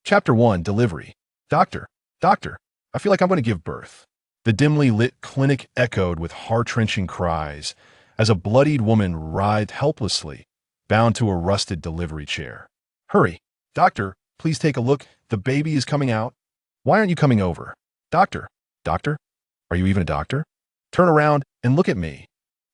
Chapter 1, Delivery. Doctor, doctor, I feel like I'm going to give birth. The dimly lit clinic echoed with heart-wrenching cries as a bloodied woman writhed helplessly, bound to a rusted delivery chair. Hurry, doctor, please take a look. The baby is coming out. Why aren't you coming over? Doctor, doctor, are you even a doctor? Turn around and look at me.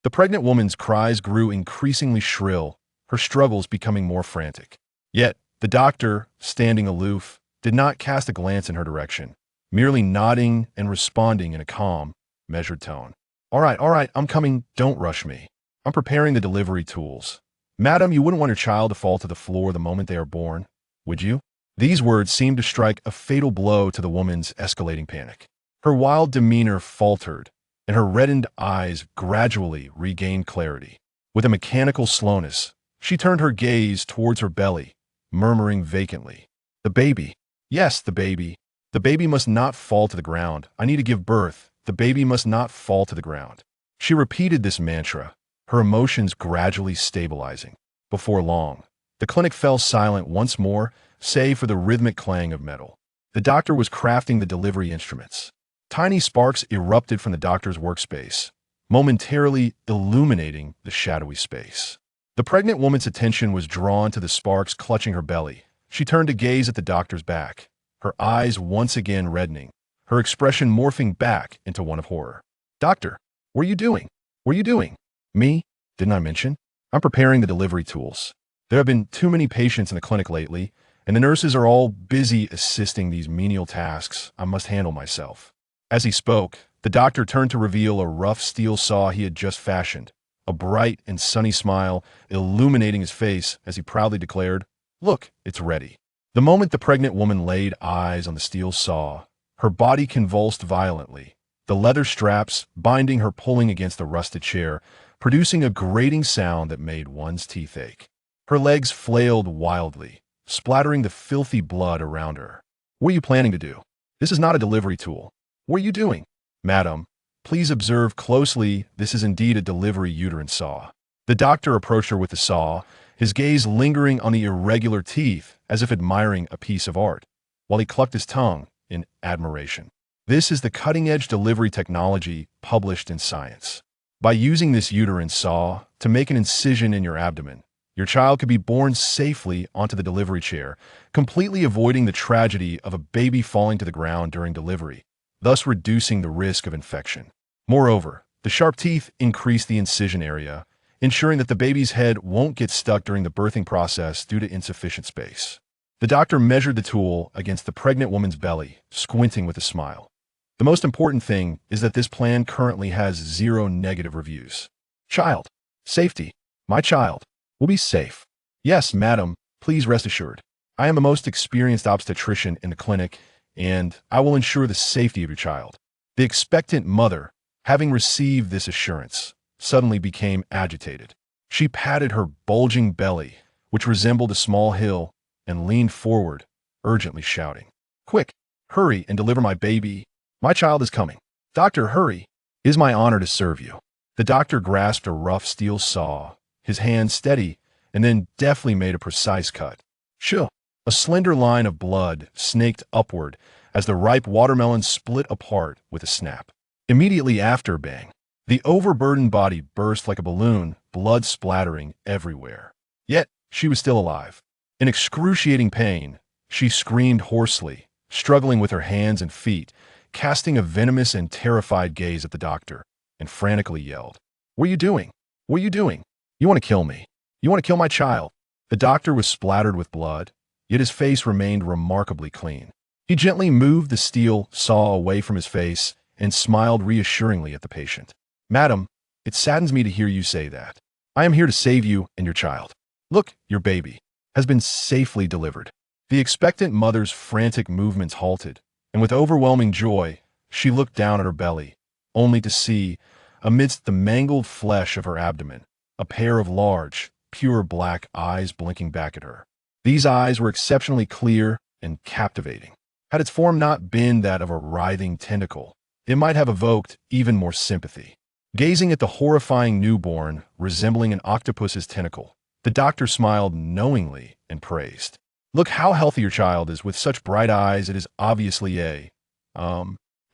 The pregnant woman's cries grew increasingly shrill, her struggles becoming more frantic. Yet, the doctor, standing aloof, did not cast a glance in her direction, merely nodding and responding in a calm, measured tone. All right, I'm coming. Don't rush me. I'm preparing the delivery tools. Madam, you wouldn't want your child to fall to the floor the moment they are born, would you? These words seemed to strike a fatal blow to the woman's escalating panic. Her wild demeanor faltered, and her reddened eyes gradually regained clarity. With a mechanical slowness, she turned her gaze towards her belly, murmuring vacantly, "The baby. Yes, the baby. The baby must not fall to the ground. I need to give birth. The baby must not fall to the ground." She repeated this mantra, her emotions gradually stabilizing. Before long, the clinic fell silent once more, save for the rhythmic clang of metal. The doctor was crafting the delivery instruments. Tiny sparks erupted from the doctor's workspace, momentarily illuminating the shadowy space. The pregnant woman's attention was drawn to the sparks clutching her belly. She turned to gaze at the doctor's back, her eyes once again reddening, her expression morphing back into one of horror. "Doctor, what are you doing? What are you doing?" "Me? Didn't I mention? I'm preparing the delivery tools. There have been too many patients in the clinic lately, and the nurses are all busy assisting these menial tasks. I must handle myself." As he spoke, the doctor turned to reveal a rough steel saw he had just fashioned, a bright and sunny smile illuminating his face as he proudly declared, "Look, it's ready." The moment the pregnant woman laid eyes on the steel saw, her body convulsed violently, the leather straps binding her pulling against the rusted chair, producing a grating sound that made one's teeth ache. Her legs flailed wildly, splattering the filthy blood around her. "What are you planning to do? This is not a delivery tool. What are you doing?" "Madam, please observe closely. This is indeed a delivery uterine saw." The doctor approached her with the saw, his gaze lingering on the irregular teeth as if admiring a piece of art, while he clucked his tongue in admiration. "This is the cutting-edge delivery technology published in Science. By using this uterine saw to make an incision in your abdomen, your child could be born safely onto the delivery chair, completely avoiding the tragedy of a baby falling to the ground during delivery, thus reducing the risk of infection. Moreover, the sharp teeth increase the incision area, ensuring that the baby's head won't get stuck during the birthing process due to insufficient space." The doctor measured the tool against the pregnant woman's belly, squinting with a smile. "The most important thing is that this plan currently has 0 negative reviews. Child. Safety. My child will be safe. Yes, madam, please rest assured. I am the most experienced obstetrician in the clinic, and I will ensure the safety of your child." The expectant mother, having received this assurance, suddenly became agitated. She patted her bulging belly, which resembled a small hill, and leaned forward, urgently shouting, "Quick, hurry and deliver my baby. My child is coming. Doctor, hurry. It is my honor to serve you." The doctor grasped a rough steel saw, his hand steady, and then deftly made a precise cut. Shoo! A slender line of blood snaked upward as the ripe watermelon split apart with a snap. Immediately after, bang! The overburdened body burst like a balloon, blood splattering everywhere. Yet, she was still alive. In excruciating pain, she screamed hoarsely, struggling with her hands and feet, casting a venomous and terrified gaze at the doctor, and frantically yelled, "What are you doing? What are you doing? You want to kill me. You want to kill my child." The doctor was splattered with blood, yet his face remained remarkably clean. He gently moved the steel saw away from his face and smiled reassuringly at the patient. "Madam, it saddens me to hear you say that. I am here to save you and your child. Look, your baby has been safely delivered." The expectant mother's frantic movements halted, and with overwhelming joy, she looked down at her belly, only to see, amidst the mangled flesh of her abdomen, a pair of large, pure black eyes blinking back at her. These eyes were exceptionally clear and captivating. Had its form not been that of a writhing tentacle, it might have evoked even more sympathy. Gazing at the horrifying newborn, resembling an octopus's tentacle, the doctor smiled knowingly and praised, Look how healthy your child is with such bright eyes. It is obviously a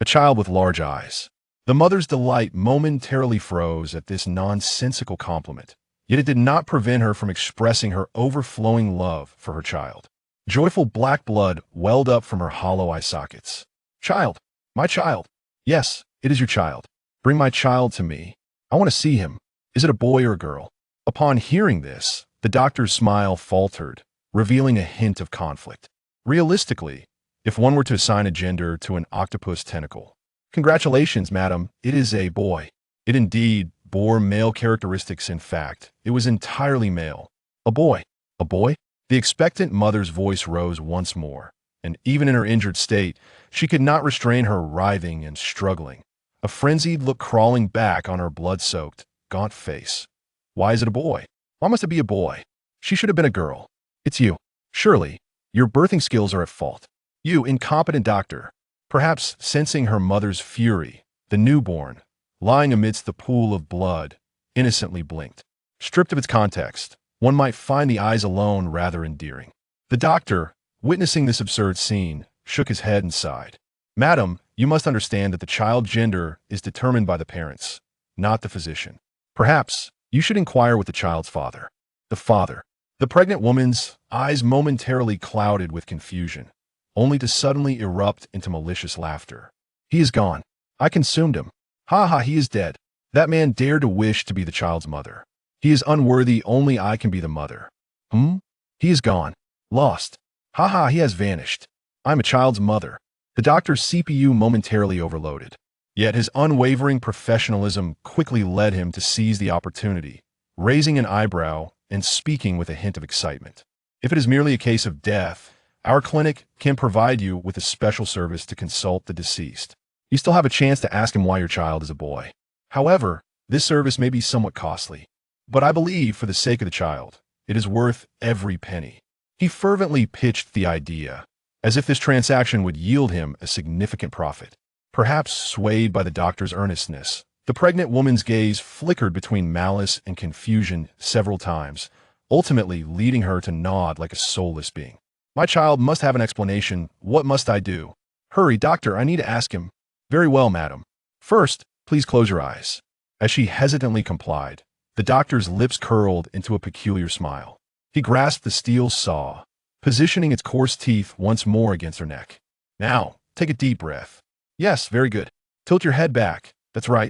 child with large eyes. The mother's delight momentarily froze at this nonsensical compliment, yet it did not prevent her from expressing her overflowing love for her child. Joyful black blood welled up from her hollow eye sockets. Child, my child. Yes, it is your child. Bring my child to me. I want to see him. Is it a boy or a girl? Upon hearing this, the doctor's smile faltered, revealing a hint of conflict. Realistically, if one were to assign a gender to an octopus tentacle, congratulations, madam, it is a boy. It indeed bore male characteristics. In fact, it was entirely male. A boy. A boy? The expectant mother's voice rose once more, and even in her injured state, she could not restrain her writhing and struggling, a frenzied look crawling back on her blood-soaked, gaunt face. Why is it a boy? Why must it be a boy? She should have been a girl. It's you. Surely, your birthing skills are at fault. You incompetent doctor. Perhaps sensing her mother's fury, the newborn, lying amidst the pool of blood, innocently blinked. Stripped of its context, one might find the eyes alone rather endearing. The doctor, witnessing this absurd scene, shook his head and sighed. Madam, you must understand that the child's gender is determined by the parents, not the physician. Perhaps you should inquire with the child's father. The father. The pregnant woman's eyes momentarily clouded with confusion, only to suddenly erupt into malicious laughter. He is gone. I consumed him. Ha ha, he is dead. That man dared to wish to be the child's mother. He is unworthy, only I can be the mother. He is gone. Lost. Ha ha, he has vanished. I'm a child's mother. The doctor's CPU momentarily overloaded. Yet his unwavering professionalism quickly led him to seize the opportunity, raising an eyebrow and speaking with a hint of excitement. If it is merely a case of death, our clinic can provide you with a special service to consult the deceased. You still have a chance to ask him why your child is a boy. However, this service may be somewhat costly, but I believe for the sake of the child, it is worth every penny. He fervently pitched the idea, as if this transaction would yield him a significant profit. Perhaps swayed by the doctor's earnestness, the pregnant woman's gaze flickered between malice and confusion several times, ultimately leading her to nod like a soulless being. My child must have an explanation. What must I do? Hurry, doctor, I need to ask him. Very well, madam. First, please close your eyes. As she hesitantly complied, the doctor's lips curled into a peculiar smile. He grasped the steel saw, positioning its coarse teeth once more against her neck. Now, take a deep breath. Yes, very good. Tilt your head back. That's right.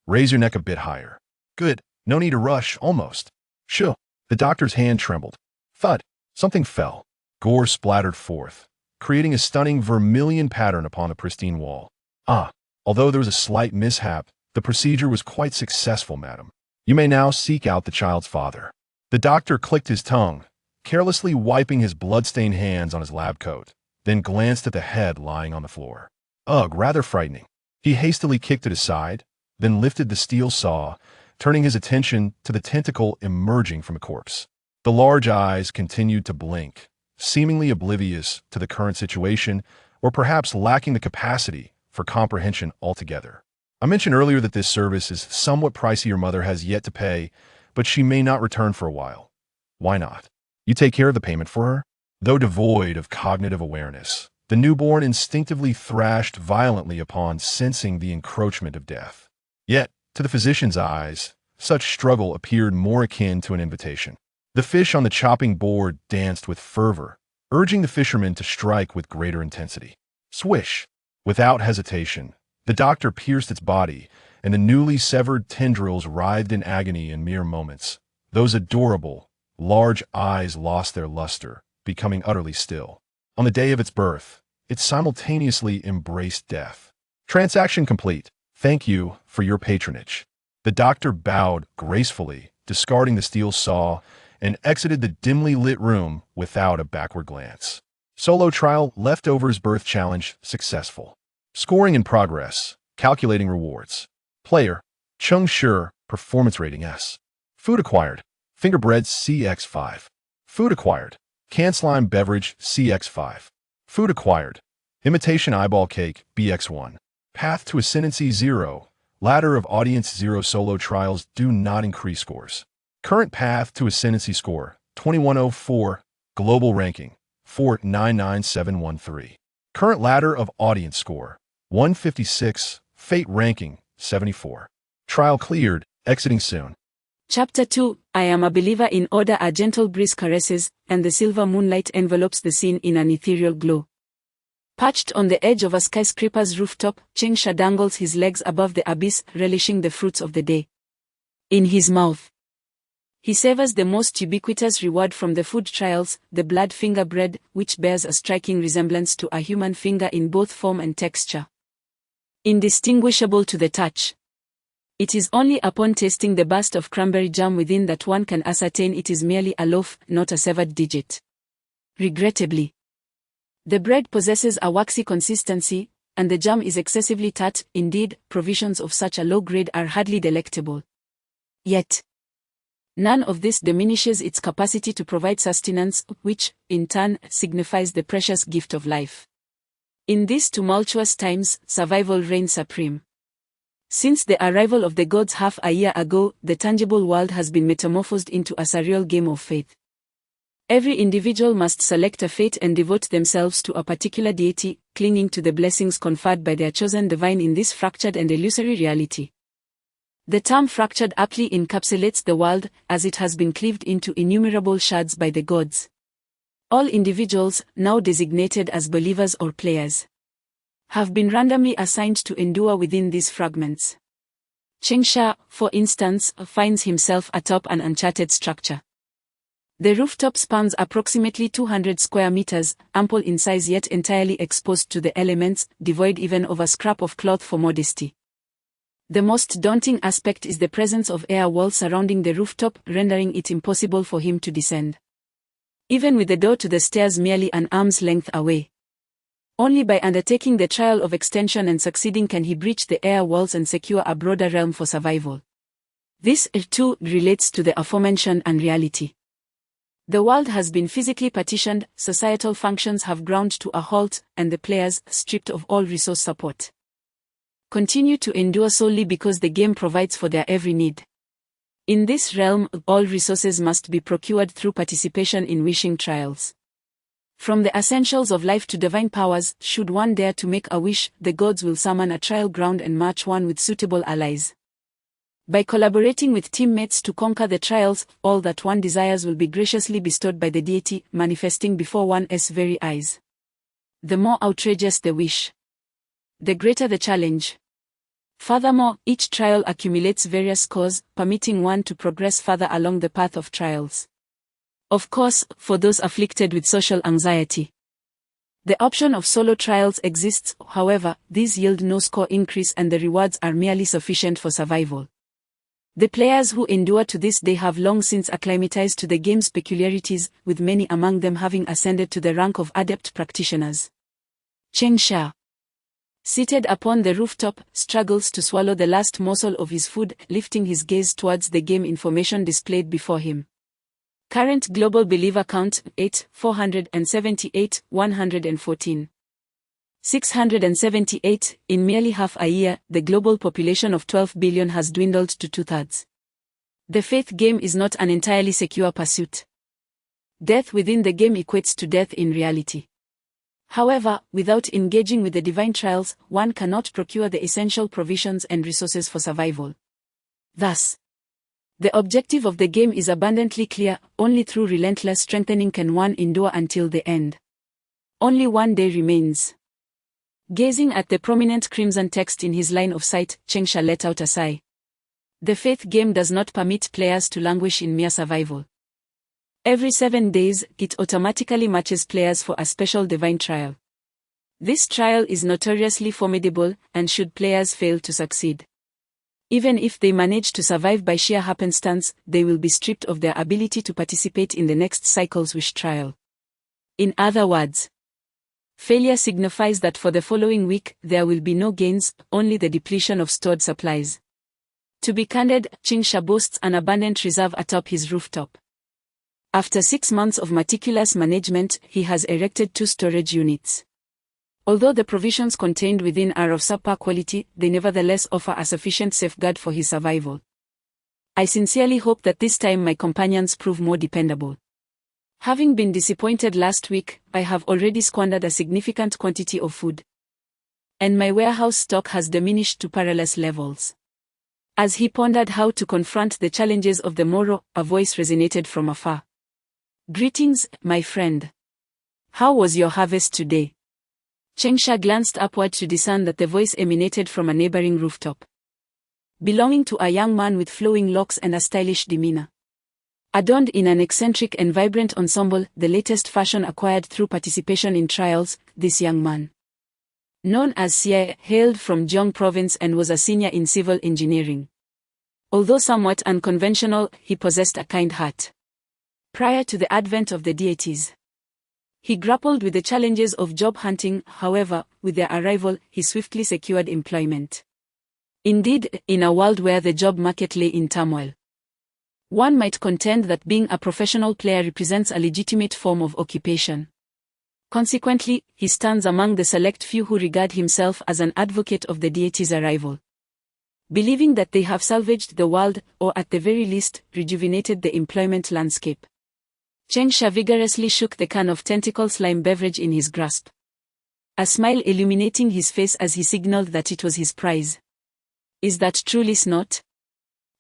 Raise your neck a bit higher. Good. No need to rush, almost. Shoo. The doctor's hand trembled. Thud. Something fell. Gore splattered forth, creating a stunning vermilion pattern upon the pristine wall. Although there was a slight mishap, the procedure was quite successful, madam. You may now seek out the child's father. The doctor clicked his tongue, carelessly wiping his blood-stained hands on his lab coat, then glanced at the head lying on the floor. Ugh, rather frightening. He hastily kicked it aside, then lifted the steel saw, turning his attention to the tentacle emerging from a corpse. The large eyes continued to blink, seemingly oblivious to the current situation, or perhaps lacking the capacity for comprehension altogether. I mentioned earlier that this service is somewhat pricey. Your mother has yet to pay, but she may not return for a while. Why not? You take care of the payment for her? Though devoid of cognitive awareness, the newborn instinctively thrashed violently upon sensing the encroachment of death. Yet, to the physician's eyes, such struggle appeared more akin to an invitation. The fish on the chopping board danced with fervor, urging the fisherman to strike with greater intensity. Swish! Without hesitation, the doctor pierced its body, and the newly severed tendrils writhed in agony in mere moments. Those adorable, large eyes lost their luster, becoming utterly still. On the day of its birth, it simultaneously embraced death. Transaction complete. Thank you for your patronage. The doctor bowed gracefully, discarding the steel saw, and exited the dimly lit room without a backward glance. Solo trial leftovers birth challenge successful. Scoring in progress. Calculating rewards. Player, Chung Shi, performance rating S. Food acquired. Fingerbread CX5. Food acquired. Canned slime beverage CX5. Food acquired. Imitation eyeball cake BX1. Path to ascendancy 0. Ladder of audience 0. Solo trials do not increase scores. Current path to ascendancy score 2104. Global ranking 499713. Current ladder of audience score, 156. Fate ranking, 74. Trial cleared, exiting soon. Chapter 2, I am a believer in order. A gentle breeze caresses, and the silver moonlight envelopes the scene in an ethereal glow. Perched on the edge of a skyscraper's rooftop, Changsha dangles his legs above the abyss, relishing the fruits of the day. In his mouth, he savors the most ubiquitous reward from the food trials, the blood finger bread, which bears a striking resemblance to a human finger in both form and texture. Indistinguishable to the touch. It is only upon tasting the burst of cranberry jam within that one can ascertain it is merely a loaf, not a severed digit. Regrettably, the bread possesses a waxy consistency, and the jam is excessively tart. Indeed, provisions of such a low grade are hardly delectable. Yet, none of this diminishes its capacity to provide sustenance, which, in turn, signifies the precious gift of life. In these tumultuous times, survival reigns supreme. Since the arrival of the gods half a year ago, the tangible world has been metamorphosed into a surreal game of faith. Every individual must select a fate and devote themselves to a particular deity, clinging to the blessings conferred by their chosen divine in this fractured and illusory reality. The term fractured aptly encapsulates the world, as it has been cleaved into innumerable shards by the gods. All individuals, now designated as believers or players, have been randomly assigned to endure within these fragments. Changsha, for instance, finds himself atop an uncharted structure. The rooftop spans approximately 200 square meters, ample in size yet entirely exposed to the elements, devoid even of a scrap of cloth for modesty. The most daunting aspect is the presence of air walls surrounding the rooftop, rendering it impossible for him to descend. Even with the door to the stairs merely an arm's length away. Only by undertaking the trial of extension and succeeding can he breach the air walls and secure a broader realm for survival. This, too, relates to the aforementioned unreality. The world has been physically partitioned, societal functions have ground to a halt, and the players, stripped of all resource support, continue to endure solely because the game provides for their every need. In this realm, all resources must be procured through participation in wishing trials. From the essentials of life to divine powers, should one dare to make a wish, the gods will summon a trial ground and match one with suitable allies. By collaborating with teammates to conquer the trials, all that one desires will be graciously bestowed by the deity, manifesting before one's very eyes. The more outrageous the wish, the greater the challenge. Furthermore, each trial accumulates various scores, permitting one to progress further along the path of trials. Of course, for those afflicted with social anxiety, the option of solo trials exists. However, these yield no score increase and the rewards are merely sufficient for survival. The players who endure to this day have long since acclimatized to the game's peculiarities, with many among them having ascended to the rank of adept practitioners. Changsha, seated upon the rooftop, struggles to swallow the last morsel of his food, lifting his gaze towards the game information displayed before him. Current global believer count, 8, 478, 114. 678. In merely half a year, the global population of 12 billion has dwindled to 2/3. The faith game is not an entirely secure pursuit. Death within the game equates to death in reality. However, without engaging with the divine trials, one cannot procure the essential provisions and resources for survival. Thus, the objective of the game is abundantly clear: only through relentless strengthening can one endure until the end. Only one day remains. Gazing at the prominent crimson text in his line of sight, Changsha let out a sigh. The faith game does not permit players to languish in mere survival. Every 7 days, it automatically matches players for a special divine trial. This trial is notoriously formidable, and should players fail to succeed, even if they manage to survive by sheer happenstance, they will be stripped of their ability to participate in the next cycle's wish trial. In other words, failure signifies that for the following week, there will be no gains, only the depletion of stored supplies. To be candid, Changsha boasts an abundant reserve atop his rooftop. After 6 months of meticulous management, he has erected 2 storage units. Although the provisions contained within are of subpar quality, they nevertheless offer a sufficient safeguard for his survival. I sincerely hope that this time my companions prove more dependable. Having been disappointed last week, I have already squandered a significant quantity of food. And my warehouse stock has diminished to perilous levels. As he pondered how to confront the challenges of the morrow, a voice resonated from afar. Greetings, my friend. How was your harvest today? Chengsha glanced upward to discern that the voice emanated from a neighboring rooftop. Belonging to a young man with flowing locks and a stylish demeanor. Adorned in an eccentric and vibrant ensemble, the latest fashion acquired through participation in trials, this young man, known as Xie, hailed from Jiang province and was a senior in civil engineering. Although somewhat unconventional, he possessed a kind heart. Prior to the advent of the deities, he grappled with the challenges of job hunting. However, with their arrival, he swiftly secured employment. Indeed, in a world where the job market lay in turmoil, one might contend that being a professional player represents a legitimate form of occupation. Consequently, he stands among the select few who regard himself as an advocate of the deity's arrival, believing that they have salvaged the world, or at the very least, rejuvenated the employment landscape. Chengsha vigorously shook the can of tentacle slime beverage in his grasp, a smile illuminating his face as he signaled that it was his prize. Is that truly snot?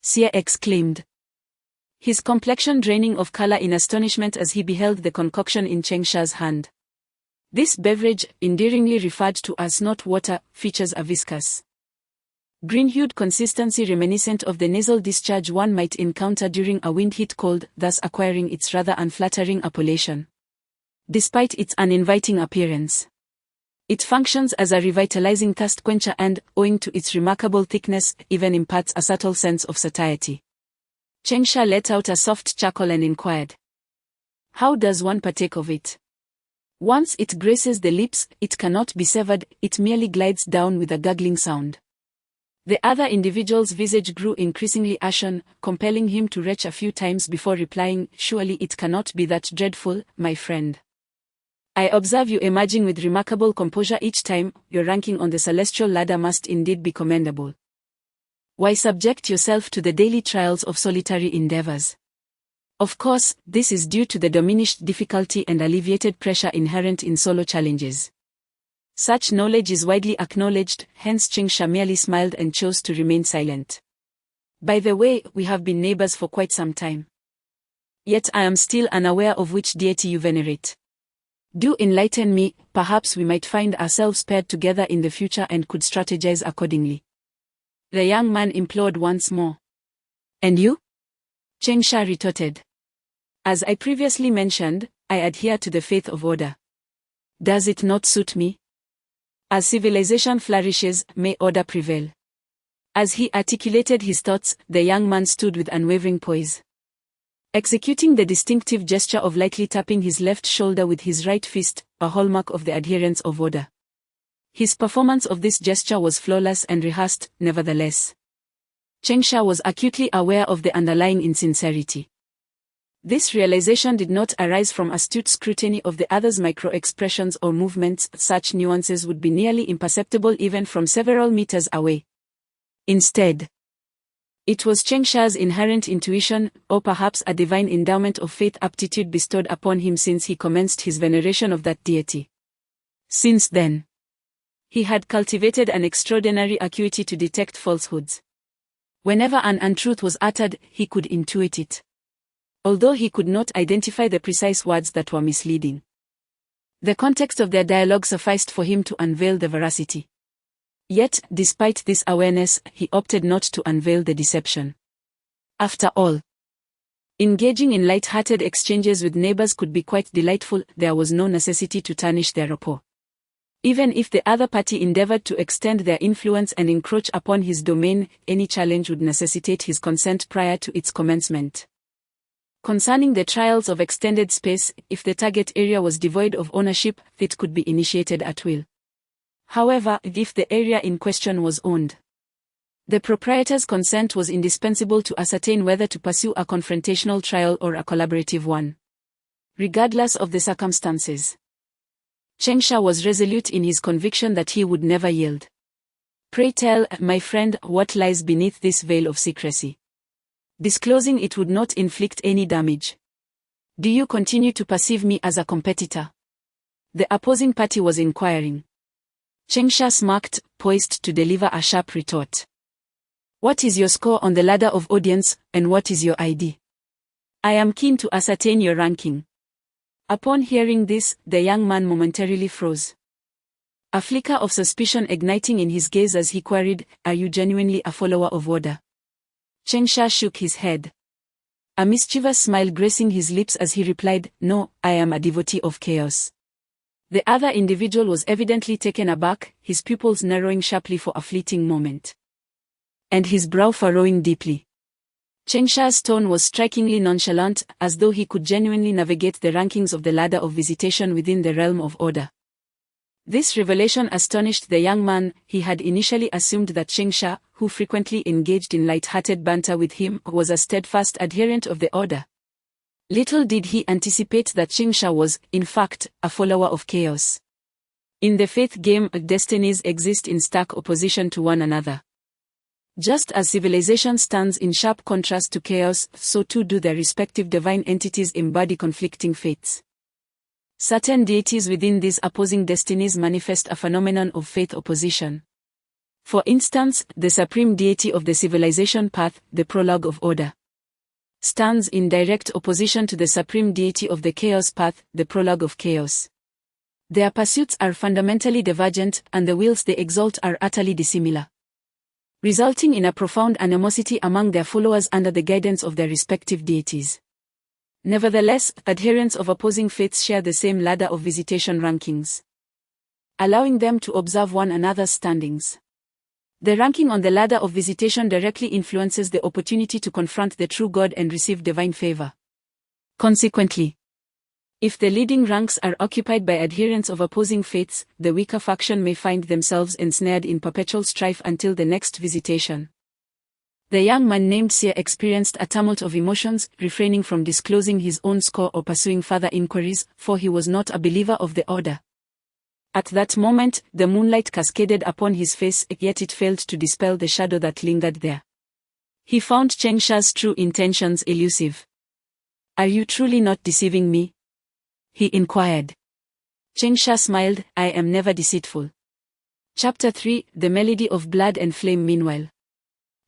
Xie exclaimed, his complexion draining of color in astonishment as he beheld the concoction in Chengsha's hand. This beverage, endearingly referred to as snot water, features a viscous, green-hued consistency reminiscent of the nasal discharge one might encounter during a wind-hit cold, thus acquiring its rather unflattering appellation. Despite its uninviting appearance, it functions as a revitalizing thirst quencher and, owing to its remarkable thickness, even imparts a subtle sense of satiety. Chengsha let out a soft chuckle and inquired, how does one partake of it? Once it graces the lips, it cannot be severed, it merely glides down with a gurgling sound. The other individual's visage grew increasingly ashen, compelling him to retch a few times before replying, surely it cannot be that dreadful, my friend. I observe you emerging with remarkable composure each time. Your ranking on the celestial ladder must indeed be commendable. Why subject yourself to the daily trials of solitary endeavors? Of course, this is due to the diminished difficulty and alleviated pressure inherent in solo challenges. Such knowledge is widely acknowledged, hence Chengsha merely smiled and chose to remain silent. By the way, we have been neighbors for quite some time. Yet I am still unaware of which deity you venerate. Do enlighten me, perhaps we might find ourselves paired together in the future and could strategize accordingly. The young man implored once more. And you? Chengsha retorted. As I previously mentioned, I adhere to the faith of order. Does it not suit me? As civilization flourishes, may order prevail. As he articulated his thoughts, the young man stood with unwavering poise, executing the distinctive gesture of lightly tapping his left shoulder with his right fist, a hallmark of the adherents of order. His performance of this gesture was flawless and rehearsed, nevertheless. Chengsha was acutely aware of the underlying insincerity. This realization did not arise from astute scrutiny of the other's micro-expressions or movements. Such nuances would be nearly imperceptible even from several meters away. Instead, it was Chengsha's inherent intuition, or perhaps a divine endowment of faith aptitude bestowed upon him since he commenced his veneration of that deity. Since then, he had cultivated an extraordinary acuity to detect falsehoods. Whenever an untruth was uttered, he could intuit it, although he could not identify the precise words that were misleading. The context of their dialogue sufficed for him to unveil the veracity. Yet, despite this awareness, he opted not to unveil the deception. After all, engaging in light-hearted exchanges with neighbors could be quite delightful. There was no necessity to tarnish their rapport. Even if the other party endeavored to extend their influence and encroach upon his domain, any challenge would necessitate his consent prior to its commencement. Concerning the trials of extended space, if the target area was devoid of ownership, it could be initiated at will. However, if the area in question was owned, the proprietor's consent was indispensable to ascertain whether to pursue a confrontational trial or a collaborative one. Regardless of the circumstances, Chengsha was resolute in his conviction that he would never yield. Pray tell, my friend, what lies beneath this veil of secrecy. Disclosing it would not inflict any damage. Do you continue to perceive me as a competitor? The opposing party was inquiring. Chengsha smirked, poised to deliver a sharp retort. What is your score on the ladder of audience, and what is your ID? I am keen to ascertain your ranking. Upon hearing this, the young man momentarily froze. A flicker of suspicion igniting in his gaze as he queried, Are you genuinely a follower of order? Chengsha shook his head. A mischievous smile gracing his lips as he replied, No, I am a devotee of chaos. The other individual was evidently taken aback, his pupils narrowing sharply for a fleeting moment. And his brow furrowing deeply. Chengsha's tone was strikingly nonchalant, as though he could genuinely navigate the rankings of the ladder of visitation within the realm of order. This revelation astonished the young man. He had initially assumed that Chengsha, who frequently engaged in light-hearted banter with him, was a steadfast adherent of the order. Little did he anticipate that Chengsha was, in fact, a follower of chaos. In the faith game, destinies exist in stark opposition to one another. Just as civilization stands in sharp contrast to chaos, so too do their respective divine entities embody conflicting fates. Certain deities within these opposing destinies manifest a phenomenon of faith opposition. For instance, the supreme deity of the civilization path, the prologue of order, stands in direct opposition to the supreme deity of the chaos path, the prologue of chaos. Their pursuits are fundamentally divergent, and the wills they exalt are utterly dissimilar, resulting in a profound animosity among their followers under the guidance of their respective deities. Nevertheless, adherents of opposing faiths share the same ladder of visitation rankings, allowing them to observe one another's standings. The ranking on the ladder of visitation directly influences the opportunity to confront the true God and receive divine favor. Consequently, if the leading ranks are occupied by adherents of opposing faiths, the weaker faction may find themselves ensnared in perpetual strife until the next visitation. The young man named Seer experienced a tumult of emotions, refraining from disclosing his own score or pursuing further inquiries, for he was not a believer of the order. At that moment, the moonlight cascaded upon his face, yet it failed to dispel the shadow that lingered there. He found Chengsha's true intentions elusive. Are you truly not deceiving me? He inquired. Chengsha smiled, I am never deceitful. Chapter 3, The Melody of Blood and Flame. Meanwhile,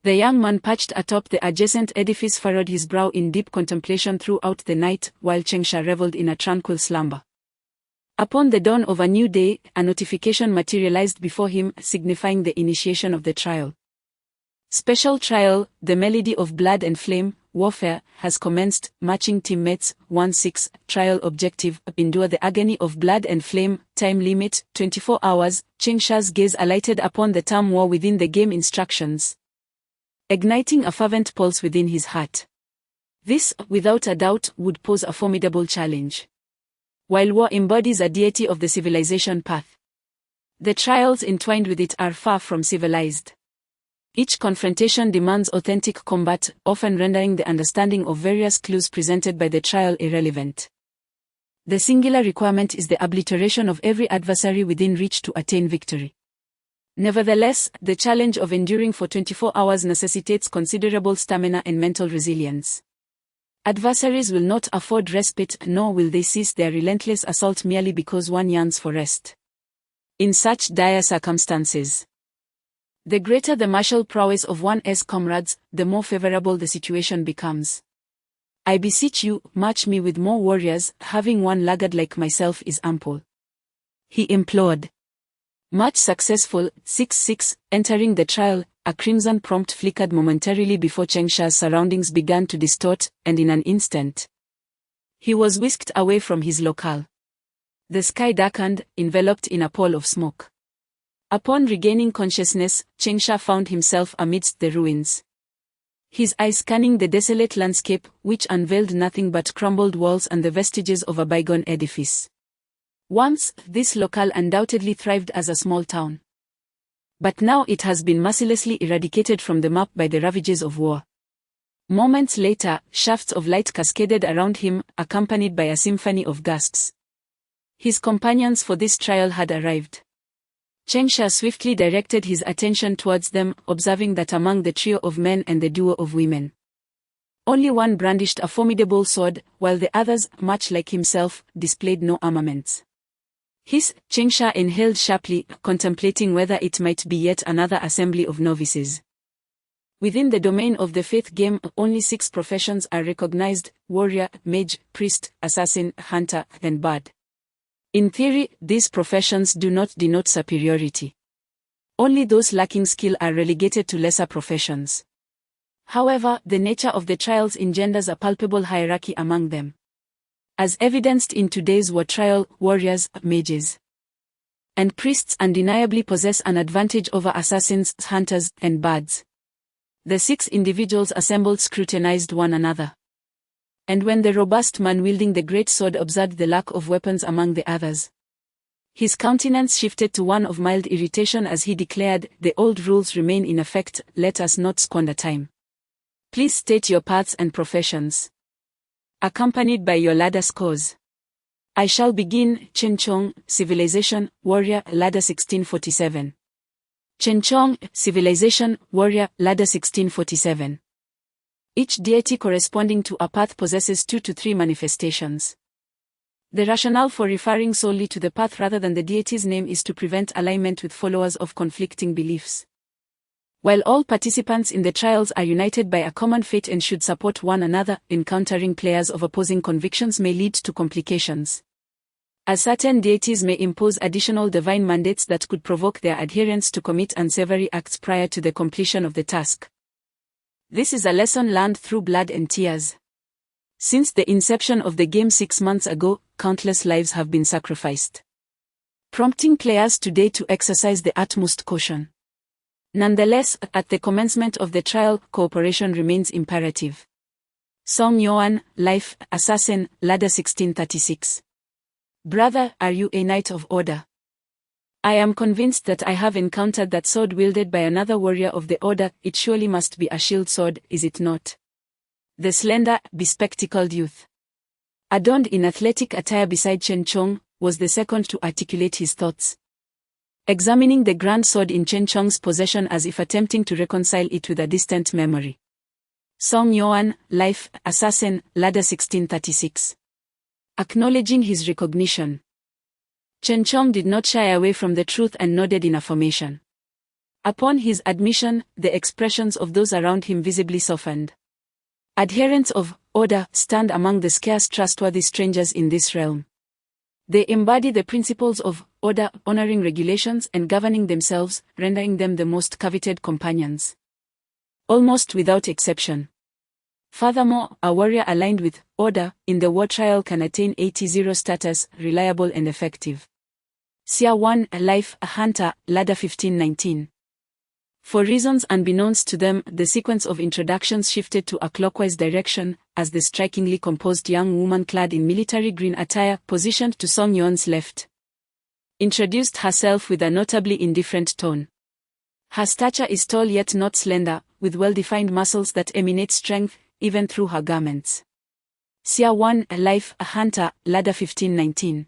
the young man perched atop the adjacent edifice furrowed his brow in deep contemplation throughout the night, while Chengsha reveled in a tranquil slumber. Upon the dawn of a new day, a notification materialized before him, signifying the initiation of the trial. Special Trial, The Melody of Blood and Flame, Warfare, has commenced. Matching teammates, 1-6, Trial Objective, Endure the Agony of Blood and Flame, Time Limit, 24 hours, Chengsha's gaze alighted upon the term war within the game instructions, igniting a fervent pulse within his heart. This, without a doubt, would pose a formidable challenge. While war embodies a deity of the civilization path, the trials entwined with it are far from civilized. Each confrontation demands authentic combat, often rendering the understanding of various clues presented by the trial irrelevant. The singular requirement is the obliteration of every adversary within reach to attain victory. Nevertheless, the challenge of enduring for 24 hours necessitates considerable stamina and mental resilience. Adversaries will not afford respite, nor will they cease their relentless assault merely because one yearns for rest. In such dire circumstances, the greater the martial prowess of one's comrades, the more favorable the situation becomes. I beseech you, match me with more warriors, having one laggard like myself is ample, he implored. Much successful, 6-6, entering the trial, a crimson prompt flickered momentarily before Chengsha's surroundings began to distort, and in an instant, he was whisked away from his locale. The sky darkened, enveloped in a pall of smoke. Upon regaining consciousness, Chengsha found himself amidst the ruins, his eyes scanning the desolate landscape, which unveiled nothing but crumbled walls and the vestiges of a bygone edifice. Once, this locale undoubtedly thrived as a small town. But now it has been mercilessly eradicated from the map by the ravages of war. Moments later, shafts of light cascaded around him, accompanied by a symphony of gasps. His companions for this trial had arrived. Chengsha swiftly directed his attention towards them, observing that among the trio of men and the duo of women, Only one brandished a formidable sword, while the others, much like himself, displayed no armaments. Chengsha inhaled sharply, contemplating whether it might be yet another assembly of novices. Within the domain of the faith game, only 6 professions are recognized: warrior, mage, priest, assassin, hunter, and bard. In theory, these professions do not denote superiority. Only those lacking skill are relegated to lesser professions. However, the nature of the trials engenders a palpable hierarchy among them. As evidenced in today's war trial, warriors, mages, and priests undeniably possess an advantage over assassins, hunters, and bards. The 6 individuals assembled scrutinized one another. And when the robust man wielding the great sword observed the lack of weapons among the others, his countenance shifted to one of mild irritation as he declared, "The old rules remain in effect, let us not squander time. Please state your paths and professions, accompanied by your ladder scores." I shall begin. Chen Chong, Civilization, Warrior, Ladder 1647. Chen Chong, Civilization, Warrior, Ladder 1647. Each deity corresponding to a path possesses 2 to 3 manifestations. The rationale for referring solely to the path rather than the deity's name is to prevent alignment with followers of conflicting beliefs. While all participants in the trials are united by a common fate and should support one another, encountering players of opposing convictions may lead to complications, as certain deities may impose additional divine mandates that could provoke their adherents to commit unsavory acts prior to the completion of the task. This is a lesson learned through blood and tears. Since the inception of the game 6 months ago, countless lives have been sacrificed, prompting players today to exercise the utmost caution. Nonetheless, at the commencement of the trial, cooperation remains imperative. Song Yuan, Life, Assassin, Ladder 1636. Brother, are you a knight of order? I am convinced that I have encountered that sword wielded by another warrior of the order. It surely must be a shield sword, is it not? The slender, bespectacled youth, adorned in athletic attire beside Chen Chong, was the second to articulate his thoughts, examining the grand sword in Chen Chong's possession as if attempting to reconcile it with a distant memory. Song Yuan, Life, Assassin, Ladder 1636. Acknowledging his recognition, Chen Chong did not shy away from the truth and nodded in affirmation. Upon his admission, the expressions of those around him visibly softened. Adherents of order stand among the scarce trustworthy strangers in this realm. They embody the principles of order, honoring regulations and governing themselves, rendering them the most coveted companions, almost without exception. Furthermore, a warrior aligned with order in the war trial can attain 80 status, reliable and effective. Sia 1, Life, Hunter, Ladder 1519. For reasons unbeknownst to them, the sequence of introductions shifted to a clockwise direction, as the strikingly composed young woman clad in military green attire, positioned to Song Yuan's left, introduced herself with a notably indifferent tone. Her stature is tall yet not slender, with well-defined muscles that emanate strength, even through her garments. Sia 1, Life, Hunter, Ladder 1519.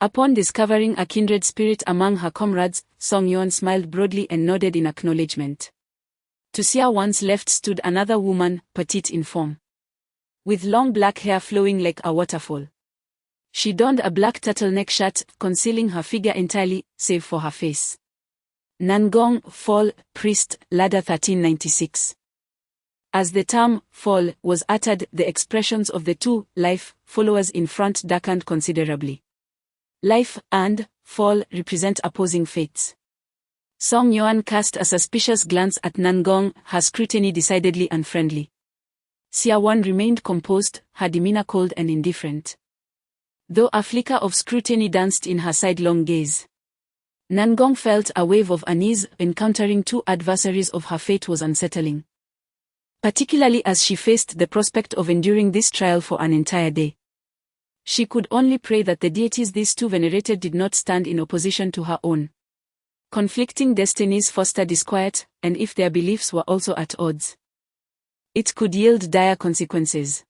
Upon discovering a kindred spirit among her comrades, Song Yuan smiled broadly and nodded in acknowledgement. To Sia 1's left stood another woman, petite in form, with long black hair flowing like a waterfall. She donned a black turtleneck shirt, concealing her figure entirely, save for her face. Nangong, Fall, Priest, Ladder 1396. As the term, Fall, was uttered, the expressions of the 2, Life, followers in front darkened considerably. Life and Fall represent opposing fates. Song Yuan cast a suspicious glance at Nangong, her scrutiny decidedly unfriendly. Sia 1 remained composed, her demeanor cold and indifferent, though a flicker of scrutiny danced in her sidelong gaze. Nangong felt a wave of unease. Encountering 2 adversaries of her fate was unsettling, particularly as she faced the prospect of enduring this trial for an entire day. She could only pray that the deities these 2 venerated did not stand in opposition to her own. Conflicting destinies foster disquiet, and if their beliefs were also at odds, it could yield dire consequences.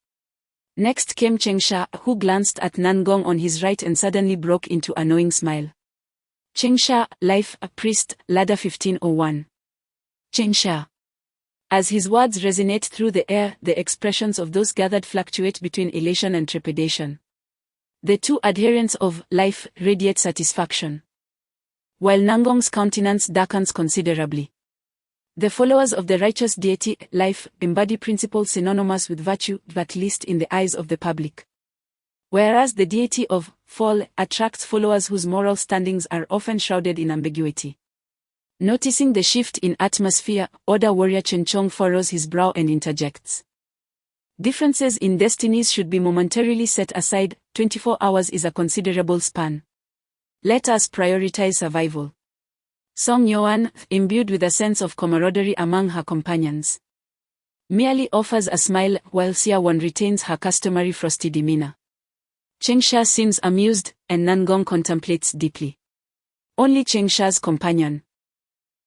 Next came Chengsha, who glanced at Nangong on his right and suddenly broke into a knowing smile. Chengsha, Life, Priest, Ladder 1501. Chengsha. As his words resonate through the air, the expressions of those gathered fluctuate between elation and trepidation. The two adherents of life radiate satisfaction, while Nangong's countenance darkens considerably. The followers of the righteous deity, life, embody principles synonymous with virtue, at least in the eyes of the public. Whereas the deity of fall attracts followers whose moral standings are often shrouded in ambiguity. Noticing the shift in atmosphere, Order warrior Chen Chong furrows his brow and interjects. Differences in destinies should be momentarily set aside. 24 hours is a considerable span. Let us prioritize survival. Song Yuan, imbued with a sense of camaraderie among her companions, merely offers a smile while Xia Wan retains her customary frosty demeanor. Chengsha seems amused, and Nangong contemplates deeply. Only Chengsha's companion,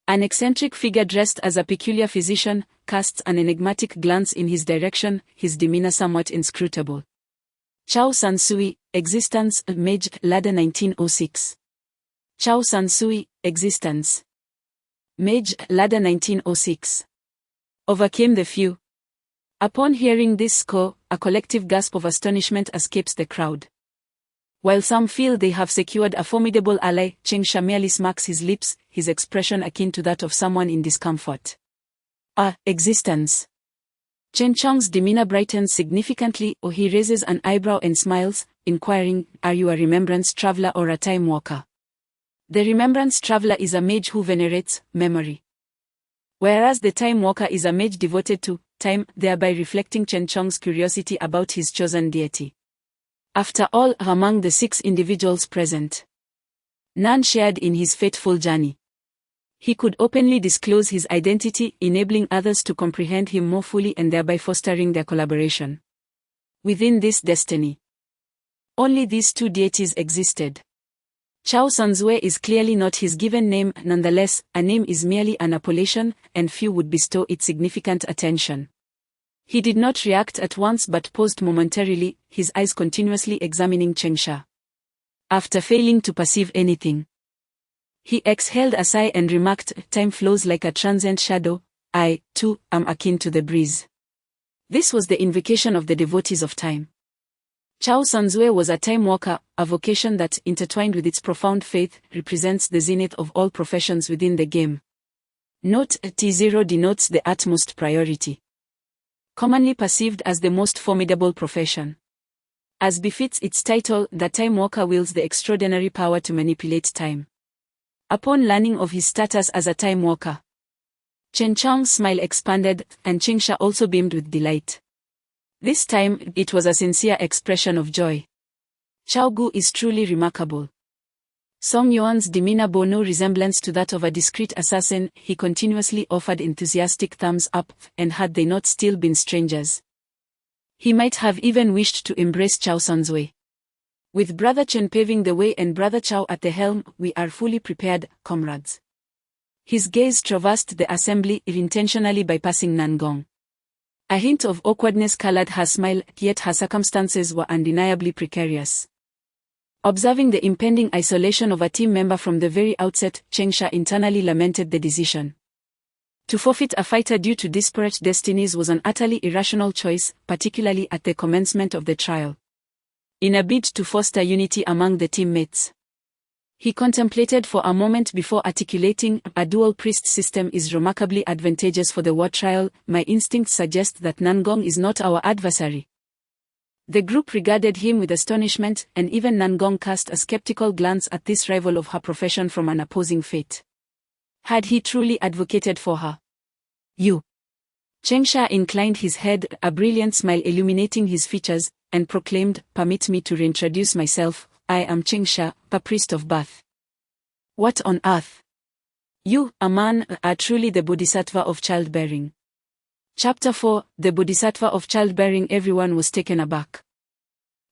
an eccentric figure dressed as a peculiar physician, casts an enigmatic glance in his direction, his demeanor somewhat inscrutable. Chao Sansui, Existence, Mage, Ladder 1906. Chao Sansui, Existence. Mage, Ladder 1906. Overcame the few. Upon hearing this score, a collective gasp of astonishment escapes the crowd. While some feel they have secured a formidable ally, Chengsha merely smacks his lips, his expression akin to that of someone in discomfort. Existence. Chen Chong's demeanor brightens significantly, or he raises an eyebrow and smiles, inquiring, "Are you a remembrance traveler or a time walker?" The remembrance traveler is a mage who venerates memory, whereas the time walker is a mage devoted to time, thereby reflecting Chen Chong's curiosity about his chosen deity. After all, among the 6 individuals present, none shared in his fateful journey. He could openly disclose his identity, enabling others to comprehend him more fully and thereby fostering their collaboration. Within this destiny, only these 2 deities existed. Chao Sanzue is clearly not his given name. Nonetheless, a name is merely an appellation, and few would bestow it significant attention. He did not react at once but paused momentarily, his eyes continuously examining Chengsha. After failing to perceive anything, he exhaled a sigh and remarked, "Time flows like a transient shadow. I, too, am akin to the breeze." This was the invocation of the devotees of time. Chao Sanzue was a time walker, a vocation that, intertwined with its profound faith, represents the zenith of all professions within the game. Note: T0 denotes the utmost priority, commonly perceived as the most formidable profession. As befits its title, the time walker wields the extraordinary power to manipulate time. Upon learning of his status as a time walker, Chen Chong's smile expanded, and Chengsha also beamed with delight. This time, it was a sincere expression of joy. Chao Gu is truly remarkable. Song Yuan's demeanor bore no resemblance to that of a discreet assassin. He continuously offered enthusiastic thumbs up, and had they not still been strangers, he might have even wished to embrace Chao Sanzue. With Brother Chen paving the way and Brother Chao at the helm, we are fully prepared, comrades. His gaze traversed the assembly, intentionally bypassing Nangong. A hint of awkwardness colored her smile, yet her circumstances were undeniably precarious. Observing the impending isolation of a team member from the very outset, Chengsha internally lamented the decision. To forfeit a fighter due to disparate destinies was an utterly irrational choice, particularly at the commencement of the trial. In a bid to foster unity among the teammates, he contemplated for a moment before articulating, "A dual priest system is remarkably advantageous for the war trial. My instincts suggest that Nangong is not our adversary." The group regarded him with astonishment, and even Nangong cast a skeptical glance at this rival of her profession from an opposing fate. Had he truly advocated for her? "You." Chengsha inclined his head, a brilliant smile illuminating his features, and proclaimed, "Permit me to reintroduce myself. I am Chengsha, a priest of birth." "What on earth? You, a man, are truly the Bodhisattva of childbearing." Chapter 4, The Bodhisattva of Childbearing. Everyone was taken aback.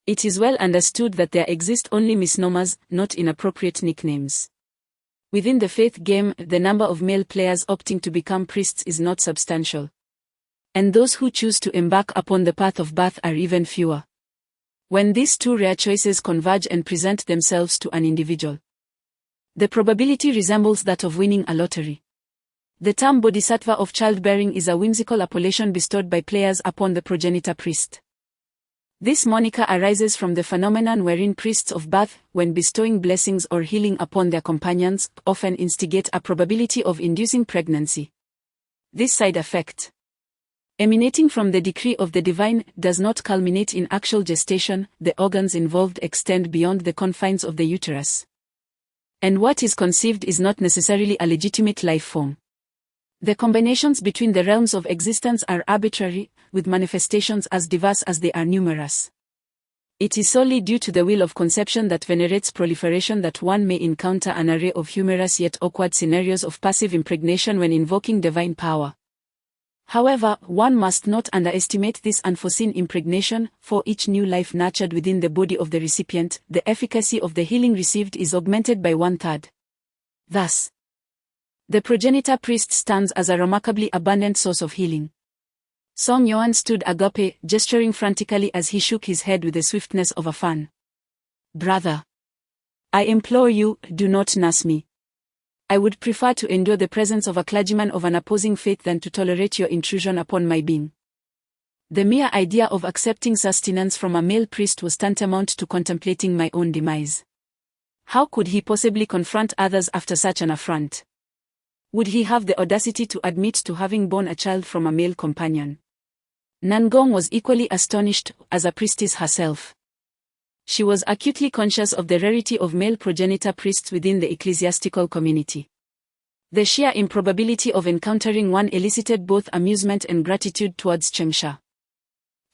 It is well understood that there exist only misnomers, not inappropriate nicknames. Within the faith game, the number of male players opting to become priests is not substantial, and those who choose to embark upon the path of birth are even fewer. When these 2 rare choices converge and present themselves to an individual, the probability resembles that of winning a lottery. The term bodhisattva of childbearing is a whimsical appellation bestowed by players upon the progenitor priest. This moniker arises from the phenomenon wherein priests of birth, when bestowing blessings or healing upon their companions, often instigate a probability of inducing pregnancy. This side effect, emanating from the decree of the divine, does not culminate in actual gestation. The organs involved extend beyond the confines of the uterus, and what is conceived is not necessarily a legitimate life form. The combinations between the realms of existence are arbitrary, with manifestations as diverse as they are numerous. It is solely due to the will of conception that venerates proliferation that one may encounter an array of humorous yet awkward scenarios of passive impregnation when invoking divine power. However, one must not underestimate this unforeseen impregnation. For each new life nurtured within the body of the recipient, the efficacy of the healing received is augmented by 1/3. Thus, the progenitor priest stands as a remarkably abundant source of healing. Song Yuan stood agape, gesturing frantically as he shook his head with the swiftness of a fan. "Brother, I implore you, do not nurse me. I would prefer to endure the presence of a clergyman of an opposing faith than to tolerate your intrusion upon my being." The mere idea of accepting sustenance from a male priest was tantamount to contemplating my own demise. How could he possibly confront others after such an affront? Would he have the audacity to admit to having borne a child from a male companion? Nangong was equally astonished, as a priestess herself. She was acutely conscious of the rarity of male progenitor priests within the ecclesiastical community. The sheer improbability of encountering one elicited both amusement and gratitude towards Chengsha.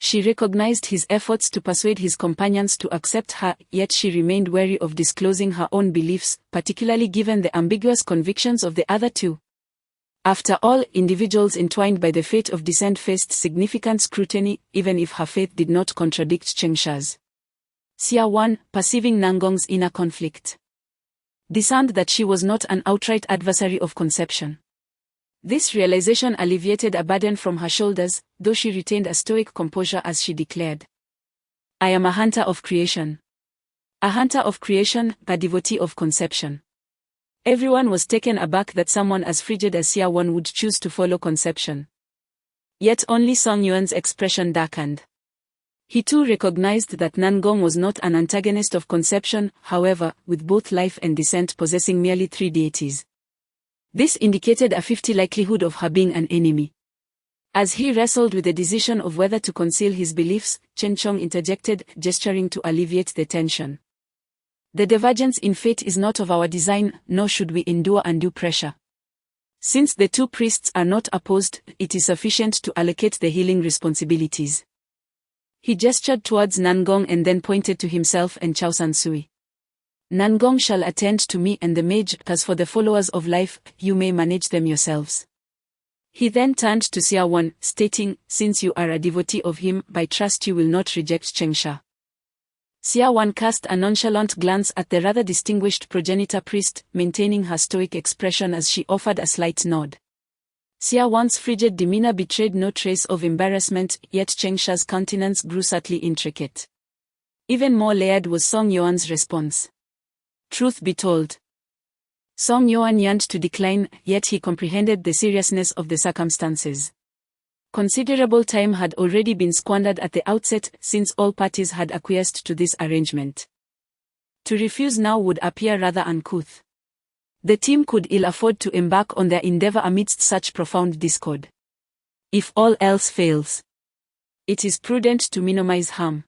She recognized his efforts to persuade his companions to accept her, yet she remained wary of disclosing her own beliefs, particularly given the ambiguous convictions of the other two. After all, individuals entwined by the fate of descent faced significant scrutiny, even if her faith did not contradict Chengsha's. Xia Wan, perceiving Nangong's inner conflict, discerned that she was not an outright adversary of conception. This realization alleviated a burden from her shoulders, though she retained a stoic composure as she declared, "I am a hunter of creation. A hunter of creation, a devotee of conception." Everyone was taken aback that someone as frigid as Xia Wan would choose to follow conception. Yet only Song Yuan's expression darkened. He too recognized that Nangong was not an antagonist of conception, however, with both life and descent possessing merely 3 deities. This indicated a 50 likelihood of her being an enemy. As he wrestled with the decision of whether to conceal his beliefs, Chen Chong interjected, gesturing to alleviate the tension. "The divergence in fate is not of our design, nor should we endure undue pressure. Since the two priests are not opposed, it is sufficient to allocate the healing responsibilities." He gestured towards Nangong and then pointed to himself and Chao Sansui. "Nangong shall attend to me and the mage, as for the followers of life, you may manage them yourselves." He then turned to Xia Wan, stating, "Since you are a devotee of him, by trust you will not reject Chengsha." Xia Wan cast a nonchalant glance at the rather distinguished progenitor priest, maintaining her stoic expression as she offered a slight nod. Xia Wan's frigid demeanor betrayed no trace of embarrassment, yet Chengsha's countenance grew subtly intricate. Even more layered was Song Yuan's response. Truth be told, Song Yuan yearned to decline, yet he comprehended the seriousness of the circumstances. Considerable time had already been squandered at the outset, since all parties had acquiesced to this arrangement. To refuse now would appear rather uncouth. The team could ill afford to embark on their endeavor amidst such profound discord. If all else fails, it is prudent to minimize harm.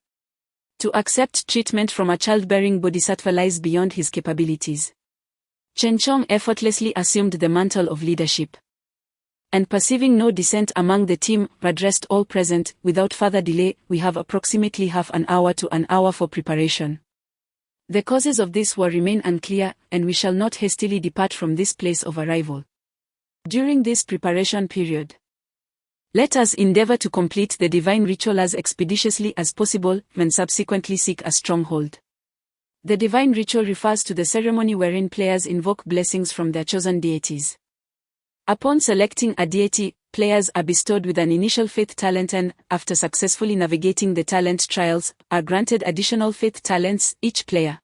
To accept treatment from a childbearing bodhisattva lies beyond his capabilities. Chen Chong effortlessly assumed the mantle of leadership, and perceiving no dissent among the team, addressed all present, "Without further delay, we have approximately half an hour to an hour for preparation. The causes of this war remain unclear, and we shall not hastily depart from this place of arrival. During this preparation period, let us endeavor to complete the divine ritual as expeditiously as possible, and subsequently seek a stronghold." The divine ritual refers to the ceremony wherein players invoke blessings from their chosen deities. Upon selecting a deity, players are bestowed with an initial faith talent and, after successfully navigating the talent trials, are granted additional faith talents. Each player,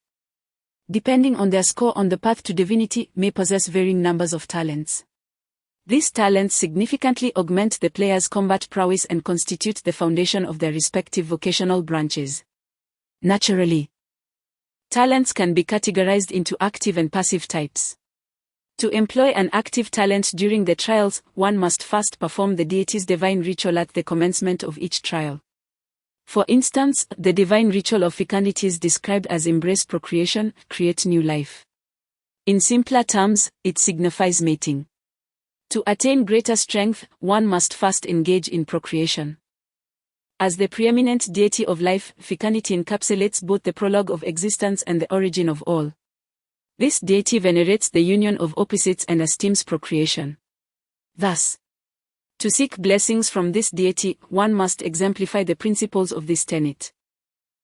depending on their score on the path to divinity, may possess varying numbers of talents. These talents significantly augment the player's combat prowess and constitute the foundation of their respective vocational branches. Naturally, talents can be categorized into active and passive types. To employ an active talent during the trials, one must first perform the deity's divine ritual at the commencement of each trial. For instance, the divine ritual of fecundities described as embrace procreation, create new life. In simpler terms, it signifies mating. To attain greater strength, one must first engage in procreation. As the preeminent deity of life, fecundity encapsulates both the prologue of existence and the origin of all. This deity venerates the union of opposites and esteems procreation. Thus, to seek blessings from this deity, one must exemplify the principles of this tenet.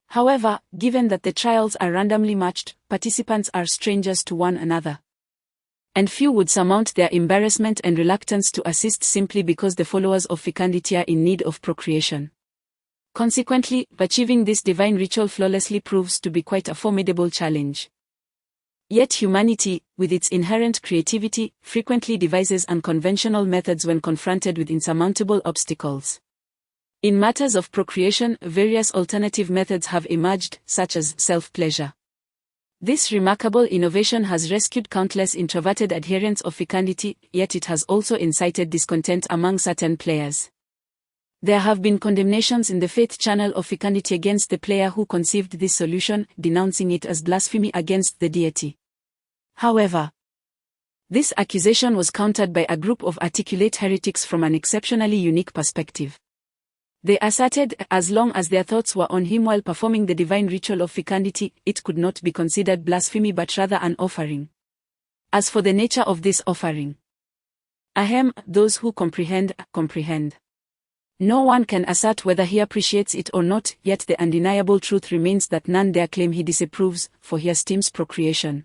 However, given that the trials are randomly matched, participants are strangers to one another. And few would surmount their embarrassment and reluctance to assist simply because the followers of fecundity are in need of procreation. Consequently, achieving this divine ritual flawlessly proves to be quite a formidable challenge. Yet humanity, with its inherent creativity, frequently devises unconventional methods when confronted with insurmountable obstacles. In matters of procreation, various alternative methods have emerged, such as self-pleasure. This remarkable innovation has rescued countless introverted adherents of fecundity, yet it has also incited discontent among certain players. There have been condemnations in the faith channel of fecundity against the player who conceived this solution, denouncing it as blasphemy against the deity. However, this accusation was countered by a group of articulate heretics from an exceptionally unique perspective. They asserted, as long as their thoughts were on him while performing the divine ritual of fecundity, it could not be considered blasphemy but rather an offering. As for the nature of this offering, those who comprehend, comprehend. No one can assert whether he appreciates it or not, yet the undeniable truth remains that none dare claim he disapproves, for he esteems procreation.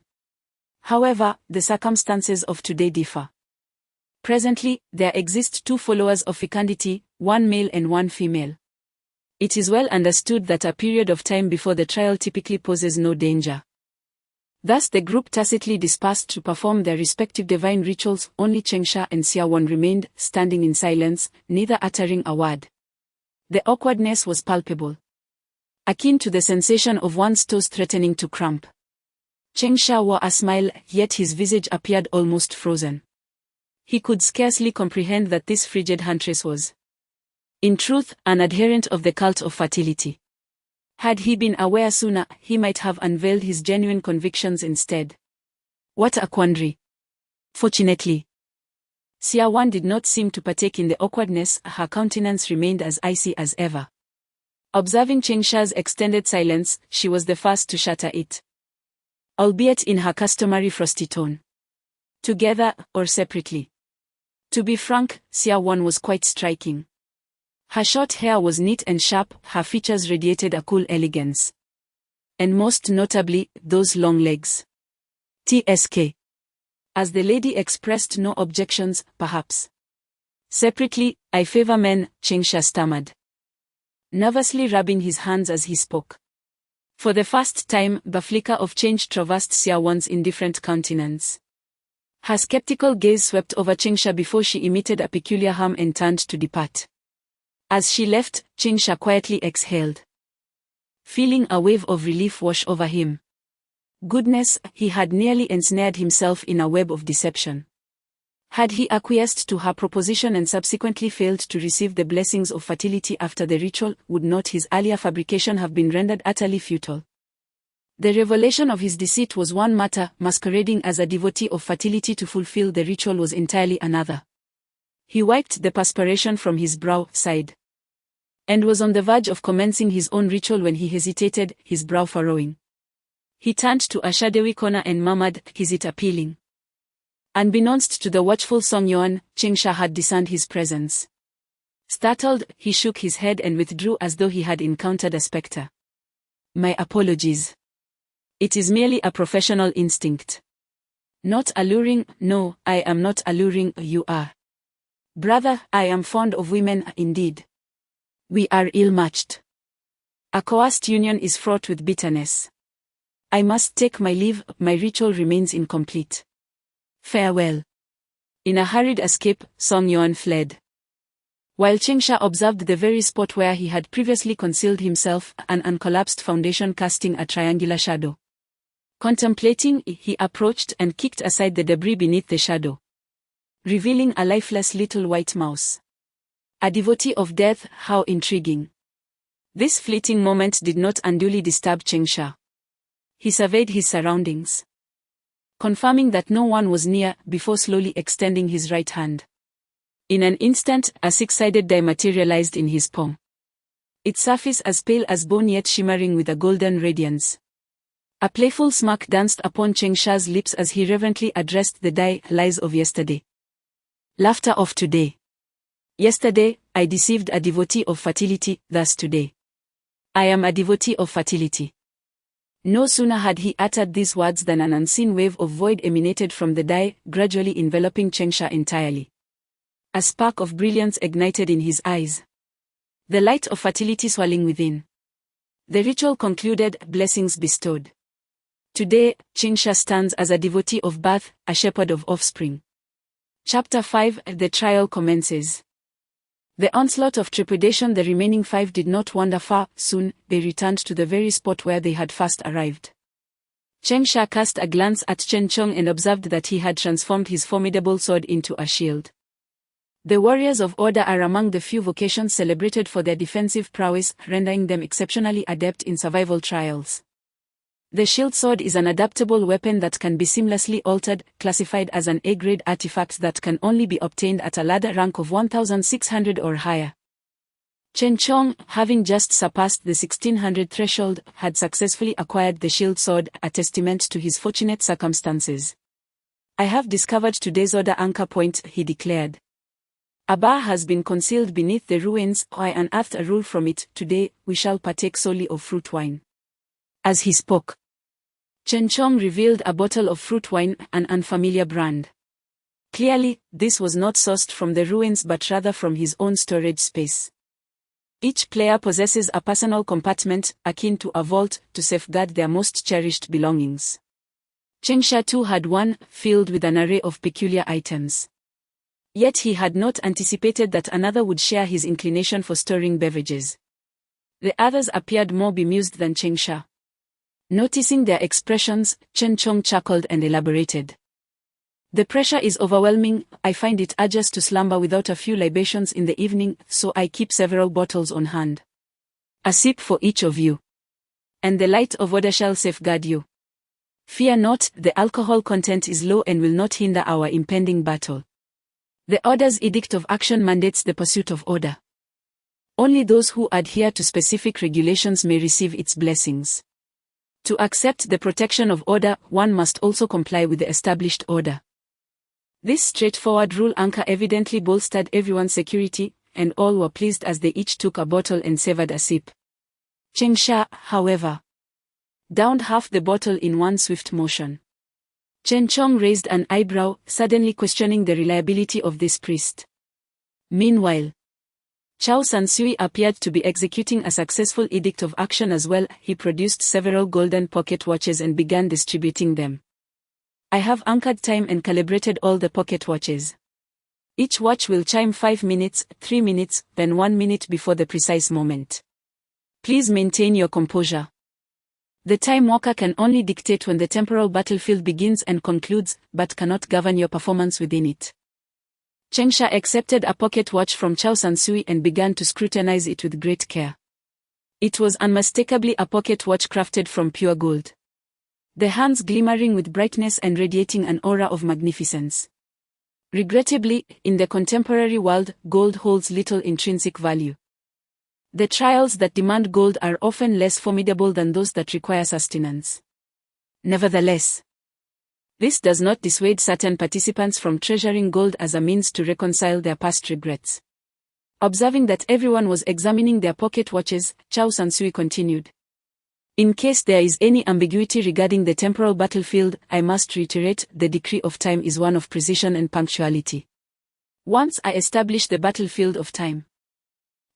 However, the circumstances of today differ. Presently, there exist two followers of fecundity, one male and one female. It is well understood that a period of time before the trial typically poses no danger. Thus the group tacitly dispersed to perform their respective divine rituals. Only Chengsha and Siawon remained, standing in silence, neither uttering a word. The awkwardness was palpable, akin to the sensation of one's toes threatening to cramp. Chengsha wore a smile, yet his visage appeared almost frozen. He could scarcely comprehend that this frigid huntress was, in truth, an adherent of the cult of fertility. Had he been aware sooner, he might have unveiled his genuine convictions instead. What a quandary! Fortunately, Siawon did not seem to partake in the awkwardness. Her countenance remained as icy as ever. Observing Chengsha's extended silence, she was the first to shatter it, albeit in her customary frosty tone. Together, or separately. To be frank, Siawon was quite striking. Her short hair was neat and sharp, her features radiated a cool elegance. And most notably, those long legs. TSK. As the lady expressed no objections, perhaps. Separately, I favor men, Chengsha stammered, nervously rubbing his hands as he spoke. For the first time, the flicker of change traversed Siawon's indifferent countenance. Her skeptical gaze swept over Chengsha before she emitted a peculiar hum and turned to depart. As she left, Chengsha quietly exhaled, feeling a wave of relief wash over him. Goodness, he had nearly ensnared himself in a web of deception. Had he acquiesced to her proposition and subsequently failed to receive the blessings of fertility after the ritual, would not his earlier fabrication have been rendered utterly futile? The revelation of his deceit was one matter, masquerading as a devotee of fertility to fulfill the ritual was entirely another. He wiped the perspiration from his brow, sighed, and was on the verge of commencing his own ritual when he hesitated, his brow furrowing. He turned to a shadowy corner and murmured, "Is it appealing?" Unbeknownst to the watchful Song Yuan, Chengsha had discerned his presence. Startled, he shook his head and withdrew as though he had encountered a specter. "My apologies. It is merely a professional instinct. Not alluring, no, I am not alluring, you are. Brother, I am fond of women, indeed. We are ill-matched. A coerced union is fraught with bitterness. I must take my leave, my ritual remains incomplete. Farewell." In a hurried escape, Song Yuan fled. While Chengsha observed the very spot where he had previously concealed himself, an uncollapsed foundation casting a triangular shadow. Contemplating, he approached and kicked aside the debris beneath the shadow, revealing a lifeless little white mouse. A devotee of death, how intriguing. This fleeting moment did not unduly disturb Chengsha. He surveyed his surroundings, confirming that no one was near before slowly extending his right hand. In an instant, a six-sided die materialized in his palm. Its surface as pale as bone yet shimmering with a golden radiance. A playful smirk danced upon Chengsha's lips as he reverently addressed the die, lies of yesterday. Laughter of today. Yesterday, I deceived a devotee of fertility, thus today. I am a devotee of fertility. No sooner had he uttered these words than an unseen wave of void emanated from the die, gradually enveloping Chengsha entirely. A spark of brilliance ignited in his eyes. The light of fertility swirling within. The ritual concluded, blessings bestowed. Today, Chengsha stands as a devotee of birth, a shepherd of offspring. Chapter 5, the trial commences. The onslaught of trepidation. The remaining 5 did not wander far. Soon, they returned to the very spot where they had first arrived. Chengsha cast a glance at Chen Chong and observed that he had transformed his formidable sword into a shield. The warriors of Order are among the few vocations celebrated for their defensive prowess, rendering them exceptionally adept in survival trials. The shield sword is an adaptable weapon that can be seamlessly altered, classified as an A-grade artifact that can only be obtained at a ladder rank of 1600 or higher. Chen Chong, having just surpassed the 1600 threshold, had successfully acquired the shield sword, a testament to his fortunate circumstances. I have discovered today's Order anchor point, he declared. A bar has been concealed beneath the ruins. I unearthed a rule from it. Today, we shall partake solely of fruit wine. As he spoke, Chen Chong revealed a bottle of fruit wine, an unfamiliar brand. Clearly, this was not sourced from the ruins but rather from his own storage space. Each player possesses a personal compartment, akin to a vault, to safeguard their most cherished belongings. Chengsha too had one, filled with an array of peculiar items. Yet he had not anticipated that another would share his inclination for storing beverages. The others appeared more bemused than Chengsha. Noticing their expressions, Chen Chong chuckled and elaborated. The pressure is overwhelming. I find it arduous to slumber without a few libations in the evening, so I keep several bottles on hand. A sip for each of you. And the light of Order shall safeguard you. Fear not, the alcohol content is low and will not hinder our impending battle. The Order's edict of action mandates the pursuit of order. Only those who adhere to specific regulations may receive its blessings. To accept the protection of order, one must also comply with the established order. This straightforward rule anchor evidently bolstered everyone's security, and all were pleased as they each took a bottle and savored a sip. Chengsha, however, downed half the bottle in one swift motion. Chen Chong raised an eyebrow, suddenly questioning the reliability of this priest. Meanwhile, Chao Sansui appeared to be executing a successful edict of action as well. He produced several golden pocket watches and began distributing them. I have anchored time and calibrated all the pocket watches. Each watch will chime 5 minutes, 3 minutes, then 1 minute before the precise moment. Please maintain your composure. The time walker can only dictate when the temporal battlefield begins and concludes, but cannot govern your performance within it. Chengsha accepted a pocket watch from Chao Sansui and began to scrutinize it with great care. It was unmistakably a pocket watch crafted from pure gold. The hands glimmering with brightness and radiating an aura of magnificence. Regrettably, in the contemporary world, gold holds little intrinsic value. The trials that demand gold are often less formidable than those that require sustenance. Nevertheless, this does not dissuade certain participants from treasuring gold as a means to reconcile their past regrets. Observing that everyone was examining their pocket watches, Chao Sansui continued. In case there is any ambiguity regarding the temporal battlefield, I must reiterate, the decree of time is one of precision and punctuality. Once I establish the battlefield of time,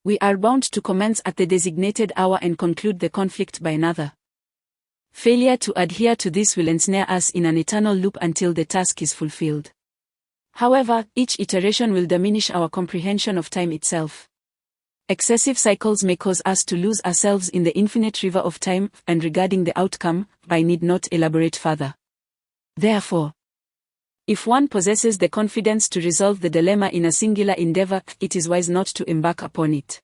we are bound to commence at the designated hour and conclude the conflict by another. Failure to adhere to this will ensnare us in an eternal loop until the task is fulfilled. However, each iteration will diminish our comprehension of time itself. Excessive cycles may cause us to lose ourselves in the infinite river of time, and regarding the outcome, I need not elaborate further. Therefore, if one possesses the confidence to resolve the dilemma in a singular endeavor, it is wise not to embark upon it.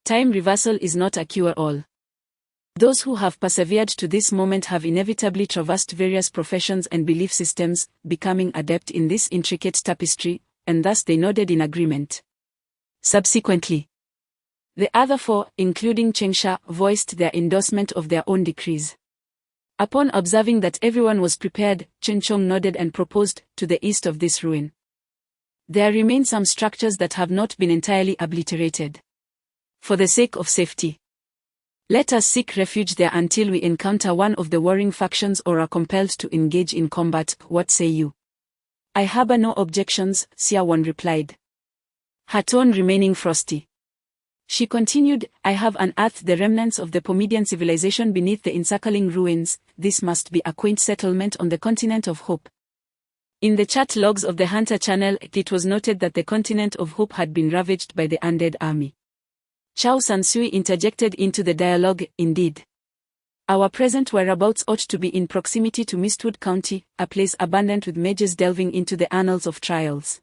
Time reversal is not a cure-all. Those who have persevered to this moment have inevitably traversed various professions and belief systems, becoming adept in this intricate tapestry, and thus they nodded in agreement. Subsequently, the other four, including Chengsha, voiced their endorsement of their own decrees. Upon observing that everyone was prepared, Chen Chong nodded and proposed, to the east of this ruin, there remain some structures that have not been entirely obliterated. For the sake of safety, let us seek refuge there until we encounter one of the warring factions or are compelled to engage in combat. What say you? I harbor no objections, Xia Wan replied, her tone remaining frosty. She continued, I have unearthed the remnants of the Pomedian civilization beneath the encircling ruins. This must be a quaint settlement on the continent of Hope. In the chat logs of the Hunter channel, it was noted that the continent of Hope had been ravaged by the undead army. Chao Sansui interjected into the dialogue, indeed. Our present whereabouts ought to be in proximity to Mistwood County, a place abundant with mages delving into the annals of trials.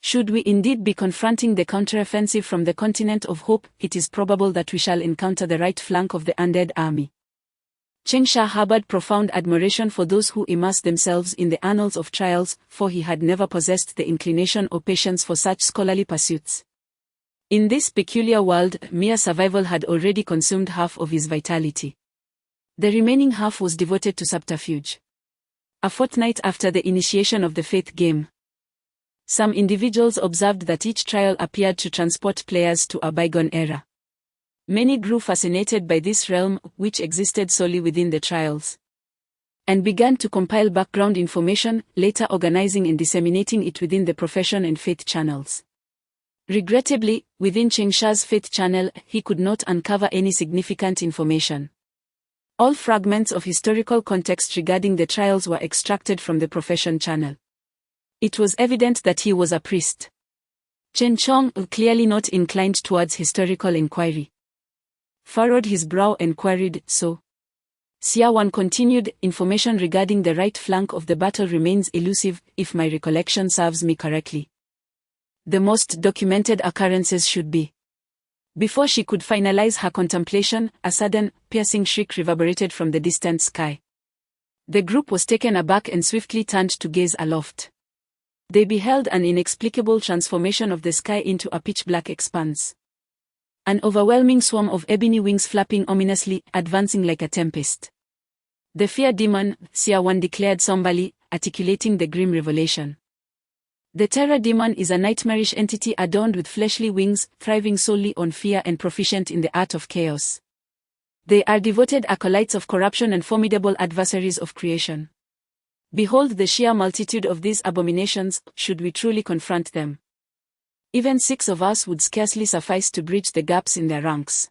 Should we indeed be confronting the counteroffensive from the continent of Hope, it is probable that we shall encounter the right flank of the undead army. Chengsha harbored profound admiration for those who immerse themselves in the annals of trials, for he had never possessed the inclination or patience for such scholarly pursuits. In this peculiar world, mere survival had already consumed half of his vitality. The remaining half was devoted to subterfuge. A fortnight after the initiation of the Faith game, some individuals observed that each trial appeared to transport players to a bygone era. Many grew fascinated by this realm, which existed solely within the trials, and began to compile background information, later organizing and disseminating it within the profession and faith channels. Regrettably, within Chengsha's faith channel, he could not uncover any significant information. All fragments of historical context regarding the trials were extracted from the profession channel. It was evident that he was a priest. Chen Chong, clearly not inclined towards historical inquiry, furrowed his brow and queried, so? Xia Wan continued, information regarding the right flank of the battle remains elusive, if my recollection serves me correctly. The most documented occurrences should be. Before she could finalize her contemplation, a sudden, piercing shriek reverberated from the distant sky. The group was taken aback and swiftly turned to gaze aloft. They beheld an inexplicable transformation of the sky into a pitch-black expanse. An overwhelming swarm of ebony wings flapping ominously, advancing like a tempest. The fear demon, Xia Wan declared somberly, articulating the grim revelation. The terror demon is a nightmarish entity adorned with fleshly wings, thriving solely on fear and proficient in the art of chaos. They are devoted acolytes of corruption and formidable adversaries of creation. Behold the sheer multitude of these abominations, should we truly confront them. Even 6 of us would scarcely suffice to bridge the gaps in their ranks.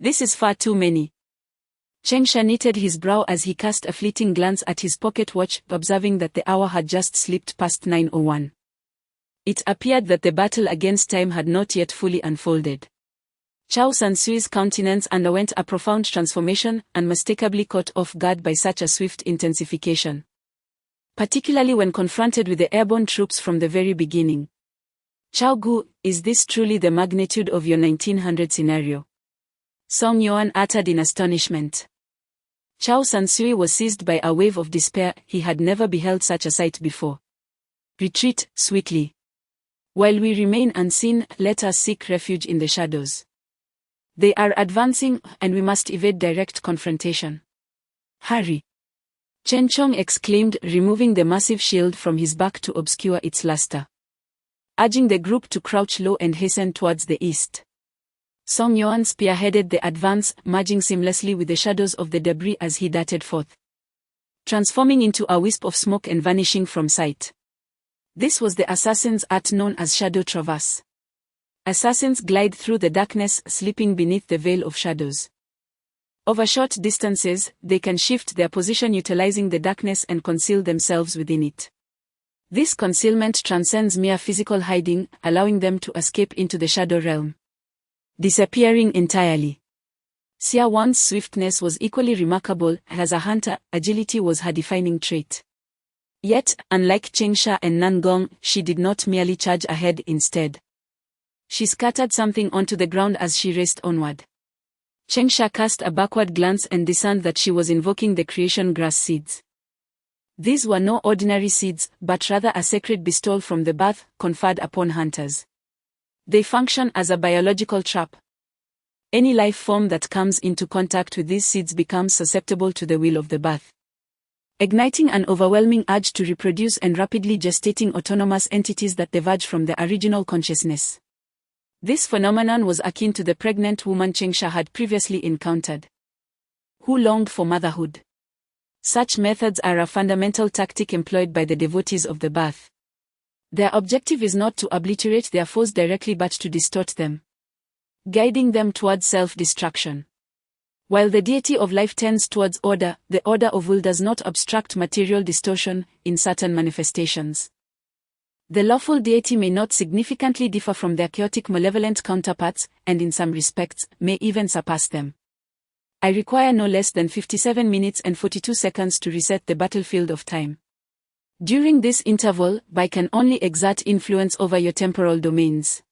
This is far too many. Chengsha knitted his brow as he cast a fleeting glance at his pocket watch, observing that the hour had just slipped past 9:01. It appeared that the battle against time had not yet fully unfolded. Chao Sansui's countenance underwent a profound transformation, unmistakably caught off guard by such a swift intensification. Particularly when confronted with the airborne troops from the very beginning. Chao Gu, is this truly the magnitude of your 1900 scenario? Song Yuan uttered in astonishment. Chao Sansui was seized by a wave of despair, he had never beheld such a sight before. Retreat, sweetly. While we remain unseen, let us seek refuge in the shadows. They are advancing, and we must evade direct confrontation. Hurry! Chen Chong exclaimed, removing the massive shield from his back to obscure its luster. Urging the group to crouch low and hasten towards the east. Song Yuan spearheaded the advance, merging seamlessly with the shadows of the debris as he darted forth, transforming into a wisp of smoke and vanishing from sight. This was the assassin's art known as shadow traverse. Assassins glide through the darkness, slipping beneath the veil of shadows. Over short distances, they can shift their position utilizing the darkness and conceal themselves within it. This concealment transcends mere physical hiding, allowing them to escape into the shadow realm, disappearing entirely. Xia Wan's swiftness was equally remarkable. As a hunter, agility was her defining trait. Yet, unlike Chengsha and Nangong, she did not merely charge ahead. Instead, she scattered something onto the ground as she raced onward. Chengsha cast a backward glance and discerned that she was invoking the creation grass seeds. These were no ordinary seeds, but rather a sacred bestowal from the Bath, conferred upon hunters. They function as a biological trap. Any life form that comes into contact with these seeds becomes susceptible to the will of the Bath, igniting an overwhelming urge to reproduce and rapidly gestating autonomous entities that diverge from the original consciousness. This phenomenon was akin to the pregnant woman Chengsha had previously encountered, who longed for motherhood. Such methods are a fundamental tactic employed by the devotees of the Bath. Their objective is not to obliterate their foes directly but to distort them, guiding them towards self-destruction. While the deity of life tends towards order, the order of will does not obstruct material distortion in certain manifestations. The lawful deity may not significantly differ from their chaotic malevolent counterparts, and in some respects, may even surpass them. I require no less than 57 minutes and 42 seconds to reset the battlefield of time. During this interval, I can only exert influence over your temporal domains.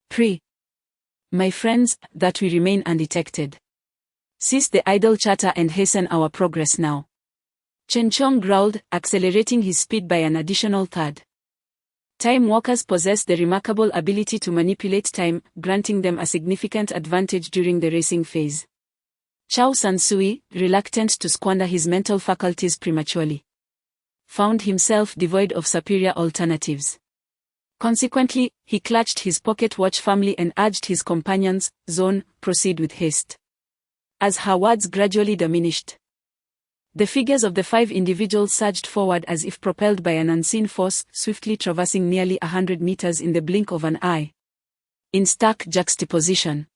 Pray, my friends, that we remain undetected. Cease the idle chatter and hasten our progress now. Chen Chong growled, accelerating his speed by an additional third. Time walkers possess the remarkable ability to manipulate time, granting them a significant advantage during the racing phase. Chao Sansui, reluctant to squander his mental faculties prematurely, found himself devoid of superior alternatives. Consequently, he clutched his pocket watch firmly and urged his companions, Zone, proceed with haste. As her words gradually diminished, the figures of the 5 individuals surged forward as if propelled by an unseen force, swiftly traversing nearly 100 meters in the blink of an eye. In stark juxtaposition,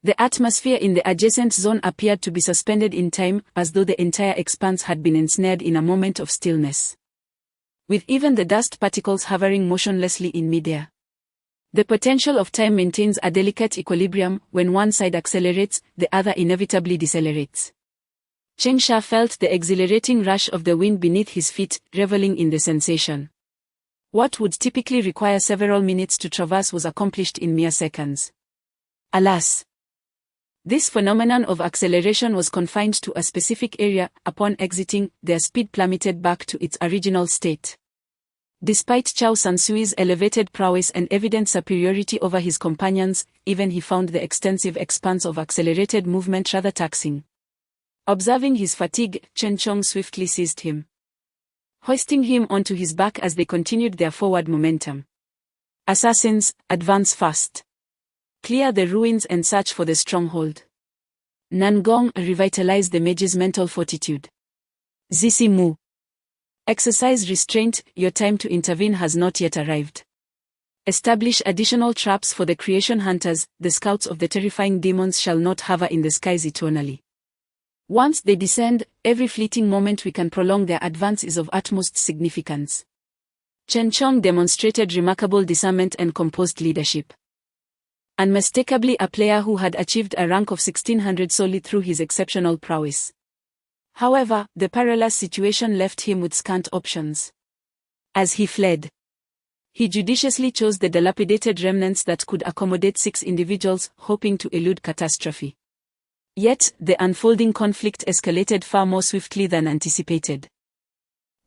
the atmosphere in the adjacent zone appeared to be suspended in time, as though the entire expanse had been ensnared in a moment of stillness, with even the dust particles hovering motionlessly in midair. The potential of time maintains a delicate equilibrium. When one side accelerates, the other inevitably decelerates. Chengsha felt the exhilarating rush of the wind beneath his feet, reveling in the sensation. What would typically require several minutes to traverse was accomplished in mere seconds. Alas, this phenomenon of acceleration was confined to a specific area. Upon exiting, their speed plummeted back to its original state. Despite Chao Sansui's elevated prowess and evident superiority over his companions, even he found the extensive expanse of accelerated movement rather taxing. Observing his fatigue, Chen Chong swiftly seized him, hoisting him onto his back as they continued their forward momentum. Assassins, advance fast. Clear the ruins and search for the stronghold. Nangong revitalized the mage's mental fortitude. Zisi Mu, exercise restraint, your time to intervene has not yet arrived. Establish additional traps for the creation hunters. The scouts of the terrifying demons shall not hover in the skies eternally. Once they descend, every fleeting moment we can prolong their advance is of utmost significance. Chen Chong demonstrated remarkable discernment and composed leadership. Unmistakably a player who had achieved a rank of 1600 solely through his exceptional prowess. However, the perilous situation left him with scant options. As he fled, he judiciously chose the dilapidated remnants that could accommodate 6 individuals, hoping to elude catastrophe. Yet, the unfolding conflict escalated far more swiftly than anticipated.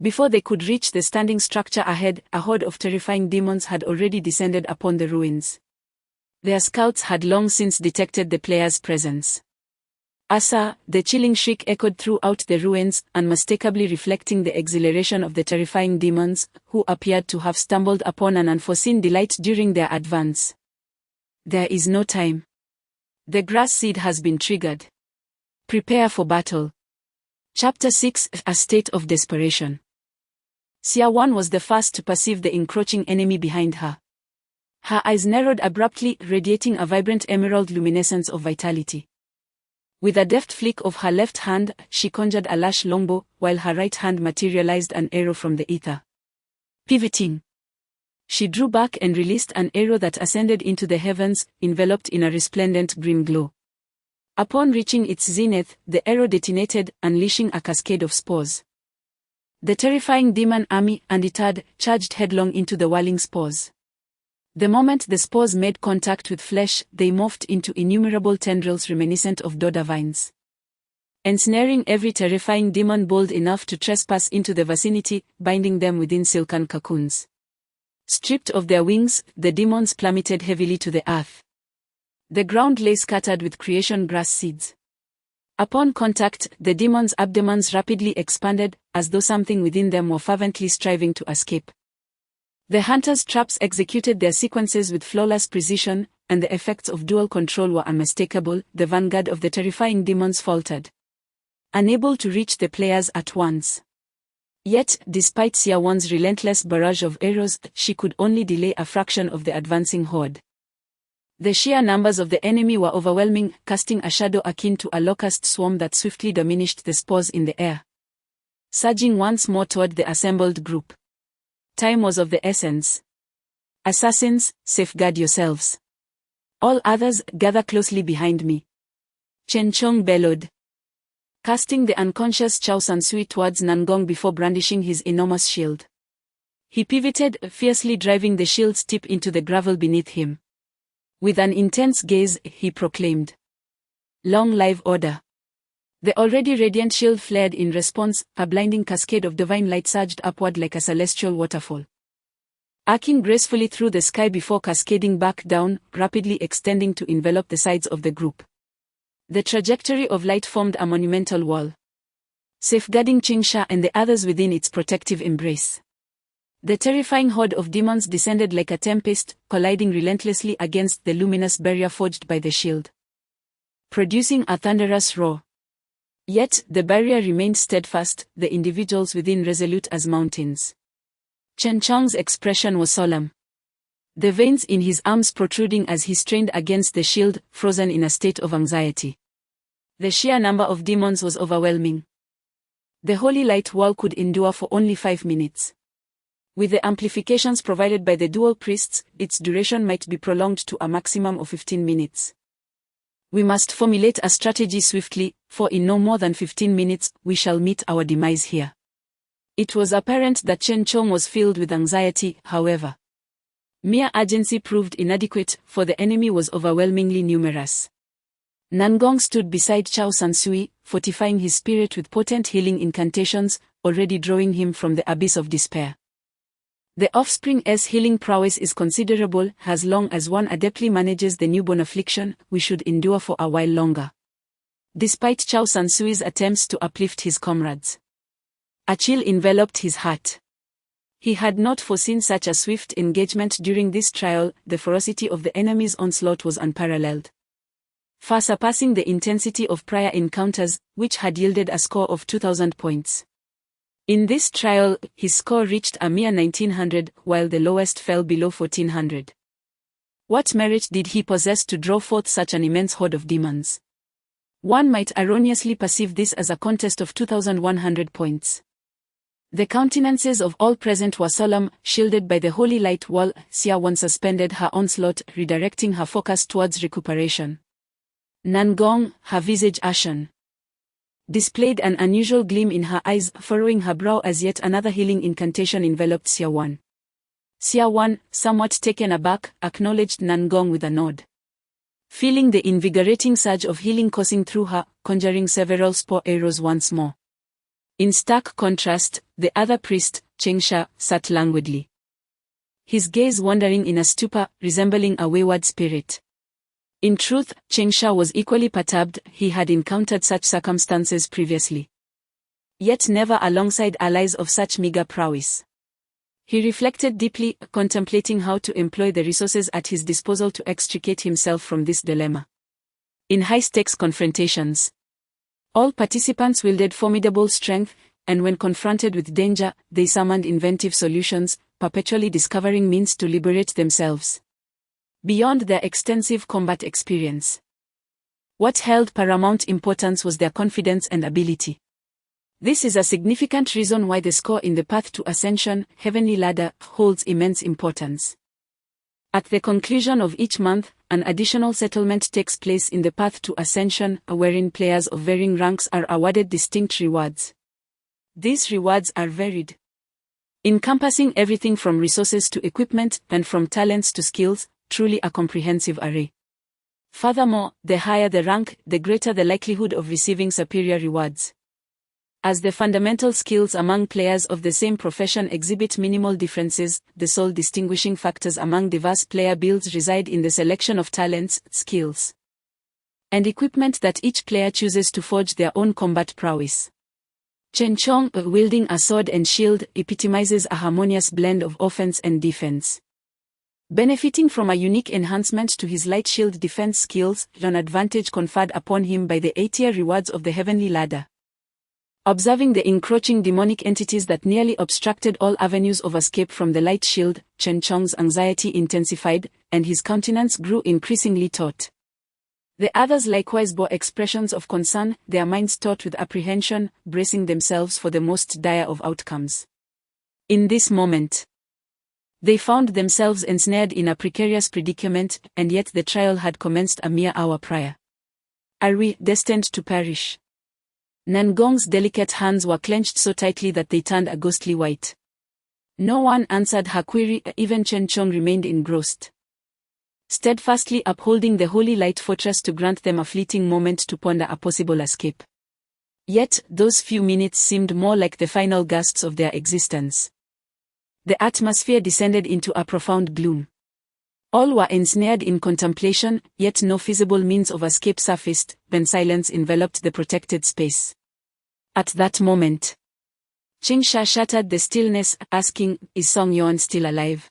Before they could reach the standing structure ahead, a horde of terrifying demons had already descended upon the ruins. Their scouts had long since detected the player's presence. Asa, the chilling shriek echoed throughout the ruins, unmistakably reflecting the exhilaration of the terrifying demons, who appeared to have stumbled upon an unforeseen delight during their advance. There is no time. The grass seed has been triggered. Prepare for battle. Chapter 6: A State of Desperation. Xia Wan was the first to perceive the encroaching enemy behind her. Her eyes narrowed abruptly, radiating a vibrant emerald luminescence of vitality. With a deft flick of her left hand, she conjured a lash longbow, while her right hand materialized an arrow from the ether. Pivoting. She drew back and released an arrow that ascended into the heavens, enveloped in a resplendent green glow. Upon reaching its zenith, the arrow detonated, unleashing a cascade of spores. The terrifying demon army, undeterred, charged headlong into the whirling spores. The moment the spores made contact with flesh, they morphed into innumerable tendrils reminiscent of dodder vines. Ensnaring every terrifying demon bold enough to trespass into the vicinity, binding them within silken cocoons. Stripped of their wings, the demons plummeted heavily to the earth. The ground lay scattered with creation grass seeds. Upon contact, the demons' abdomens rapidly expanded, as though something within them were fervently striving to escape. The hunters' traps executed their sequences with flawless precision, and the effects of dual control were unmistakable. The vanguard of the terrifying demons faltered, unable to reach the players at once. Yet, despite Xiaowan's relentless barrage of arrows, she could only delay a fraction of the advancing horde. The sheer numbers of the enemy were overwhelming, casting a shadow akin to a locust swarm that swiftly diminished the spores in the air. Surging once more toward the assembled group. Time was of the essence. Assassins, safeguard yourselves. All others, gather closely behind me. Chen Chong bellowed, casting the unconscious Chao Sansui towards Nangong before brandishing his enormous shield. He pivoted, fiercely driving the shield's tip into the gravel beneath him. With an intense gaze, he proclaimed, "Long live order." The already radiant shield flared in response, a blinding cascade of divine light surged upward like a celestial waterfall. Arcing gracefully through the sky before cascading back down, rapidly extending to envelop the sides of the group. The trajectory of light formed a monumental wall, safeguarding Qingsha and the others within its protective embrace. The terrifying horde of demons descended like a tempest, colliding relentlessly against the luminous barrier forged by the shield, producing a thunderous roar. Yet, the barrier remained steadfast, the individuals within resolute as mountains. Chen Chong's expression was solemn, the veins in his arms protruding as he strained against the shield, frozen in a state of anxiety. The sheer number of demons was overwhelming. The holy light wall could endure for only 5 minutes. With the amplifications provided by the dual priests, its duration might be prolonged to a maximum of 15 minutes. We must formulate a strategy swiftly, for in no more than 15 minutes, we shall meet our demise here. It was apparent that Chen Chong was filled with anxiety, however. Mere urgency proved inadequate, for the enemy was overwhelmingly numerous. Nangong stood beside Chao Sansui, fortifying his spirit with potent healing incantations, already drawing him from the abyss of despair. The offspring's healing prowess is considerable. As long as one adeptly manages the newborn affliction, we should endure for a while longer. Despite Chao Sansui's attempts to uplift his comrades, a chill enveloped his heart. He had not foreseen such a swift engagement during this trial. The ferocity of the enemy's onslaught was unparalleled, far surpassing the intensity of prior encounters, which had yielded a score of 2,000 points. In this trial, his score reached a mere 1900, while the lowest fell below 1400. What merit did he possess to draw forth such an immense horde of demons? One might erroneously perceive this as a contest of 2,100 points. The countenances of all present were solemn, shielded by the holy light wall. Xiaowan suspended her onslaught, redirecting her focus towards recuperation. Nangong, her visage ashen, displayed an unusual gleam in her eyes, furrowing her brow as yet another healing incantation enveloped Xiaowan. Xiaowan, somewhat taken aback, acknowledged Nangong with a nod, feeling the invigorating surge of healing coursing through her, conjuring several spore arrows once more. In stark contrast, the other priest, Qingsha, sat languidly, his gaze wandering in a stupor, resembling a wayward spirit. In truth, Qingsha was equally perturbed. He had encountered such circumstances previously, yet never alongside allies of such meager prowess. He reflected deeply, contemplating how to employ the resources at his disposal to extricate himself from this dilemma. In high-stakes confrontations, all participants wielded formidable strength, and when confronted with danger, they summoned inventive solutions, perpetually discovering means to liberate themselves beyond their extensive combat experience. What held paramount importance was their confidence and ability This is a significant reason why the score in the Path to Ascension, Heavenly Ladder, holds immense importance. At the conclusion of each month, an additional settlement takes place in the Path to Ascension, wherein players of varying ranks are awarded distinct rewards. These rewards are varied, encompassing everything from resources to equipment, and from talents to skills, truly a comprehensive array. Furthermore, the higher the rank, the greater the likelihood of receiving superior rewards. As the fundamental skills among players of the same profession exhibit minimal differences, the sole distinguishing factors among diverse player builds reside in the selection of talents, skills, and equipment that each player chooses to forge their own combat prowess. Chen Chong, wielding a sword and shield, epitomizes a harmonious blend of offense and defense. Benefiting from a unique enhancement to his light shield defense skills, an advantage conferred upon him by the 8-tier rewards of the Heavenly Ladder. Observing the encroaching demonic entities that nearly obstructed all avenues of escape from the light shield, Chen Chong's anxiety intensified, and his countenance grew increasingly taut. The others likewise bore expressions of concern, their minds taut with apprehension, bracing themselves for the most dire of outcomes. In this moment, they found themselves ensnared in a precarious predicament, and yet the trial had commenced a mere hour prior. Are we destined to perish? Nangong's delicate hands were clenched so tightly that they turned a ghostly white. No one answered her query, even Chen Chong remained engrossed, steadfastly upholding the holy light fortress to grant them a fleeting moment to ponder a possible escape. Yet, those few minutes seemed more like the final gasps of their existence. The atmosphere descended into a profound gloom. All were ensnared in contemplation, yet no feasible means of escape surfaced, when silence enveloped the protected space. At that moment, Qingsha shattered the stillness, asking, "Is Song Yuan still alive?"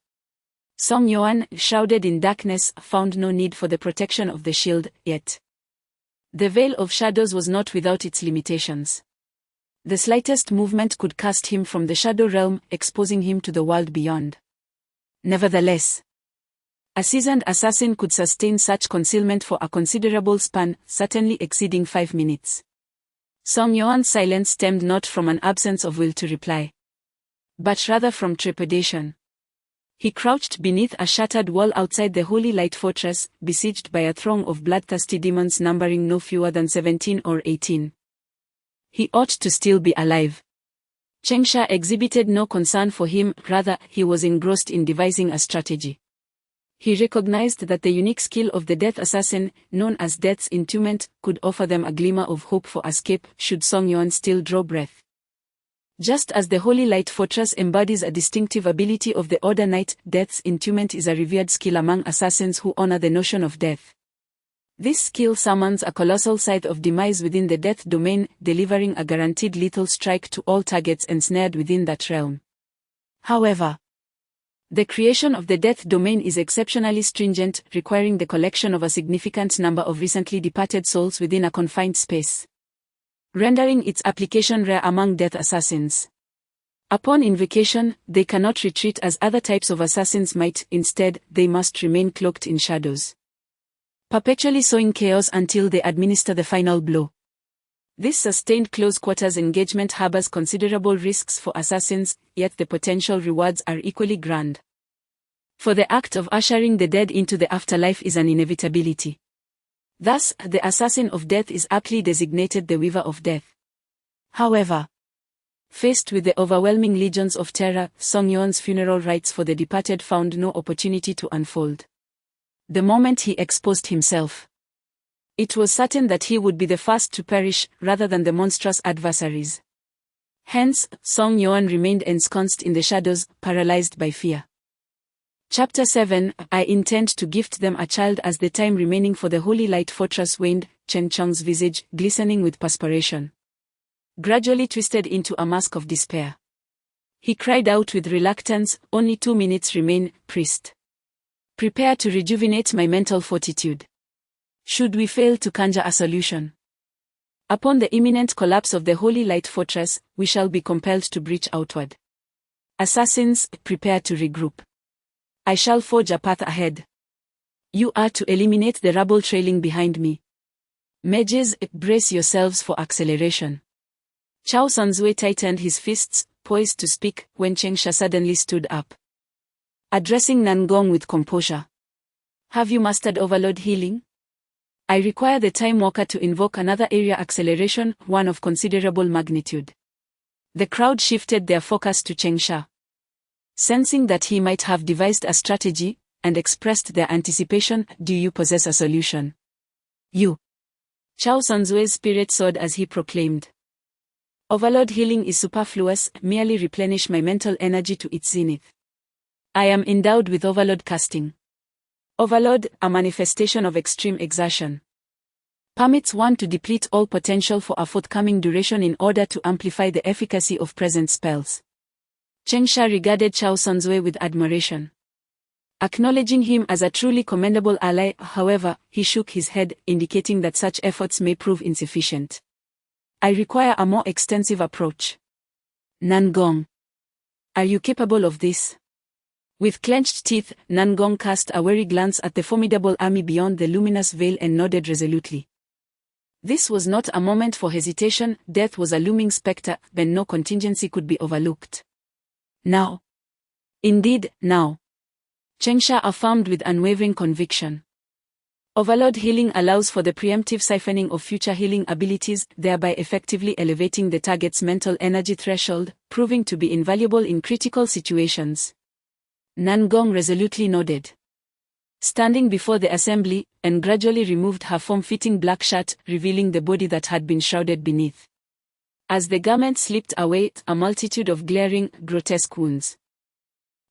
Song Yuan, shrouded in darkness, found no need for the protection of the shield, yet the veil of shadows was not without its limitations. The slightest movement could cast him from the shadow realm, exposing him to the world beyond. Nevertheless, a seasoned assassin could sustain such concealment for a considerable span, certainly exceeding 5 minutes. Song Yuan's silence stemmed not from an absence of will to reply, but rather from trepidation. He crouched beneath a shattered wall outside the Holy Light Fortress, besieged by a throng of bloodthirsty demons numbering no fewer than 17 or 18. He ought to still be alive. Qingsha exhibited no concern for him, rather, he was engrossed in devising a strategy. He recognized that the unique skill of the Death Assassin, known as Death's Entombment, could offer them a glimmer of hope for escape, should Song Yuan still draw breath. Just as the Holy Light Fortress embodies a distinctive ability of the Order Knight, Death's Entombment is a revered skill among assassins who honor the notion of death. This skill summons a colossal scythe of demise within the death domain, delivering a guaranteed lethal strike to all targets ensnared within that realm. However, the creation of the death domain is exceptionally stringent, requiring the collection of a significant number of recently departed souls within a confined space, rendering its application rare among death assassins. Upon invocation, they cannot retreat as other types of assassins might, instead, they must remain cloaked in shadows, perpetually sowing chaos until they administer the final blow. This sustained close-quarters engagement harbors considerable risks for assassins, yet the potential rewards are equally grand. For the act of ushering the dead into the afterlife is an inevitability. Thus, the assassin of death is aptly designated the weaver of death. However, faced with the overwhelming legions of terror, Song Yuan's funeral rites for the departed found no opportunity to unfold. The moment he exposed himself, it was certain that he would be the first to perish, rather than the monstrous adversaries. Hence, Song Yuan remained ensconced in the shadows, paralyzed by fear. Chapter 7, I intend to gift them a child. As the time remaining for the Holy Light Fortress waned, Chen Chong's visage, glistening with perspiration, gradually twisted into a mask of despair. He cried out with reluctance, "Only 2 minutes remain, priest. Prepare to rejuvenate my mental fortitude. Should we fail to conjure a solution, upon the imminent collapse of the Holy Light Fortress, we shall be compelled to breach outward. Assassins, prepare to regroup. I shall forge a path ahead. You are to eliminate the rubble trailing behind me. Mages, brace yourselves for acceleration. Chao Sanzue tightened his fists, poised to speak, when Chengsha suddenly stood up. Addressing Nangong with composure. Have you mastered overload healing? I require the Time Walker to invoke another area acceleration, one of considerable magnitude. The crowd shifted their focus to Chengsha. Sensing that he might have devised a strategy, and expressed their anticipation, do you possess a solution? You. Chao Sanzue's spirit soared as he proclaimed. Overload healing is superfluous, merely replenish my mental energy to its zenith. I am endowed with overload casting. Overload, a manifestation of extreme exertion, permits one to deplete all potential for a forthcoming duration in order to amplify the efficacy of present spells. Chengsha regarded Chao Sanzue with admiration. Acknowledging him as a truly commendable ally, however, he shook his head, indicating that such efforts may prove insufficient. I require a more extensive approach. Nangong. Are you capable of this? With clenched teeth, Nangong cast a wary glance at the formidable army beyond the luminous veil and nodded resolutely. This was not a moment for hesitation, death was a looming specter, but no contingency could be overlooked. Now. Indeed, now. Chengsha affirmed with unwavering conviction. Overload healing allows for the preemptive siphoning of future healing abilities, thereby effectively elevating the target's mental energy threshold, proving to be invaluable in critical situations. Nangong resolutely nodded. Standing before the assembly, and gradually removed her form-fitting black shirt, revealing the body that had been shrouded beneath. As the garment slipped away, a multitude of glaring, grotesque wounds,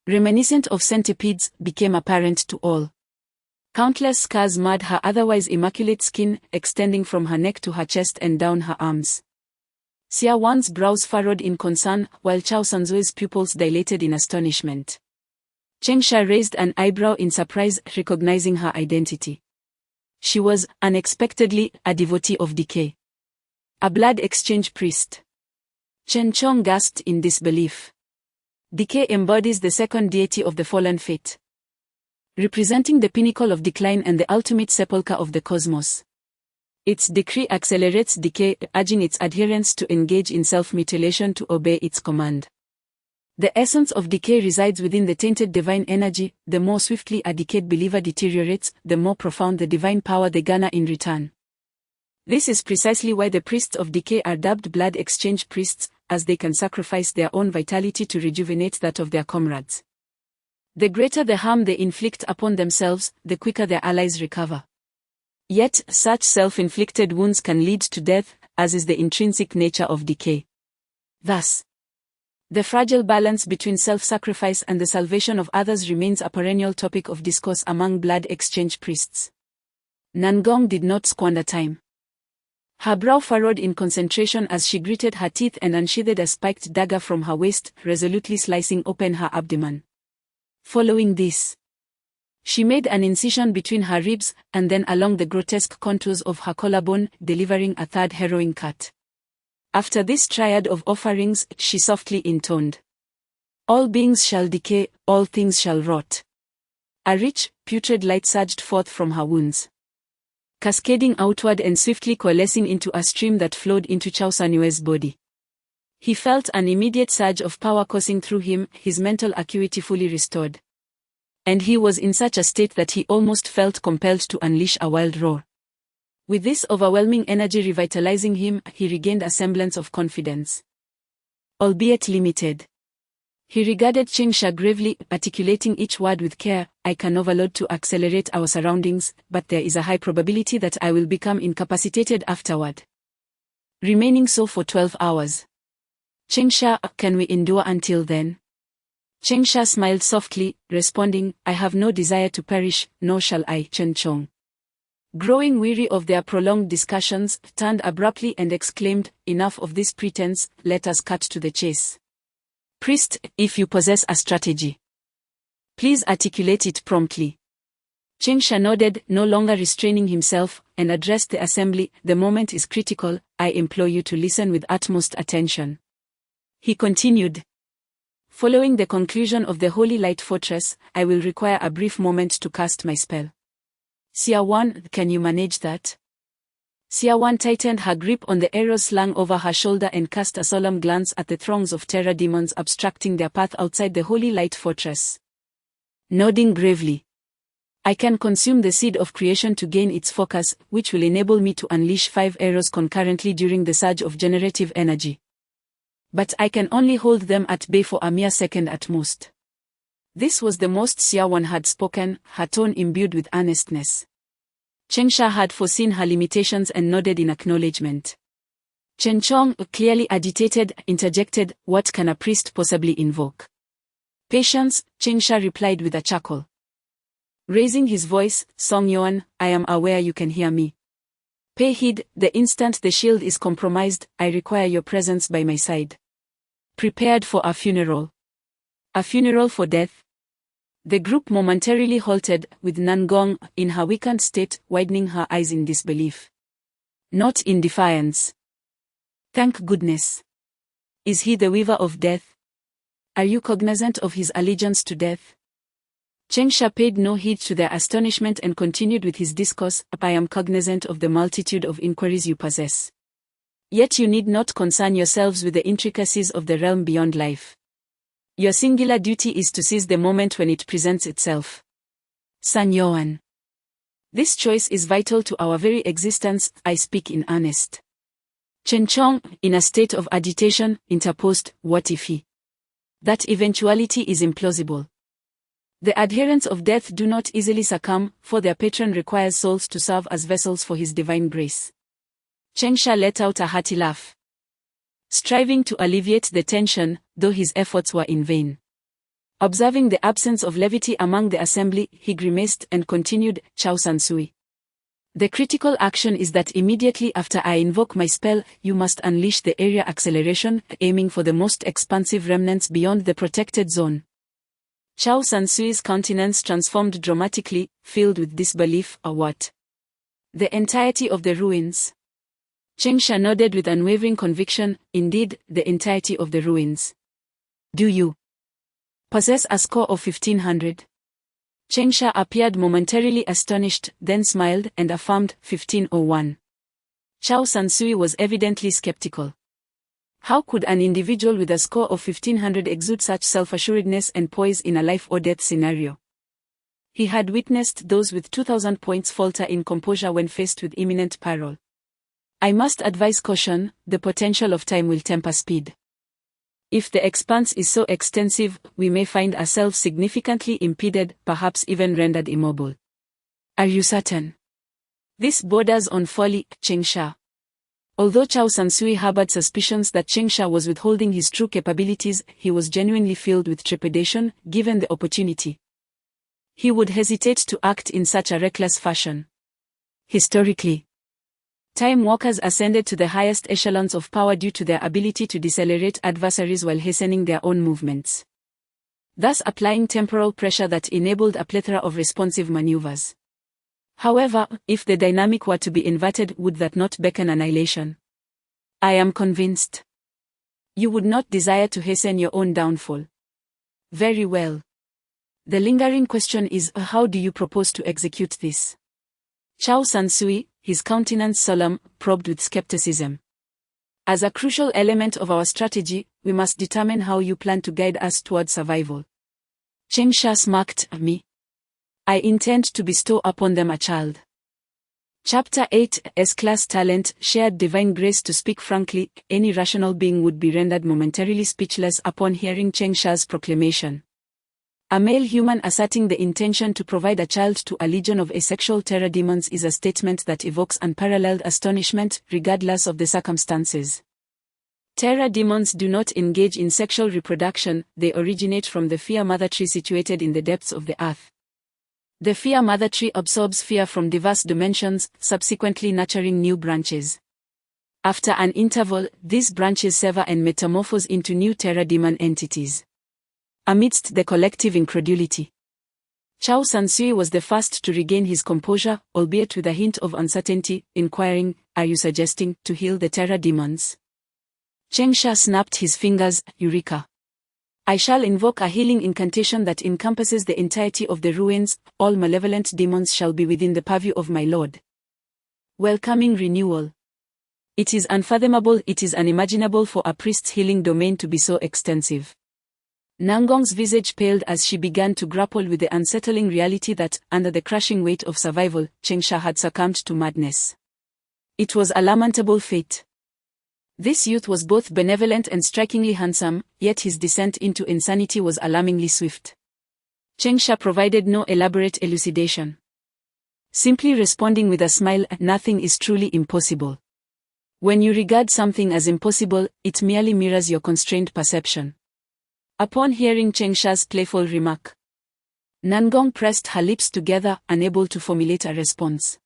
reminiscent of centipedes, became apparent to all. Countless scars marred her otherwise immaculate skin, extending from her neck to her chest and down her arms. Xia Wan's brows furrowed in concern, while Chao Sanzue's pupils dilated in astonishment. Chengsha raised an eyebrow in surprise, recognizing her identity. She was, unexpectedly, a devotee of decay. A blood exchange priest. Chen Chong gasped in disbelief. Decay embodies the second deity of the fallen fate, representing the pinnacle of decline and the ultimate sepulchre of the cosmos. Its decree accelerates decay, urging its adherents to engage in self-mutilation to obey its command. The essence of decay resides within the tainted divine energy. The more swiftly a decayed believer deteriorates, the more profound the divine power they garner in return. This is precisely why the priests of decay are dubbed blood exchange priests, as they can sacrifice their own vitality to rejuvenate that of their comrades. The greater the harm they inflict upon themselves, the quicker their allies recover. Yet, such self-inflicted wounds can lead to death, as is the intrinsic nature of decay. Thus, the fragile balance between self-sacrifice and the salvation of others remains a perennial topic of discourse among blood exchange priests. Nangong did not squander time. Her brow furrowed in concentration as she gritted her teeth and unsheathed a spiked dagger from her waist, resolutely slicing open her abdomen. Following this, she made an incision between her ribs, and then along the grotesque contours of her collarbone, delivering a third harrowing cut. After this triad of offerings, she softly intoned, "All beings shall decay, all things shall rot." A rich, putrid light surged forth from her wounds, cascading outward and swiftly coalescing into a stream that flowed into Chao Sanzue's body. He felt an immediate surge of power coursing through him, his mental acuity fully restored. And he was in such a state that he almost felt compelled to unleash a wild roar. With this overwhelming energy revitalizing him, he regained a semblance of confidence, albeit limited. He regarded Chengsha gravely, articulating each word with care. "I can overload to accelerate our surroundings, but there is a high probability that I will become incapacitated afterward. Remaining so for 12 hours. Chengsha, can we endure until then?" Chengsha smiled softly, responding, "I have no desire to perish, nor shall I." Chen Chong, growing weary of their prolonged discussions, turned abruptly and exclaimed, "Enough of this pretense, let us cut to the chase. Priest, if you possess a strategy, please articulate it promptly." Chengsha nodded, no longer restraining himself, and addressed the assembly. "The moment is critical, I implore you to listen with utmost attention." He continued, "Following the conclusion of the Holy Light Fortress, I will require a brief moment to cast my spell. Xia Wan, can you manage that?" Siawan tightened her grip on the arrows slung over her shoulder and cast a solemn glance at the throngs of terror demons obstructing their path outside the holy light fortress. Nodding gravely. I can consume the seed of creation to gain its focus, which will enable me to unleash 5 arrows concurrently during the surge of generative energy. But I can only hold them at bay for a mere second at most. This was the most Siawan had spoken, her tone imbued with earnestness. Chengsha had foreseen her limitations and nodded in acknowledgement. Chen Chong, clearly agitated, interjected, "What can a priest possibly invoke?" "Patience," Chengsha replied with a chuckle. Raising his voice, "Song Yuan, I am aware you can hear me. Pay heed, the instant the shield is compromised, I require your presence by my side." Prepared for a funeral. A funeral for death? The group momentarily halted, with Nangong, in her weakened state, widening her eyes in disbelief. Not in defiance. Thank goodness. Is he the weaver of death? Are you cognizant of his allegiance to death? Chengsha paid no heed to their astonishment and continued with his discourse. "I am cognizant of the multitude of inquiries you possess. Yet you need not concern yourselves with the intricacies of the realm beyond life. Your singular duty is to seize the moment when it presents itself. San Yuan. This choice is vital to our very existence, I speak in earnest." Chen Chong, in a state of agitation, interposed, "What if he? That eventuality is implausible. The adherents of death do not easily succumb, for their patron requires souls to serve as vessels for his divine grace." Chengsha let out a hearty laugh. Striving to alleviate the tension, though his efforts were in vain. Observing the absence of levity among the assembly, he grimaced and continued, "Chao Sansui. The critical action is that immediately after I invoke my spell, you must unleash the area acceleration, aiming for the most expansive remnants beyond the protected zone." Chao Sansui's countenance transformed dramatically, filled with disbelief. "Or what? The entirety of the ruins?" Chengsha nodded with unwavering conviction. "Indeed, the entirety of the ruins." "Do you possess a score of 1500? Chengsha appeared momentarily astonished, then smiled and affirmed, 1501. Chao Sansui was evidently skeptical. How could an individual with a score of 1500 exude such self-assuredness and poise in a life-or-death scenario? He had witnessed those with 2000 points falter in composure when faced with imminent peril. "I must advise caution, the potential of time will temper speed. If the expanse is so extensive, we may find ourselves significantly impeded, perhaps even rendered immobile." "Are you certain?" "This borders on folly, Chengsha." Although Chao Sansui harbored suspicions that Chengsha was withholding his true capabilities, he was genuinely filled with trepidation, given the opportunity. He would hesitate to act in such a reckless fashion. Historically, Time Walkers ascended to the highest echelons of power due to their ability to decelerate adversaries while hastening their own movements, thus applying temporal pressure that enabled a plethora of responsive maneuvers. However, if the dynamic were to be inverted, would that not beckon annihilation? I am convinced. You would not desire to hasten your own downfall. Very well. The lingering question is, how do you propose to execute this? Chao Sansui, his countenance solemn, probed with skepticism. As a crucial element of our strategy, we must determine how you plan to guide us toward survival. Chengsha smirked at me. I intend to bestow upon them a child. Chapter 8, S-Class Talent, Shared Divine Grace. To speak frankly, any rational being would be rendered momentarily speechless upon hearing Chengsha's proclamation. A male human asserting the intention to provide a child to a legion of asexual terror demons is a statement that evokes unparalleled astonishment, regardless of the circumstances. Terror demons do not engage in sexual reproduction, they originate from the fear mother tree situated in the depths of the earth. The fear mother tree absorbs fear from diverse dimensions, subsequently nurturing new branches. After an interval, these branches sever and metamorphose into new terror demon entities. Amidst the collective incredulity, Chao Sansui was the first to regain his composure, albeit with a hint of uncertainty, inquiring, "Are you suggesting to heal the terror demons?" Chengsha snapped his fingers. "Eureka! I shall invoke a healing incantation that encompasses the entirety of the ruins. All malevolent demons shall be within the purview of my lord." welcoming renewal. It is unfathomable, it is unimaginable for a priest's healing domain to be so extensive. Nangong's visage paled as she began to grapple with the unsettling reality that, under the crushing weight of survival, Chengsha had succumbed to madness. It was a lamentable fate. This youth was both benevolent and strikingly handsome, yet his descent into insanity was alarmingly swift. Chengsha provided no elaborate elucidation. Simply responding with a smile, nothing is truly impossible. When you regard something as impossible, it merely mirrors your constrained perception. Upon hearing Chengsha's playful remark, Nangong pressed her lips together, unable to formulate a response.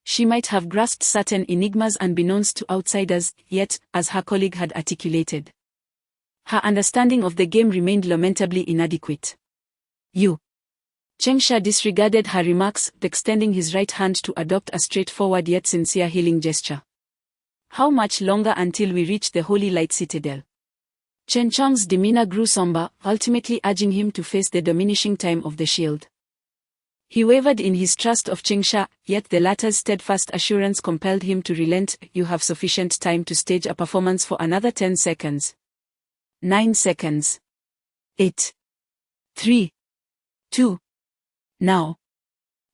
She might have grasped certain enigmas unbeknownst to outsiders, yet, as her colleague had articulated, her understanding of the game remained lamentably inadequate. You. Chengsha disregarded her remarks, extending his right hand to adopt a straightforward yet sincere healing gesture. How much longer until we reach the Holy Light Citadel? Chen Chang's demeanor grew somber, ultimately urging him to face the diminishing time of the shield. He wavered in his trust of Chengsha, yet the latter's steadfast assurance compelled him to relent. You have sufficient time to stage a performance for another 10 seconds. 9 seconds. 8. 3. 2. Now.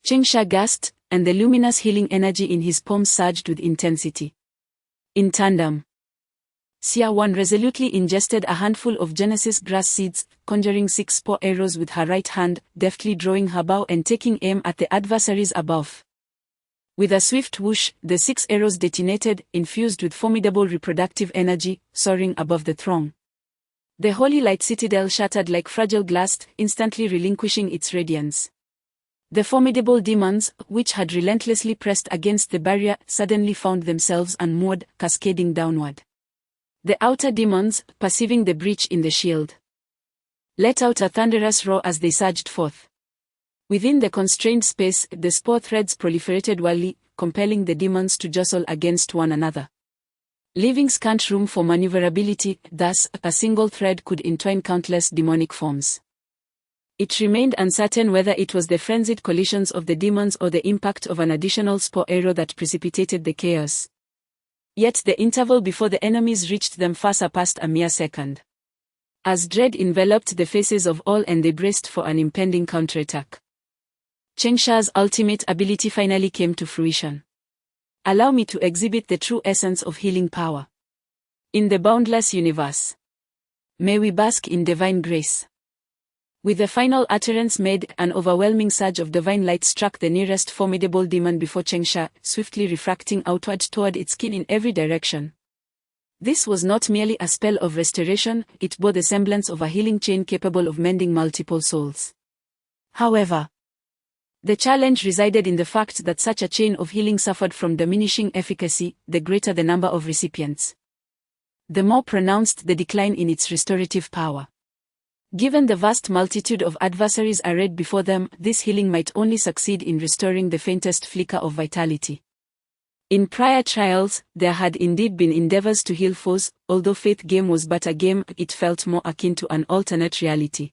Chengsha gasped, and the luminous healing energy in his palms surged with intensity. In tandem, Xia Wan resolutely ingested a handful of Genesis grass seeds, conjuring 6 spore arrows with her right hand, deftly drawing her bow and taking aim at the adversaries above. With a swift whoosh, the 6 arrows detonated, infused with formidable reproductive energy, soaring above the throng. The Holy Light Citadel shattered like fragile glass, instantly relinquishing its radiance. The formidable demons, which had relentlessly pressed against the barrier, suddenly found themselves unmoored, cascading downward. The outer demons, perceiving the breach in the shield, let out a thunderous roar as they surged forth. Within the constrained space, the spore threads proliferated wildly, compelling the demons to jostle against one another, leaving scant room for maneuverability. Thus, a single thread could entwine countless demonic forms. It remained uncertain whether it was the frenzied collisions of the demons or the impact of an additional spore arrow that precipitated the chaos. Yet the interval before the enemies reached them far surpassed a mere second. As dread enveloped the faces of all and they braced for an impending counterattack, Chengsha's ultimate ability finally came to fruition. Allow me to exhibit the true essence of healing power. In the boundless universe, may we bask in divine grace. With the final utterance made, an overwhelming surge of divine light struck the nearest formidable demon before Chengsha, swiftly refracting outward toward its kin in every direction. This was not merely a spell of restoration, it bore the semblance of a healing chain capable of mending multiple souls. However, the challenge resided in the fact that such a chain of healing suffered from diminishing efficacy, the greater the number of recipients, the more pronounced the decline in its restorative power. Given the vast multitude of adversaries arrayed before them, this healing might only succeed in restoring the faintest flicker of vitality. In prior trials, there had indeed been endeavors to heal foes, although Faith Game was but a game, it felt more akin to an alternate reality.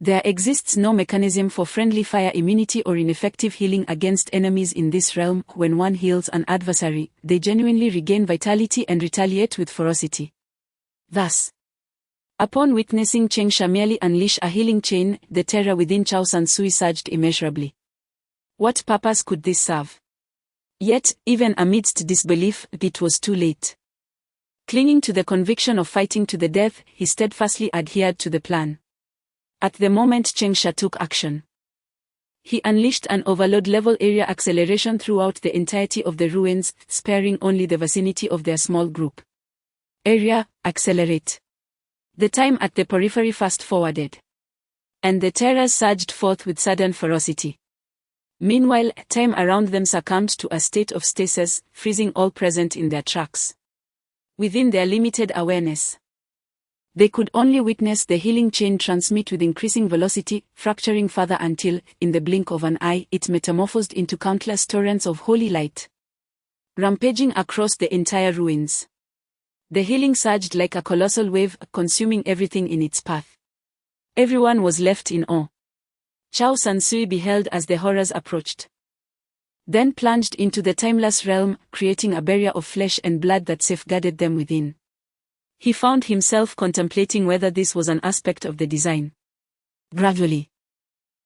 There exists no mechanism for friendly fire immunity or ineffective healing against enemies in this realm. When one heals an adversary, they genuinely regain vitality and retaliate with ferocity. Thus, upon witnessing Chengsha merely unleash a healing chain, the terror within Chao Sansui surged immeasurably. What purpose could this serve? Yet, even amidst disbelief, it was too late. Clinging to the conviction of fighting to the death, he steadfastly adhered to the plan. At the moment Chengsha took action, he unleashed an overload-level area acceleration throughout the entirety of the ruins, sparing only the vicinity of their small group. Area, accelerate. The time at the periphery fast-forwarded, and the terrors surged forth with sudden ferocity. Meanwhile, time around them succumbed to a state of stasis, freezing all present in their tracks. Within their limited awareness, they could only witness the healing chain transmit with increasing velocity, fracturing further until, in the blink of an eye, it metamorphosed into countless torrents of holy light, rampaging across the entire ruins. The healing surged like a colossal wave, consuming everything in its path. Everyone was left in awe. Chao Sansui beheld as the horrors approached. then plunged into the timeless realm, creating a barrier of flesh and blood that safeguarded them within. He found himself contemplating whether this was an aspect of the design. Gradually,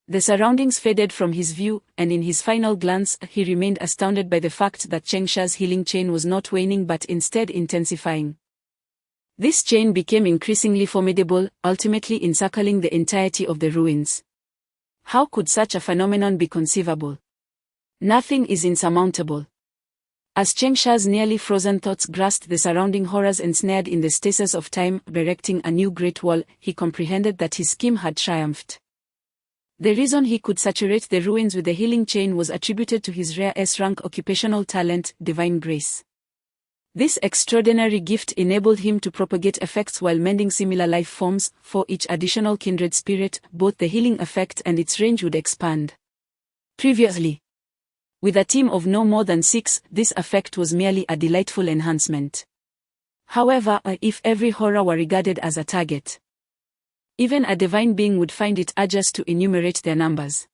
the surroundings faded from his view, and in his final glance, he remained astounded by the fact that Chengsha's healing chain was not waning but instead intensifying. This chain became increasingly formidable, ultimately encircling the entirety of the ruins. How could such a phenomenon be conceivable? Nothing is insurmountable. As Chengsha's nearly frozen thoughts grasped the surrounding horrors ensnared in the stasis of time, erecting a new Great Wall, he comprehended that his scheme had triumphed. The reason he could saturate the ruins with the healing chain was attributed to his rare S-rank occupational talent, divine grace. This extraordinary gift enabled him to propagate effects while mending similar life forms. For each additional kindred spirit, both the healing effect and its range would expand. Previously, with a team of no more than 6, this effect was merely a delightful enhancement. However, if every horror were regarded as a target, even a divine being would find it arduous to enumerate their numbers.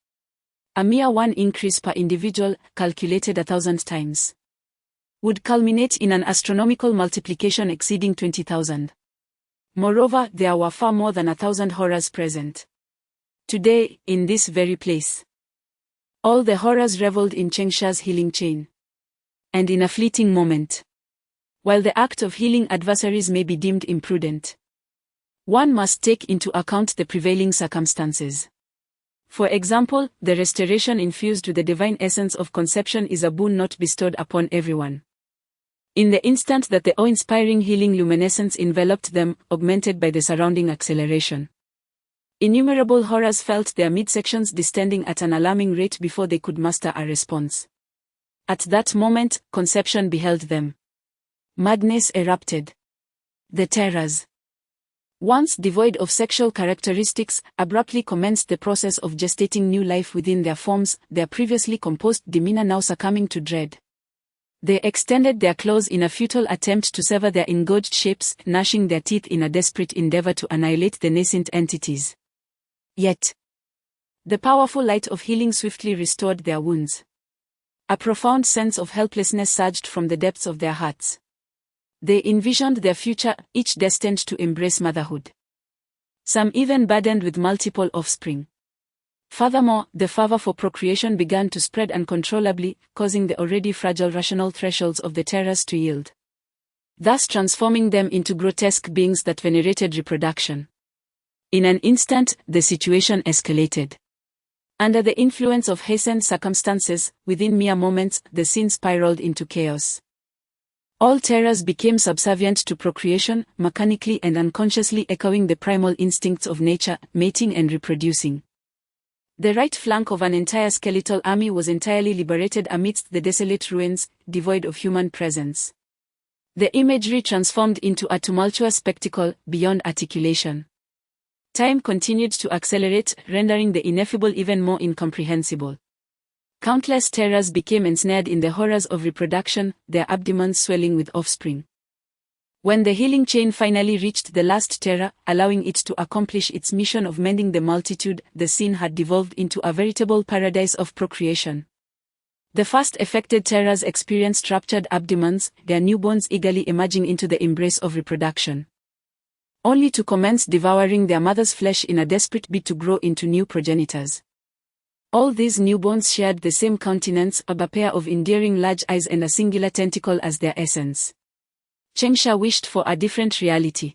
A mere 1 increase per individual, calculated 1,000 times, would culminate in an astronomical multiplication exceeding 20,000. Moreover, there were far more than 1,000 horrors present. Today, in this very place, all the horrors reveled in Chengsha's healing chain. And in a fleeting moment, while the act of healing adversaries may be deemed imprudent, one must take into account the prevailing circumstances. For example, the restoration infused with the divine essence of conception is a boon not bestowed upon everyone. In the instant that the awe-inspiring healing luminescence enveloped them, augmented by the surrounding acceleration, innumerable horrors felt their midsections distending at an alarming rate before they could muster a response. At that moment, conception beheld them. Madness erupted. The terrors, once devoid of sexual characteristics, abruptly commenced the process of gestating new life within their forms, their previously composed demeanor now succumbing to dread. They extended their claws in a futile attempt to sever their engorged shapes, gnashing their teeth in a desperate endeavor to annihilate the nascent entities. Yet, the powerful light of healing swiftly restored their wounds. A profound sense of helplessness surged from the depths of their hearts. They envisioned their future, each destined to embrace motherhood. Some even burdened with multiple offspring. Furthermore, the fervor for procreation began to spread uncontrollably, causing the already fragile rational thresholds of the terrors to yield, thus transforming them into grotesque beings that venerated reproduction. In an instant, the situation escalated. Under the influence of hastened circumstances, within mere moments, the scene spiraled into chaos. All terrors became subservient to procreation, mechanically and unconsciously echoing the primal instincts of nature, mating and reproducing. The right flank of an entire skeletal army was entirely liberated amidst the desolate ruins, devoid of human presence. The imagery transformed into a tumultuous spectacle, beyond articulation. Time continued to accelerate, rendering the ineffable even more incomprehensible. Countless terrors became ensnared in the horrors of reproduction, their abdomens swelling with offspring. When the healing chain finally reached the last terror, allowing it to accomplish its mission of mending the multitude, the scene had devolved into a veritable paradise of procreation. The first affected terrors experienced ruptured abdomens, their newborns eagerly emerging into the embrace of reproduction, only to commence devouring their mother's flesh in a desperate bid to grow into new progenitors. All these newborns shared the same countenance, a pair of endearing large eyes and a singular tentacle as their essence. Chengsha wished for a different reality.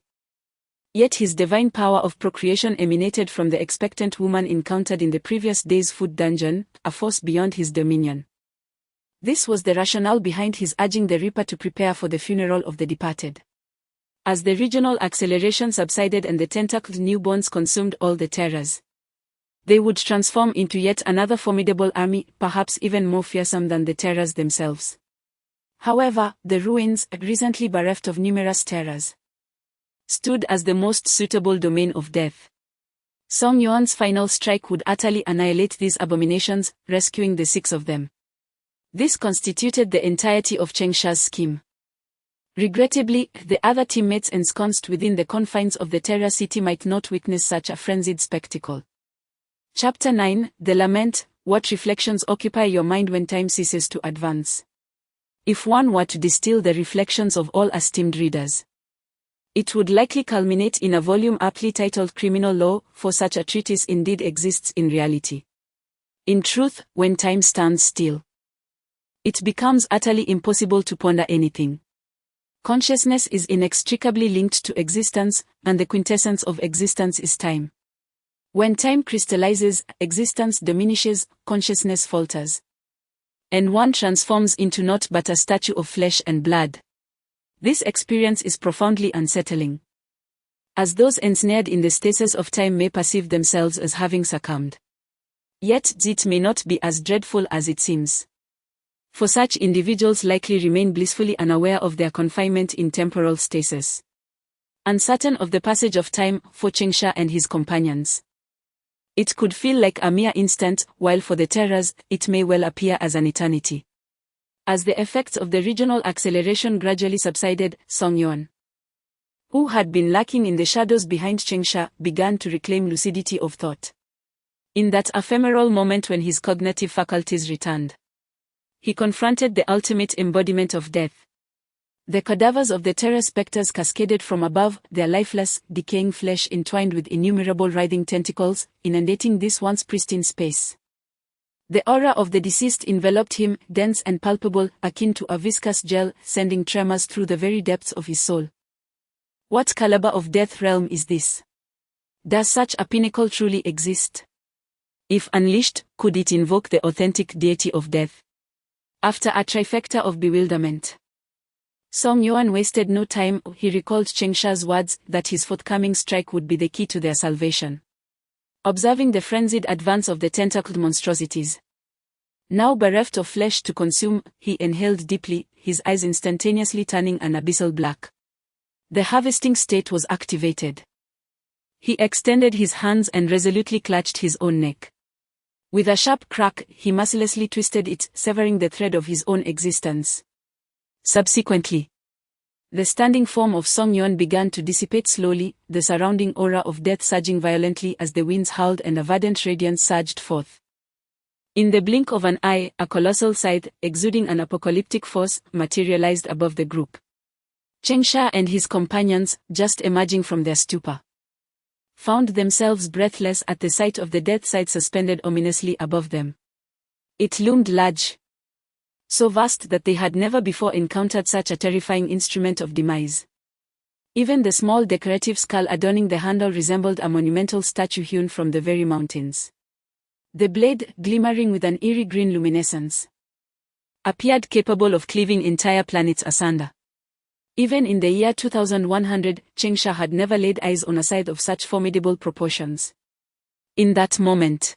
Yet his divine power of procreation emanated from the expectant woman encountered in the previous day's food dungeon, a force beyond his dominion. This was the rationale behind his urging the Reaper to prepare for the funeral of the departed. As the regional acceleration subsided and the tentacled newborns consumed all the terrors, they would transform into yet another formidable army, perhaps even more fearsome than the terrors themselves. However, the ruins, recently bereft of numerous terrors, stood as the most suitable domain of death. Song Yuan's final strike would utterly annihilate these abominations, rescuing the 6 of them. This constituted the entirety of Chengsha's scheme. Regrettably, the other teammates ensconced within the confines of the Terror City might not witness such a frenzied spectacle. Chapter 9, The Lament, What reflections occupy your mind when time ceases to advance? If one were to distill the reflections of all esteemed readers, it would likely culminate in a volume aptly titled Criminal Law, for such a treatise indeed exists in reality. In truth, when time stands still, it becomes utterly impossible to ponder anything. Consciousness is inextricably linked to existence, and the quintessence of existence is time. When time crystallizes, existence diminishes, consciousness falters, and one transforms into naught but a statue of flesh and blood. This experience is profoundly unsettling, as those ensnared in the stasis of time may perceive themselves as having succumbed. Yet it may not be as dreadful as it seems, for such individuals likely remain blissfully unaware of their confinement in temporal stasis, uncertain of the passage of time for Chengsha and his companions. It could feel like a mere instant, while for the terrors, it may well appear as an eternity. As the effects of the regional acceleration gradually subsided, Song Yuan, who had been lurking in the shadows behind Chengsha, began to reclaim lucidity of thought. In that ephemeral moment when his cognitive faculties returned, he confronted the ultimate embodiment of death. The cadavers of the terror specters cascaded from above, their lifeless, decaying flesh entwined with innumerable writhing tentacles, inundating this once pristine space. The aura of the deceased enveloped him, dense and palpable, akin to a viscous gel, sending tremors through the very depths of his soul. What caliber of death realm is this? Does such a pinnacle truly exist? If unleashed, could it invoke the authentic deity of death? After a trifecta of bewilderment, Song Yuan wasted no time. He recalled Chengsha's words that his forthcoming strike would be the key to their salvation. Observing the frenzied advance of the tentacled monstrosities, now bereft of flesh to consume, he inhaled deeply, his eyes instantaneously turning an abyssal black. The harvesting state was activated. He extended his hands and resolutely clutched his own neck. With a sharp crack, he mercilessly twisted it, severing the thread of his own existence. Subsequently, the standing form of Song Yuan began to dissipate slowly, the surrounding aura of death surging violently as the winds howled and a verdant radiance surged forth. In the blink of an eye, a colossal scythe, exuding an apocalyptic force, materialized above the group. Chengsha and his companions, just emerging from their stupor, found themselves breathless at the sight of the death scythe suspended ominously above them. It loomed large, so vast that they had never before encountered such a terrifying instrument of demise. Even the small decorative skull adorning the handle resembled a monumental statue hewn from the very mountains. The blade, glimmering with an eerie green luminescence, appeared capable of cleaving entire planets asunder. Even in the year 2100, Chengsha had never laid eyes on a scythe of such formidable proportions. In that moment,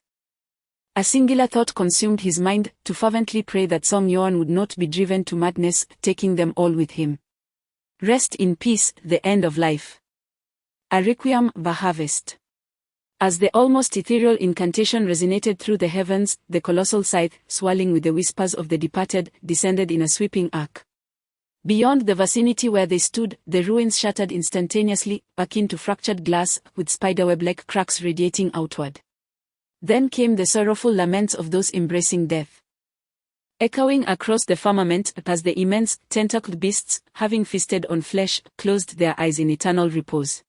a singular thought consumed his mind, to fervently pray that Song Yuan would not be driven to madness, taking them all with him. Rest in peace, the end of life. A requiem, the harvest. As the almost ethereal incantation resonated through the heavens, the colossal scythe, swirling with the whispers of the departed, descended in a sweeping arc. Beyond the vicinity where they stood, the ruins shattered instantaneously, akin to fractured glass, with spiderweb-like cracks radiating outward. Then came the sorrowful laments of those embracing death, echoing across the firmament as the immense, tentacled beasts, having feasted on flesh, closed their eyes in eternal repose.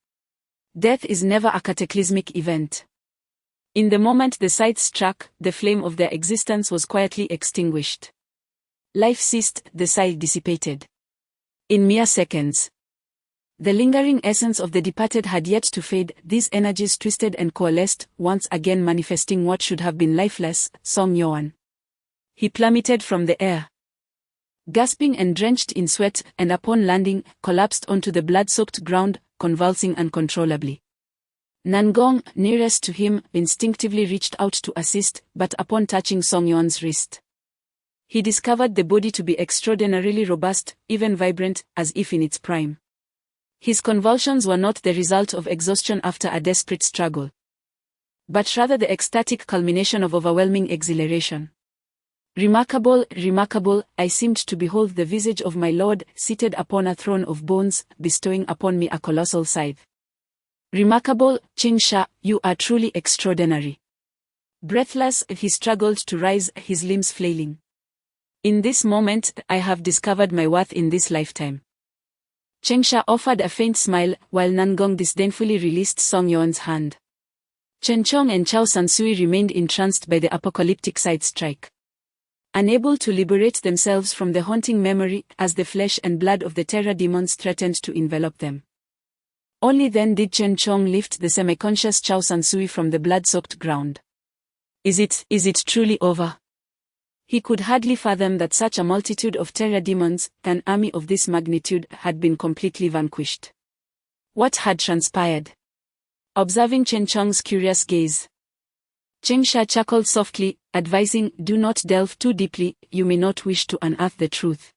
Death is never a cataclysmic event. In the moment the scythe struck, the flame of their existence was quietly extinguished. Life ceased, the scythe dissipated. In mere seconds, the lingering essence of the departed had yet to fade. These energies twisted and coalesced, once again manifesting what should have been lifeless, Song Yuan. He plummeted from the air, gasping and drenched in sweat, and upon landing, collapsed onto the blood-soaked ground, convulsing uncontrollably. Nangong, nearest to him, instinctively reached out to assist, but upon touching Song Yuan's wrist, he discovered the body to be extraordinarily robust, even vibrant, as if in its prime. His convulsions were not the result of exhaustion after a desperate struggle, but rather the ecstatic culmination of overwhelming exhilaration. Remarkable, remarkable, I seemed to behold the visage of my lord, seated upon a throne of bones, bestowing upon me a colossal scythe. Remarkable, Chengsha, you are truly extraordinary. Breathless, he struggled to rise, his limbs flailing. In this moment, I have discovered my worth in this lifetime. Chengsha offered a faint smile, while Nangong disdainfully released Song Yuan's hand. Chen Chong and Chao Sansui remained entranced by the apocalyptic side strike. Unable to liberate themselves from the haunting memory, as the flesh and blood of the terror demons threatened to envelop them. Only then did Chen Chong lift the semi-conscious Chao Sansui from the blood-soaked ground. Is it truly over? He could hardly fathom that such a multitude of terror demons, an army of this magnitude, had been completely vanquished. What had transpired? Observing Chen Chong's curious gaze, Chengsha chuckled softly, advising, "Do not delve too deeply, you may not wish to unearth the truth.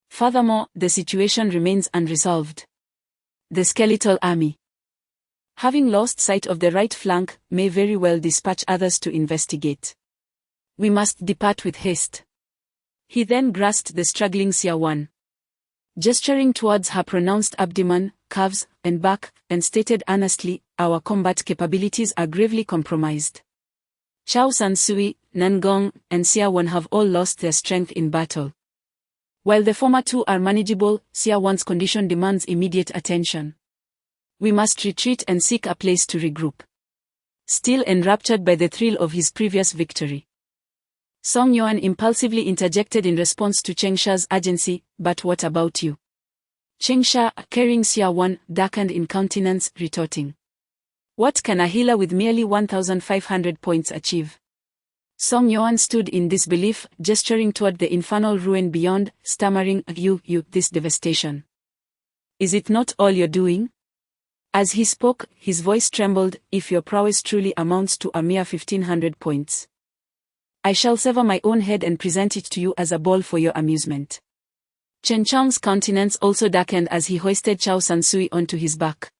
Furthermore, the situation remains unresolved. The skeletal army, having lost sight of the right flank, may very well dispatch others to investigate. We must depart with haste." He then grasped the struggling Xia Wan, gesturing towards her pronounced abdomen, calves, and back, and stated earnestly, "Our combat capabilities are gravely compromised. Chao Sansui, Nangong, and Xia Wan have all lost their strength in battle. While the former two are manageable, Xia Wan's condition demands immediate attention. We must retreat and seek a place to regroup." Still enraptured by the thrill of his previous victory, Song Yuan impulsively interjected in response to Chengsha's urgency, "But what about you?" Chengsha, carrying Xia Wan, darkened in countenance, retorting, "What can a healer with merely 1,500 points achieve?" Song Yuan stood in disbelief, gesturing toward the infernal ruin beyond, stammering, You, this devastation. Is it not all you're doing?" As he spoke, his voice trembled, "If your prowess truly amounts to a mere 1,500 points, I shall sever my own head and present it to you as a ball for your amusement." Chen Chong's countenance also darkened as he hoisted Chao Sansui onto his back,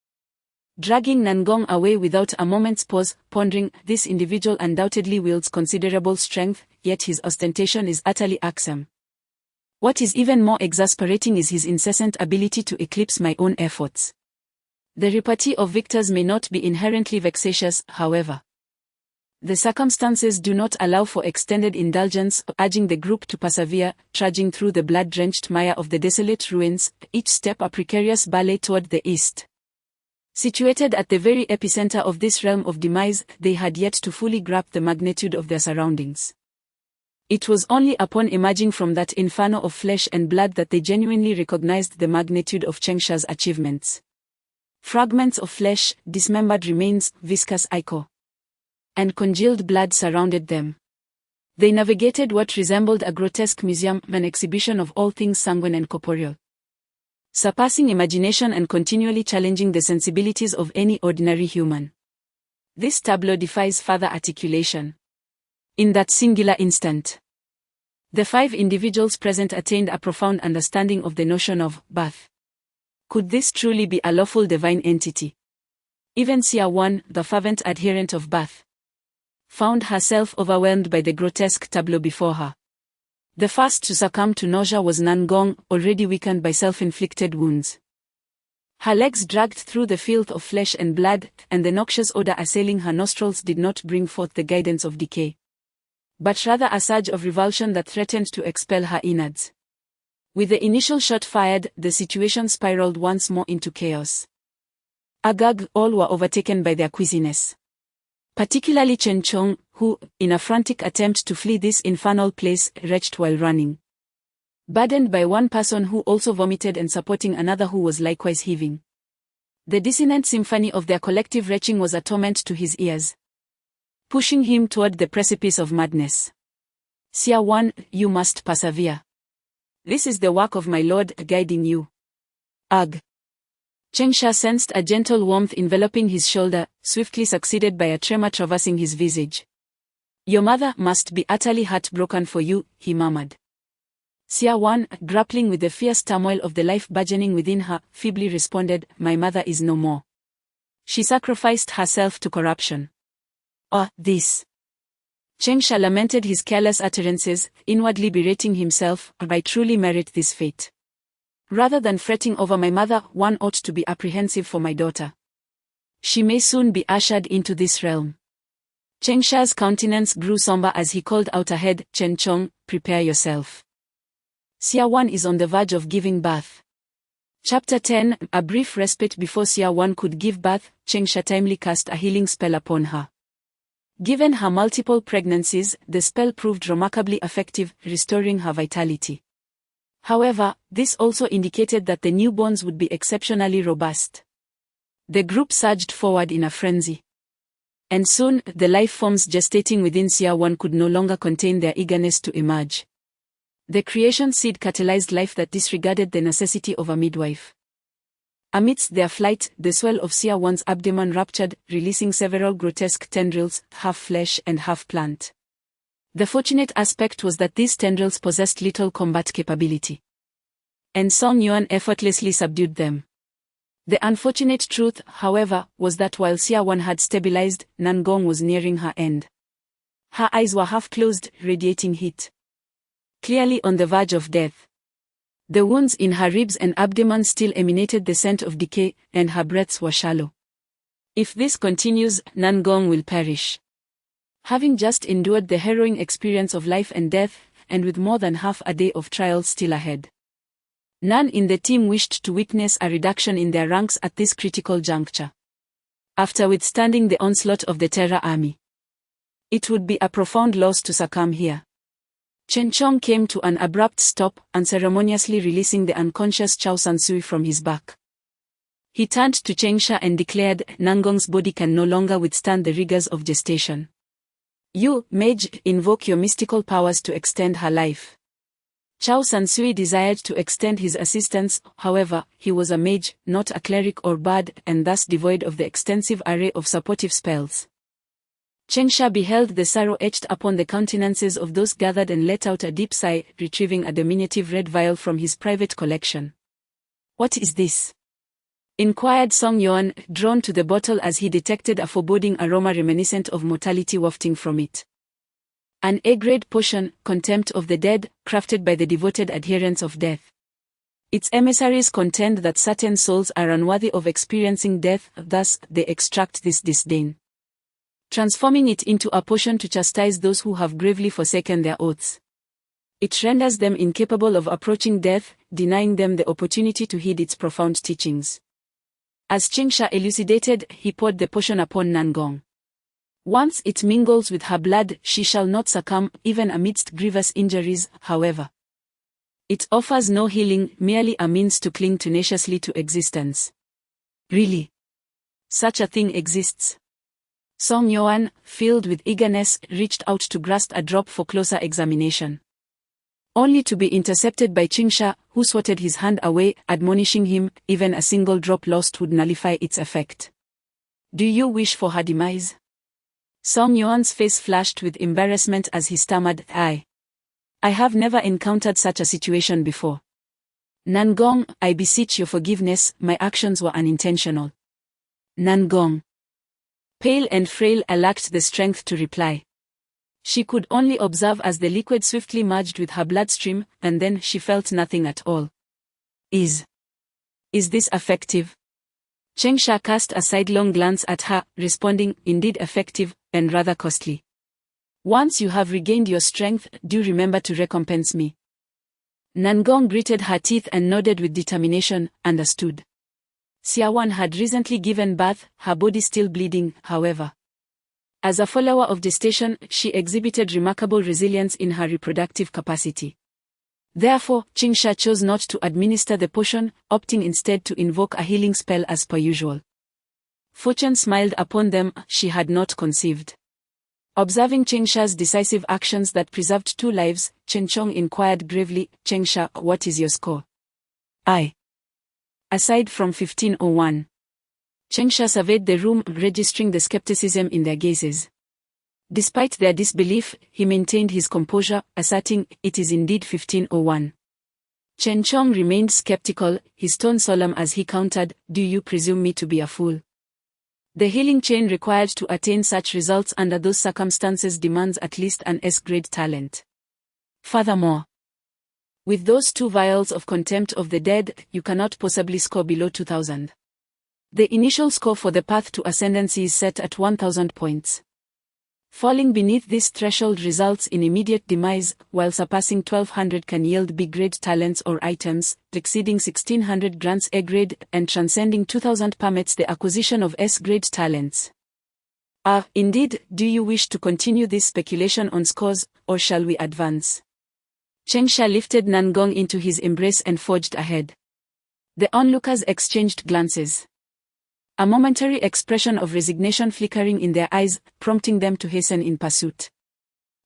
dragging Nangong away without a moment's pause, pondering, "This individual undoubtedly wields considerable strength, yet his ostentation is utterly irksome. What is even more exasperating is his incessant ability to eclipse my own efforts." The repartee of victors may not be inherently vexatious, however. The circumstances do not allow for extended indulgence, urging the group to persevere, trudging through the blood-drenched mire of the desolate ruins, each step a precarious ballet toward the east. Situated at the very epicenter of this realm of demise, they had yet to fully grasp the magnitude of their surroundings. It was only upon emerging from that inferno of flesh and blood that they genuinely recognized the magnitude of Chengsha's achievements. Fragments of flesh, dismembered remains, viscous ichor, and congealed blood surrounded them. They navigated what resembled a grotesque museum, an exhibition of all things sanguine and corporeal, surpassing imagination and continually challenging the sensibilities of any ordinary human. This tableau defies further articulation. In that singular instant, the 5 individuals present attained a profound understanding of the notion of birth. Could this truly be a lawful divine entity? Even Xia Wan, the fervent adherent of birth, found herself overwhelmed by the grotesque tableau before her. The first to succumb to nausea was Nangong, already weakened by self-inflicted wounds. Her legs dragged through the filth of flesh and blood, and the noxious odor assailing her nostrils did not bring forth the guidance of decay, but rather a surge of revulsion that threatened to expel her innards. With the initial shot fired, the situation spiraled once more into chaos. Agag, all were overtaken by their queasiness. Particularly Chen Chong, who, in a frantic attempt to flee this infernal place, retched while running, burdened by one person who also vomited and supporting another who was likewise heaving. The dissonant symphony of their collective retching was a torment to his ears, pushing him toward the precipice of madness. "Xia Wan, you must persevere. This is the work of my Lord guiding you." Ugh. Chengsha sensed a gentle warmth enveloping his shoulder, swiftly succeeded by a tremor traversing his visage. "Your mother must be utterly heartbroken for you," he murmured. Xia Wan, grappling with the fierce turmoil of the life burgeoning within her, feebly responded, "My mother is no more. She sacrificed herself to corruption." This. Chengsha lamented his careless utterances, inwardly berating himself, "I truly merit this fate. Rather than fretting over my mother, one ought to be apprehensive for my daughter. She may soon be ushered into this realm." Chengsha's countenance grew somber as he called out ahead, Chen Chong, prepare yourself. Xia1 is on the verge of giving birth. Chapter 10, a brief respite before Xia1 could give birth, Chengsha timely cast a healing spell upon her. Given her multiple pregnancies, the spell proved remarkably effective, restoring her vitality. However, this also indicated that the newborns would be exceptionally robust. The group surged forward in a frenzy. And soon, the life forms gestating within Xia1 could no longer contain their eagerness to emerge. The creation seed catalyzed life that disregarded the necessity of a midwife. Amidst their flight, the swell of Xia1's abdomen ruptured, releasing several grotesque tendrils, half flesh and half plant. The fortunate aspect was that these tendrils possessed little combat capability. And Song Yuan effortlessly subdued them. The unfortunate truth, however, was that while Xia1 had stabilized, Nangong was nearing her end. Her eyes were half closed, radiating heat. Clearly on the verge of death. The wounds in her ribs and abdomen still emanated the scent of decay, and her breaths were shallow. If this continues, Nangong will perish. Having just endured the harrowing experience of life and death, and with more than half a day of trials still ahead. None in the team wished to witness a reduction in their ranks at this critical juncture. After withstanding the onslaught of the Terror Army, it would be a profound loss to succumb here. Chen Chong came to an abrupt stop, unceremoniously releasing the unconscious Chao Sansui from his back. He turned to Chengsha and declared, Nangong's body can no longer withstand the rigors of gestation. You, mage, invoke your mystical powers to extend her life. Chao Sansui desired to extend his assistance, however, he was a mage, not a cleric or bard, and thus devoid of the extensive array of supportive spells. Chengsha beheld the sorrow etched upon the countenances of those gathered and let out a deep sigh, retrieving a diminutive red vial from his private collection. What is this? Inquired Song Yuan, drawn to the bottle as he detected a foreboding aroma reminiscent of mortality wafting from it. An A-grade potion, Contempt of the Dead, crafted by the devoted adherents of death. Its emissaries contend that certain souls are unworthy of experiencing death, thus, they extract this disdain, transforming it into a potion to chastise those who have gravely forsaken their oaths. It renders them incapable of approaching death, denying them the opportunity to heed its profound teachings. As Chengsha elucidated, he poured the potion upon Nangong. Once it mingles with her blood, she shall not succumb, even amidst grievous injuries, however. It offers no healing, merely a means to cling tenaciously to existence. Really? Such a thing exists? Song Yuan, filled with eagerness, reached out to grasp a drop for closer examination. Only to be intercepted by Chengsha, who swatted his hand away, admonishing him, even a single drop lost would nullify its effect. Do you wish for her demise? Song Yuan's face flashed with embarrassment as he stammered, I have never encountered such a situation before. Nangong, I beseech your forgiveness, my actions were unintentional. Nangong. Pale and frail, I lacked the strength to reply. She could only observe as the liquid swiftly merged with her bloodstream, and then she felt nothing at all. Is this effective? Chengsha cast a sidelong glance at her, responding, indeed effective, and rather costly. Once you have regained your strength, do remember to recompense me. Nangong gritted her teeth and nodded with determination, understood. Xia1 had recently given birth, her body still bleeding, however. As a follower of gestation, she exhibited remarkable resilience in her reproductive capacity. Therefore, Chengsha chose not to administer the potion, opting instead to invoke a healing spell as per usual. Fortune smiled upon them, she had not conceived. Observing Chengsha's decisive actions that preserved 2 lives, Chen Chong inquired gravely, Chengsha, what is your score? Aside from 1501. Chengsha surveyed the room, registering the skepticism in their gazes. Despite their disbelief, he maintained his composure, asserting, it is indeed 1501. Chen Chong remained skeptical, his tone solemn as he countered, do you presume me to be a fool? The healing chain required to attain such results under those circumstances demands at least an S-grade talent. Furthermore, with those 2 vials of Contempt of the Dead, you cannot possibly score below 2000. The initial score for the path to ascendancy is set at 1000 points. Falling beneath this threshold results in immediate demise, while surpassing 1200 can yield B-grade talents or items, exceeding 1600 grants A-grade, and transcending 2000 permits the acquisition of S-grade talents. Indeed, do you wish to continue this speculation on scores, or shall we advance? Chengsha lifted Nangong into his embrace and forged ahead. The onlookers exchanged glances. A momentary expression of resignation flickering in their eyes, prompting them to hasten in pursuit.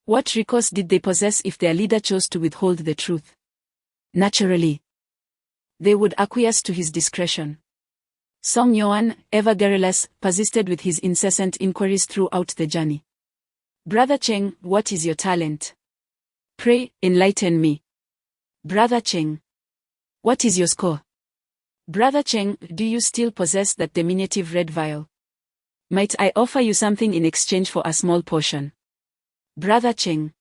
What recourse did they possess if their leader chose to withhold the truth? Naturally, they would acquiesce to his discretion. Song Yuan, ever garrulous, persisted with his incessant inquiries throughout the journey. Brother Cheng, what is your talent? Pray, enlighten me. Brother Cheng, what is your score? Brother Cheng, do you still possess that diminutive red vial? Might I offer you something in exchange for a small portion? Brother Cheng.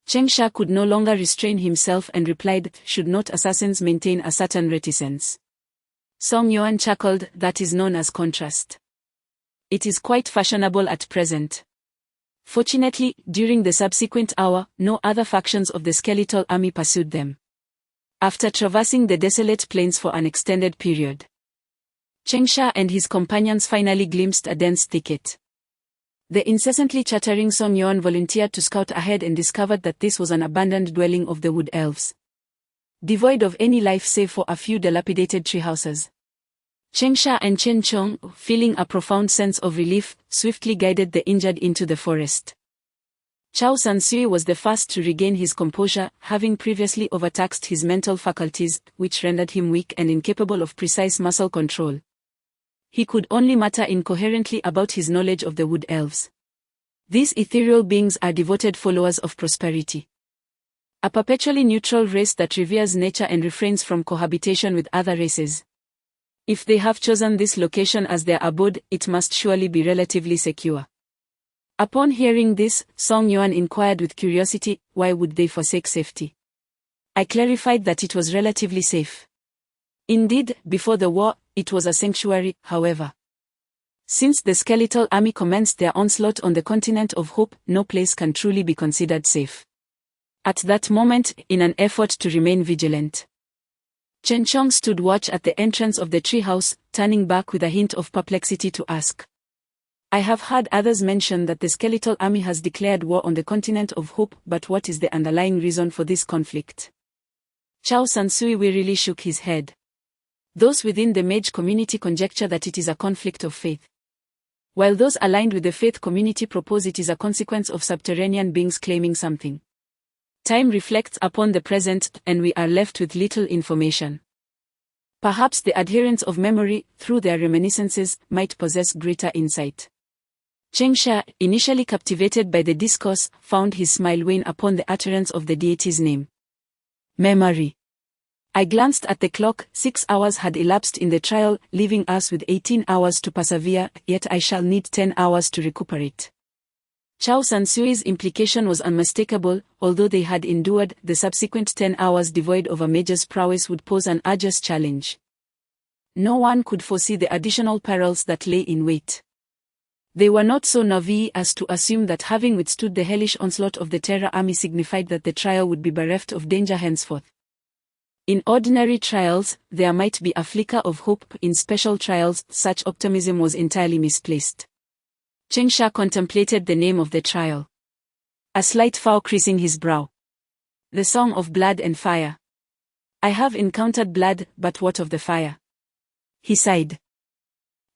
Chengsha could no longer restrain himself and replied, should not assassins maintain a certain reticence? Song Yuan chuckled, that is known as contrast. It is quite fashionable at present. Fortunately, during the subsequent hour, no other factions of the skeletal army pursued them. After traversing the desolate plains for an extended period, Chengsha and his companions finally glimpsed a dense thicket. The incessantly chattering Song Yuan volunteered to scout ahead and discovered that this was an abandoned dwelling of the wood elves, devoid of any life save for a few dilapidated tree houses. Chengsha and Chen Chong, feeling a profound sense of relief, swiftly guided the injured into the forest. Chao Sansui was the first to regain his composure, having previously overtaxed his mental faculties, which rendered him weak and incapable of precise muscle control. He could only mutter incoherently about his knowledge of the wood elves. These ethereal beings are devoted followers of prosperity. A perpetually neutral race that reveres nature and refrains from cohabitation with other races. If they have chosen this location as their abode, it must surely be relatively secure. Upon hearing this, Song Yuan inquired with curiosity, why would they forsake safety? I clarified that it was relatively safe. Indeed, before the war, it was a sanctuary, however. Since the skeletal army commenced their onslaught on the continent of Hope, no place can truly be considered safe. At that moment, in an effort to remain vigilant, Chen Chong stood watch at the entrance of the treehouse, turning back with a hint of perplexity to ask. I have heard others mention that the skeletal army has declared war on the continent of Hope, but what is the underlying reason for this conflict? Chao Sansui wearily shook his head. Those within the mage community conjecture that it is a conflict of faith, while those aligned with the faith community propose it is a consequence of subterranean beings claiming something. Time reflects upon the present, and we are left with little information. Perhaps the adherents of memory, through their reminiscences, might possess greater insight. Chengsha, initially captivated by the discourse, found his smile wane upon the utterance of the deity's name. Memory. I glanced at the clock. 6 hours had elapsed in the trial, leaving us with 18 hours to persevere, yet I shall need 10 hours to recuperate. Chao Sansui's implication was unmistakable. Although they had endured, the subsequent 10 hours devoid of a mage's prowess would pose an arduous challenge. No one could foresee the additional perils that lay in wait. They were not so naive as to assume that having withstood the hellish onslaught of the Terra army signified that the trial would be bereft of danger henceforth. In ordinary trials, there might be a flicker of hope. In special trials, such optimism was entirely misplaced. Chengsha contemplated the name of the trial, a slight frown creasing his brow. The Song of Blood and Fire. I have encountered blood, but what of the fire? He sighed,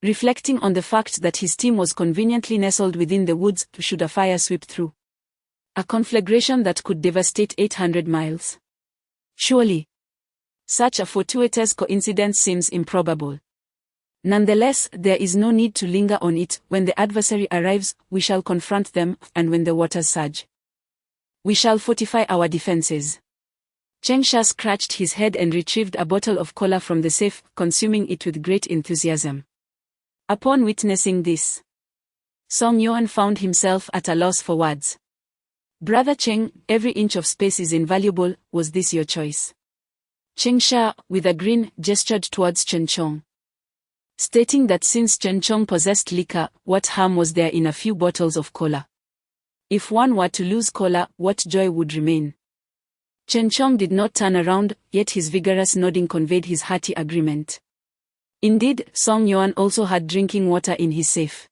reflecting on the fact that his team was conveniently nestled within the woods should a fire sweep through. A conflagration that could devastate 800 miles. Surely, such a fortuitous coincidence seems improbable. Nonetheless, there is no need to linger on it. When the adversary arrives, we shall confront them, and when the waters surge, we shall fortify our defenses. Chengsha scratched his head and retrieved a bottle of cola from the safe, consuming it with great enthusiasm. Upon witnessing this, Song Yuan found himself at a loss for words. Brother Cheng, every inch of space is invaluable. Was this your choice? Chengsha, with a grin, gestured towards Chen Chong, stating that since Chen Chong possessed liquor, what harm was there in a few bottles of cola? If one were to lose Kola, what joy would remain? Chen Chong did not turn around, yet his vigorous nodding conveyed his hearty agreement. Indeed, Song Yuan also had drinking water in his safe.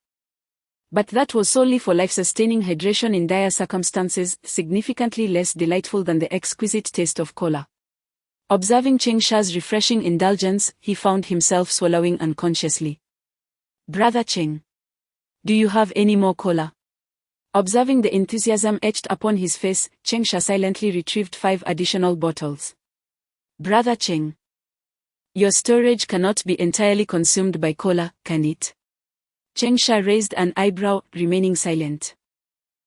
But that was solely for life-sustaining hydration in dire circumstances, significantly less delightful than the exquisite taste of Kola. Observing Cheng Sha's refreshing indulgence, he found himself swallowing unconsciously. "Brother Cheng, do you have any more Kola?" Observing the enthusiasm etched upon his face, Cheng Sha silently retrieved 5 additional bottles. "Brother Cheng, your storage cannot be entirely consumed by Kola, can it?" Cheng Sha raised an eyebrow, remaining silent.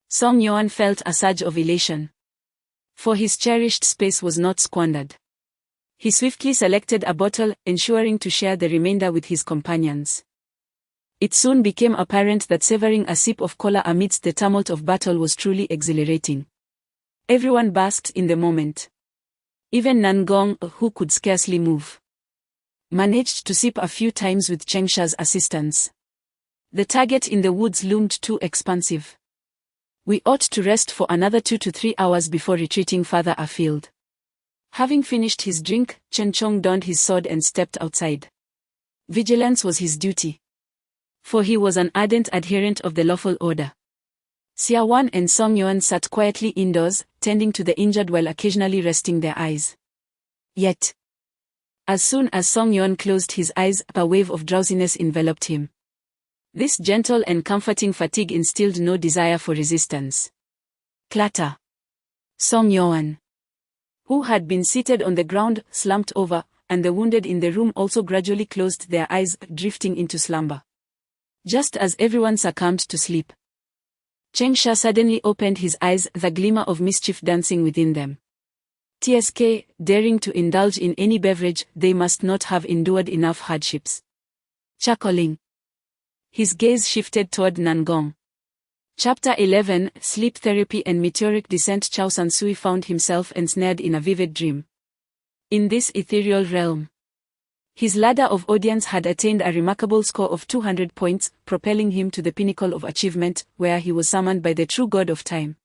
Song Yuan felt a surge of elation. For his cherished space was not squandered. He swiftly selected a bottle, ensuring to share the remainder with his companions. It soon became apparent that savoring a sip of Kola amidst the tumult of battle was truly exhilarating. Everyone basked in the moment. Even Nangong, who could scarcely move, managed to sip a few times with Cheng Sha's assistance. The target in the woods loomed too expansive. We ought to rest for another 2 to 3 hours before retreating further afield. Having finished his drink, Chen Chong donned his sword and stepped outside. Vigilance was his duty, for he was an ardent adherent of the lawful order. Xia Wan and Song Yuan sat quietly indoors, tending to the injured while occasionally resting their eyes. Yet, as soon as Song Yuan closed his eyes, a wave of drowsiness enveloped him. This gentle and comforting fatigue instilled no desire for resistance. Clatter. Song Yuan, who had been seated on the ground, slumped over, and the wounded in the room also gradually closed their eyes, drifting into slumber. Just as everyone succumbed to sleep, Cheng Sha suddenly opened his eyes, the glimmer of mischief dancing within them. TSK, daring to indulge in any beverage, they must not have endured enough hardships. Chuckling, his gaze shifted toward Nangong. Chapter 11, Sleep Therapy and Meteoric Descent. Chao Sansui found himself ensnared in a vivid dream. In this ethereal realm, his ladder of audience had attained a remarkable score of 200 points, propelling him to the pinnacle of achievement, where he was summoned by the true god of time.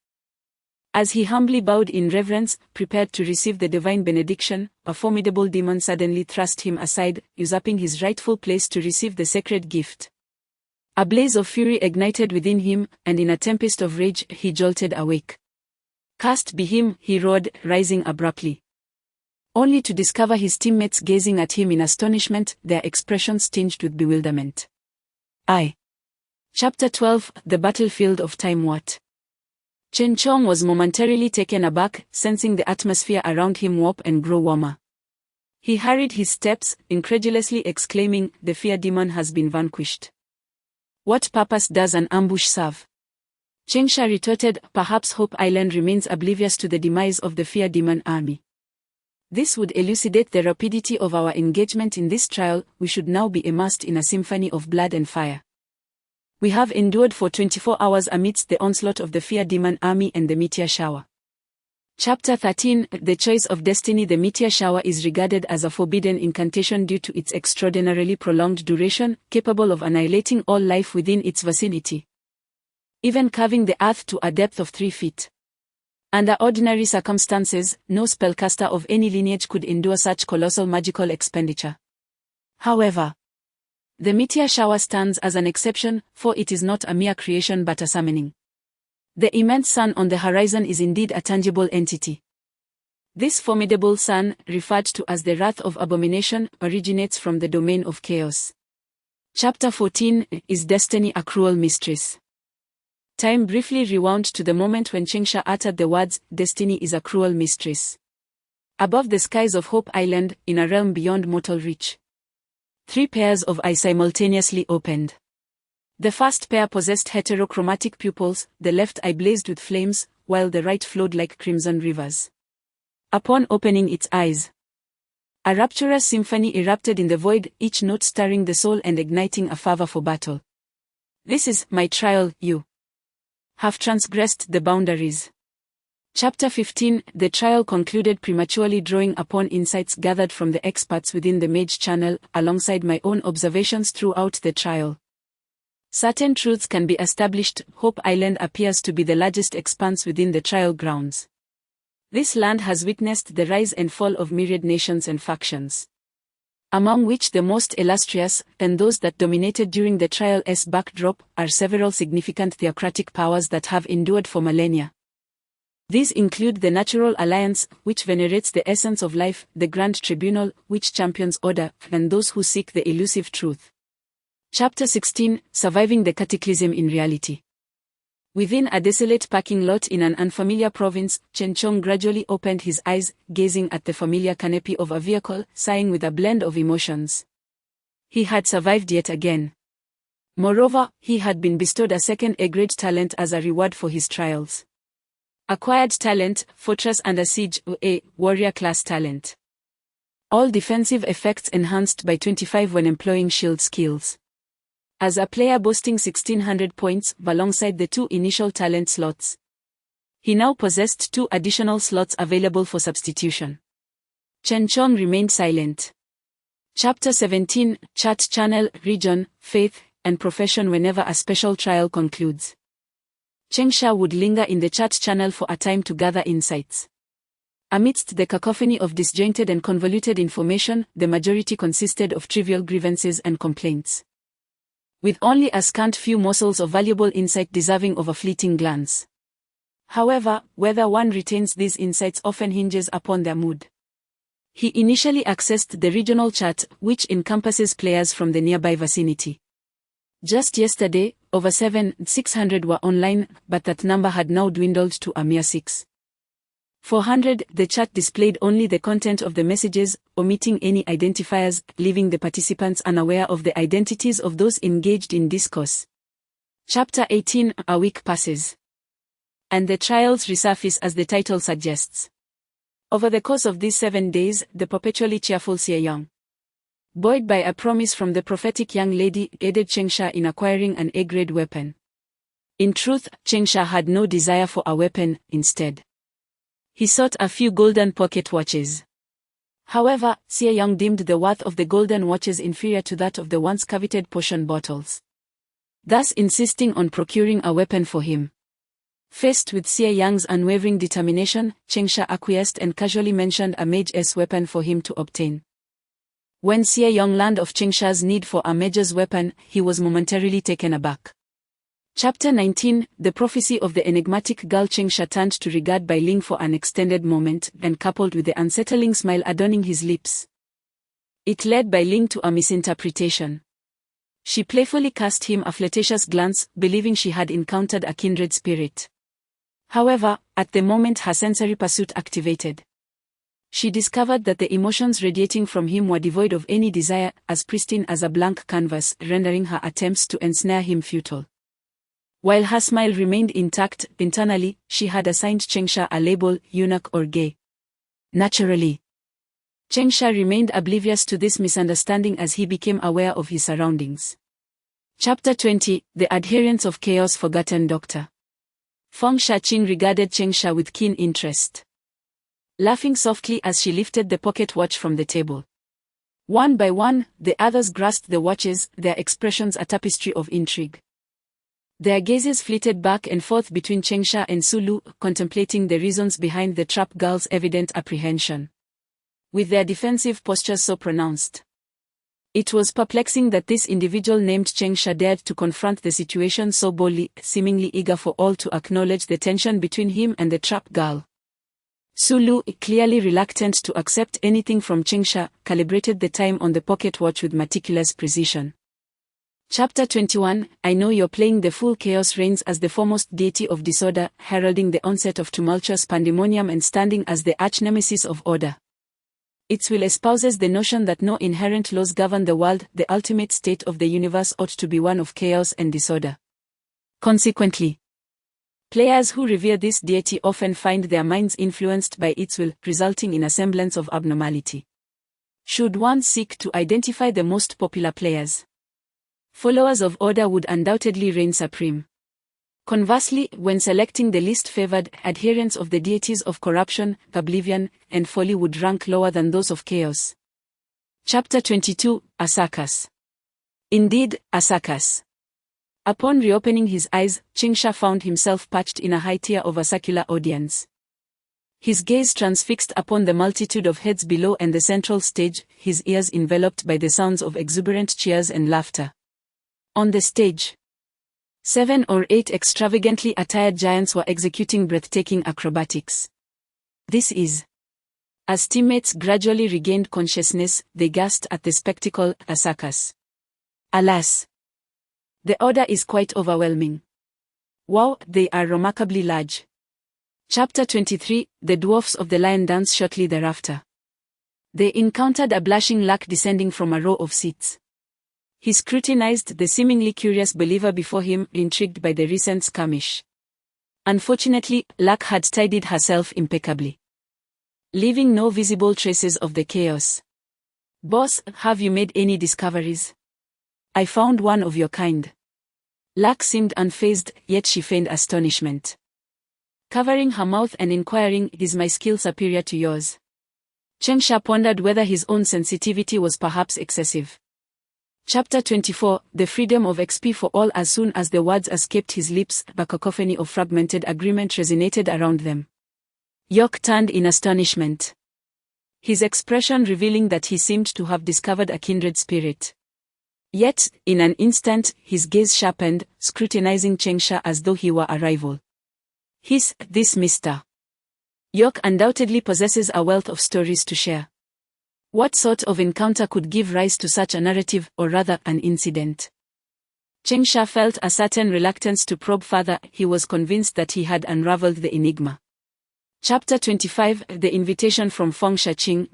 As he humbly bowed in reverence, prepared to receive the divine benediction, a formidable demon suddenly thrust him aside, usurping his rightful place to receive the sacred gift. A blaze of fury ignited within him, and in a tempest of rage he jolted awake. "Cursed be him," he roared, rising abruptly, only to discover his teammates gazing at him in astonishment, their expressions tinged with bewilderment. Chapter 12, The Battlefield of Time. What? Chen Chong was momentarily taken aback, sensing the atmosphere around him warp and grow warmer. He hurried his steps, incredulously exclaiming, "The fear demon has been vanquished." "What purpose does an ambush serve?" Cheng Sha retorted, "Perhaps Hope Island remains oblivious to the demise of the fear demon army. This would elucidate the rapidity of our engagement in this trial. We should now be immersed in a symphony of blood and fire. We have endured for 24 hours amidst the onslaught of the fear demon army and the meteor shower." Chapter 13, The Choice of Destiny. The meteor shower is regarded as a forbidden incantation due to its extraordinarily prolonged duration, capable of annihilating all life within its vicinity, even carving the earth to a depth of 3 feet. Under ordinary circumstances, no spellcaster of any lineage could endure such colossal magical expenditure. However, the meteor shower stands as an exception, for it is not a mere creation but a summoning. The immense sun on the horizon is indeed a tangible entity. This formidable sun, referred to as the Wrath of Abomination, originates from the domain of chaos. Chapter 14, Is Destiny a Cruel Mistress? Time briefly rewound to the moment when Cheng Sha uttered the words, "Destiny is a cruel mistress." Above the skies of Hope Island, in a realm beyond mortal reach, 3 pairs of eyes simultaneously opened. The first pair possessed heterochromatic pupils, the left eye blazed with flames, while the right flowed like crimson rivers. Upon opening its eyes, a rapturous symphony erupted in the void, each note stirring the soul and igniting a fervor for battle. "This is my trial, you have transgressed the boundaries." Chapter 15, The trial concluded prematurely, drawing upon insights gathered from the experts within the Mage Channel, alongside my own observations throughout the trial. certain truths can be established. Hope Island appears to be the largest expanse within the trial grounds. This land has witnessed the rise and fall of myriad nations and factions, among which the most illustrious, and those that dominated during the trial's backdrop, are several significant theocratic powers that have endured for millennia. These include the Natural Alliance, which venerates the essence of life, the Grand Tribunal, which champions order, and those who seek the elusive truth. Chapter 16, Surviving the Cataclysm in Reality. Within a desolate parking lot in an unfamiliar province, Chen Chong gradually opened his eyes, gazing at the familiar canopy of a vehicle, sighing with a blend of emotions. He had survived yet again. Moreover, he had been bestowed a second A-grade talent as a reward for his trials. Acquired talent, Fortress Under Siege, A, Warrior Class Talent. All defensive effects enhanced by 25 when employing shield skills. As a player boasting 1600 points, alongside the 2 initial talent slots, he now possessed 2 additional slots available for substitution. Chen Chong remained silent. Chapter 17, Chat Channel, Region, Faith, and Profession. Whenever a special trial concludes, Chengsha would linger in the chat channel for a time to gather insights. Amidst the cacophony of disjointed and convoluted information, the majority consisted of trivial grievances and complaints, with only a scant few morsels of valuable insight deserving of a fleeting glance. However, whether one retains these insights often hinges upon their mood. He initially accessed the regional chat, which encompasses players from the nearby vicinity. Just yesterday, over 7,600 were online, but that number had now dwindled to a mere 6,400. The chat displayed only the content of the messages, omitting any identifiers, leaving the participants unaware of the identities of those engaged in discourse. Chapter 18, A week passes, and the trials resurface as the title suggests. Over the course of these 7 days, the perpetually cheerful Xie Yang, buoyed by a promise from the prophetic young lady, aided Chengsha in acquiring an A-grade weapon. In truth, Chengsha had no desire for a weapon. Instead, he sought a few golden pocket watches. However, Xie Yang deemed the worth of the golden watches inferior to that of the once coveted potion bottles, thus insisting on procuring a weapon for him. Faced with Xie Yang's unwavering determination, Chengsha acquiesced and casually mentioned a mage's weapon for him to obtain. When Xie Yang learned of Chengsha's need for a mage's weapon, he was momentarily taken aback. Chapter 19, The Prophecy of the Enigmatic Girl. Chengsha turned to regard Bai Ling for an extended moment, and coupled with the unsettling smile adorning his lips, it led Bai Ling to a misinterpretation. She playfully cast him a flirtatious glance, believing she had encountered a kindred spirit. However, at the moment her sensory pursuit activated, she discovered that the emotions radiating from him were devoid of any desire, as pristine as a blank canvas, rendering her attempts to ensnare him futile. While her smile remained intact, internally, she had assigned Chengsha a label, eunuch or gay. Naturally, Chengsha remained oblivious to this misunderstanding as he became aware of his surroundings. Chapter 20, The Adherents of Chaos. Forgotten Doctor. Feng Shaqing regarded Chengsha with keen interest, laughing softly as she lifted the pocket watch from the table. One by one, the others grasped the watches, their expressions a tapestry of intrigue. Their gazes flitted back and forth between Chengsha and Sulu, contemplating the reasons behind the trap girl's evident apprehension, with their defensive postures so pronounced. It was perplexing that this individual named Chengsha dared to confront the situation so boldly, seemingly eager for all to acknowledge the tension between him and the trap girl. Sulu, clearly reluctant to accept anything from Chengsha, calibrated the time on the pocket watch with meticulous precision. Chapter 21, I know you're playing the fool. Chaos reigns as the foremost deity of disorder, heralding the onset of tumultuous pandemonium and standing as the arch-nemesis of order. Its will espouses the notion that no inherent laws govern the world. The ultimate state of the universe ought to be one of chaos and disorder. Consequently, players who revere this deity often find their minds influenced by its will, resulting in a semblance of abnormality. Should one seek to identify the most popular players, followers of order would undoubtedly reign supreme. Conversely, when selecting the least favored, adherents of the deities of corruption, oblivion, and folly would rank lower than those of chaos. Chapter 22, A Circus. Indeed, a circus. Upon reopening his eyes, Qingsha found himself perched in a high tier of a circular audience. His gaze transfixed upon the multitude of heads below and the central stage, his ears enveloped by the sounds of exuberant cheers and laughter. On the stage, 7 or 8 extravagantly attired giants were executing breathtaking acrobatics. This is. As teammates gradually regained consciousness, they gasped at the spectacle, a circus. Alas! The order is quite overwhelming. Wow, they are remarkably large. Chapter 23, The Dwarfs of the Lion dance shortly thereafter. They encountered a blushing Luck descending from a row of seats. He scrutinized the seemingly curious believer before him, intrigued by the recent skirmish. Unfortunately, Luck had tidied herself impeccably, leaving no visible traces of the chaos. Boss, have you made any discoveries? I found one of your kind. Luck seemed unfazed, yet she feigned astonishment, covering her mouth and inquiring, is my skill superior to yours? Qingsha pondered whether his own sensitivity was perhaps excessive. Chapter 24, The Freedom of XP for All. As soon as the words escaped his lips, a cacophony of fragmented agreement resonated around them. Yok turned in astonishment, his expression revealing that he seemed to have discovered a kindred spirit. Yet, in an instant, his gaze sharpened, scrutinizing Qingsha as though he were a rival. This Mr. Yok undoubtedly possesses a wealth of stories to share. What sort of encounter could give rise to such a narrative, or rather, an incident? Qingsha felt a certain reluctance to probe further. He was convinced that he had unraveled the enigma. Chapter 25, The Invitation from Feng Shaqing.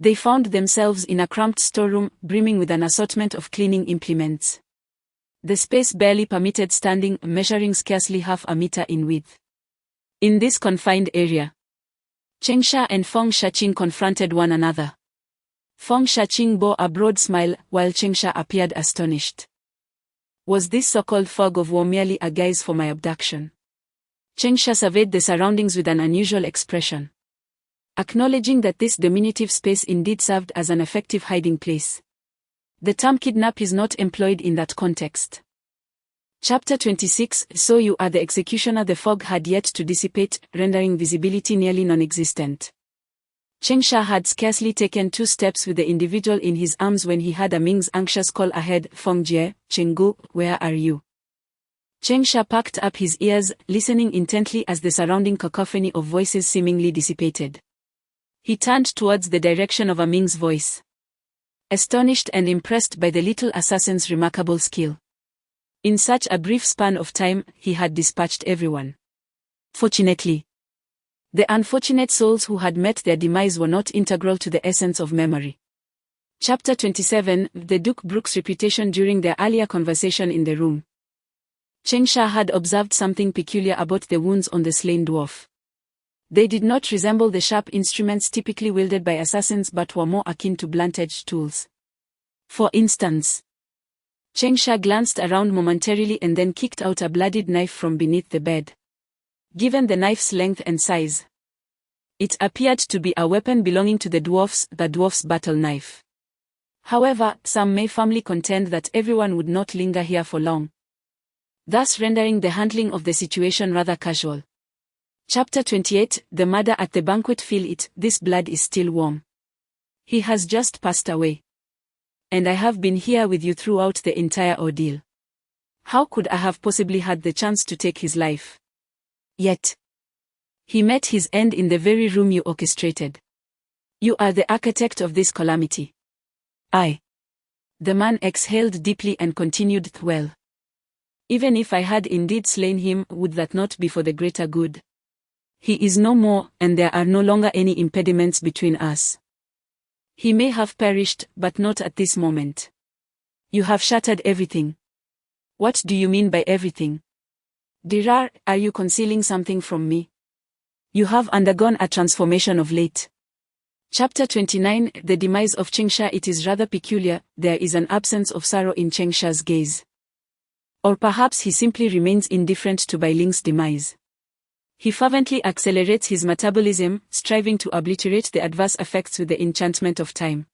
They found themselves in a cramped storeroom, brimming with an assortment of cleaning implements. The space barely permitted standing, measuring scarcely half a meter in width. In this confined area, Qingsha and Feng Shaqing confronted one another. Feng Shaqing bore a broad smile, while Qingsha appeared astonished. Was this so-called fog of war merely a guise for my abduction? Qingsha surveyed the surroundings with an unusual expression, acknowledging that this diminutive space indeed served as an effective hiding place. The term kidnap is not employed in that context. Chapter 26, So you are the executioner. The fog had yet to dissipate, rendering visibility nearly non-existent. Qingsha had scarcely taken 2 steps with the individual in his arms when he heard a Ming's anxious call ahead, Fengjie, Chenggu, where are you? Qingsha perked up his ears, listening intently as the surrounding cacophony of voices seemingly dissipated. He turned towards the direction of a Ming's voice, astonished and impressed by the little assassin's remarkable skill. In such a brief span of time, he had dispatched everyone. Fortunately, the unfortunate souls who had met their demise were not integral to the essence of memory. Chapter 27, The Duke Brook's reputation. During their earlier conversation in the room, Qingsha had observed something peculiar about the wounds on the slain dwarf. They did not resemble the sharp instruments typically wielded by assassins but were more akin to blunt-edged tools. For instance, Qingsha glanced around momentarily and then kicked out a bloodied knife from beneath the bed. Given the knife's length and size, it appeared to be a weapon belonging to the dwarf's battle knife. However, some may firmly contend that everyone would not linger here for long, thus rendering the handling of the situation rather casual. Chapter 28, The Murder at the Banquet. Feel it, this blood is still warm. He has just passed away. And I have been here with you throughout the entire ordeal. How could I have possibly had the chance to take his life? Yet, he met his end in the very room you orchestrated. You are the architect of this calamity. The man exhaled deeply and continued, Well, even if I had indeed slain him, would that not be for the greater good? He is no more, and there are no longer any impediments between us. He may have perished, but not at this moment. You have shattered everything. What do you mean by everything? Dirar, are you concealing something from me? You have undergone a transformation of late. Chapter 29, The Demise of Qingsha. It is rather peculiar, there is an absence of sorrow in Qingsha's gaze. Or perhaps he simply remains indifferent to Bai Ling's demise. He fervently accelerates his metabolism, striving to obliterate the adverse effects with the enchantment of time.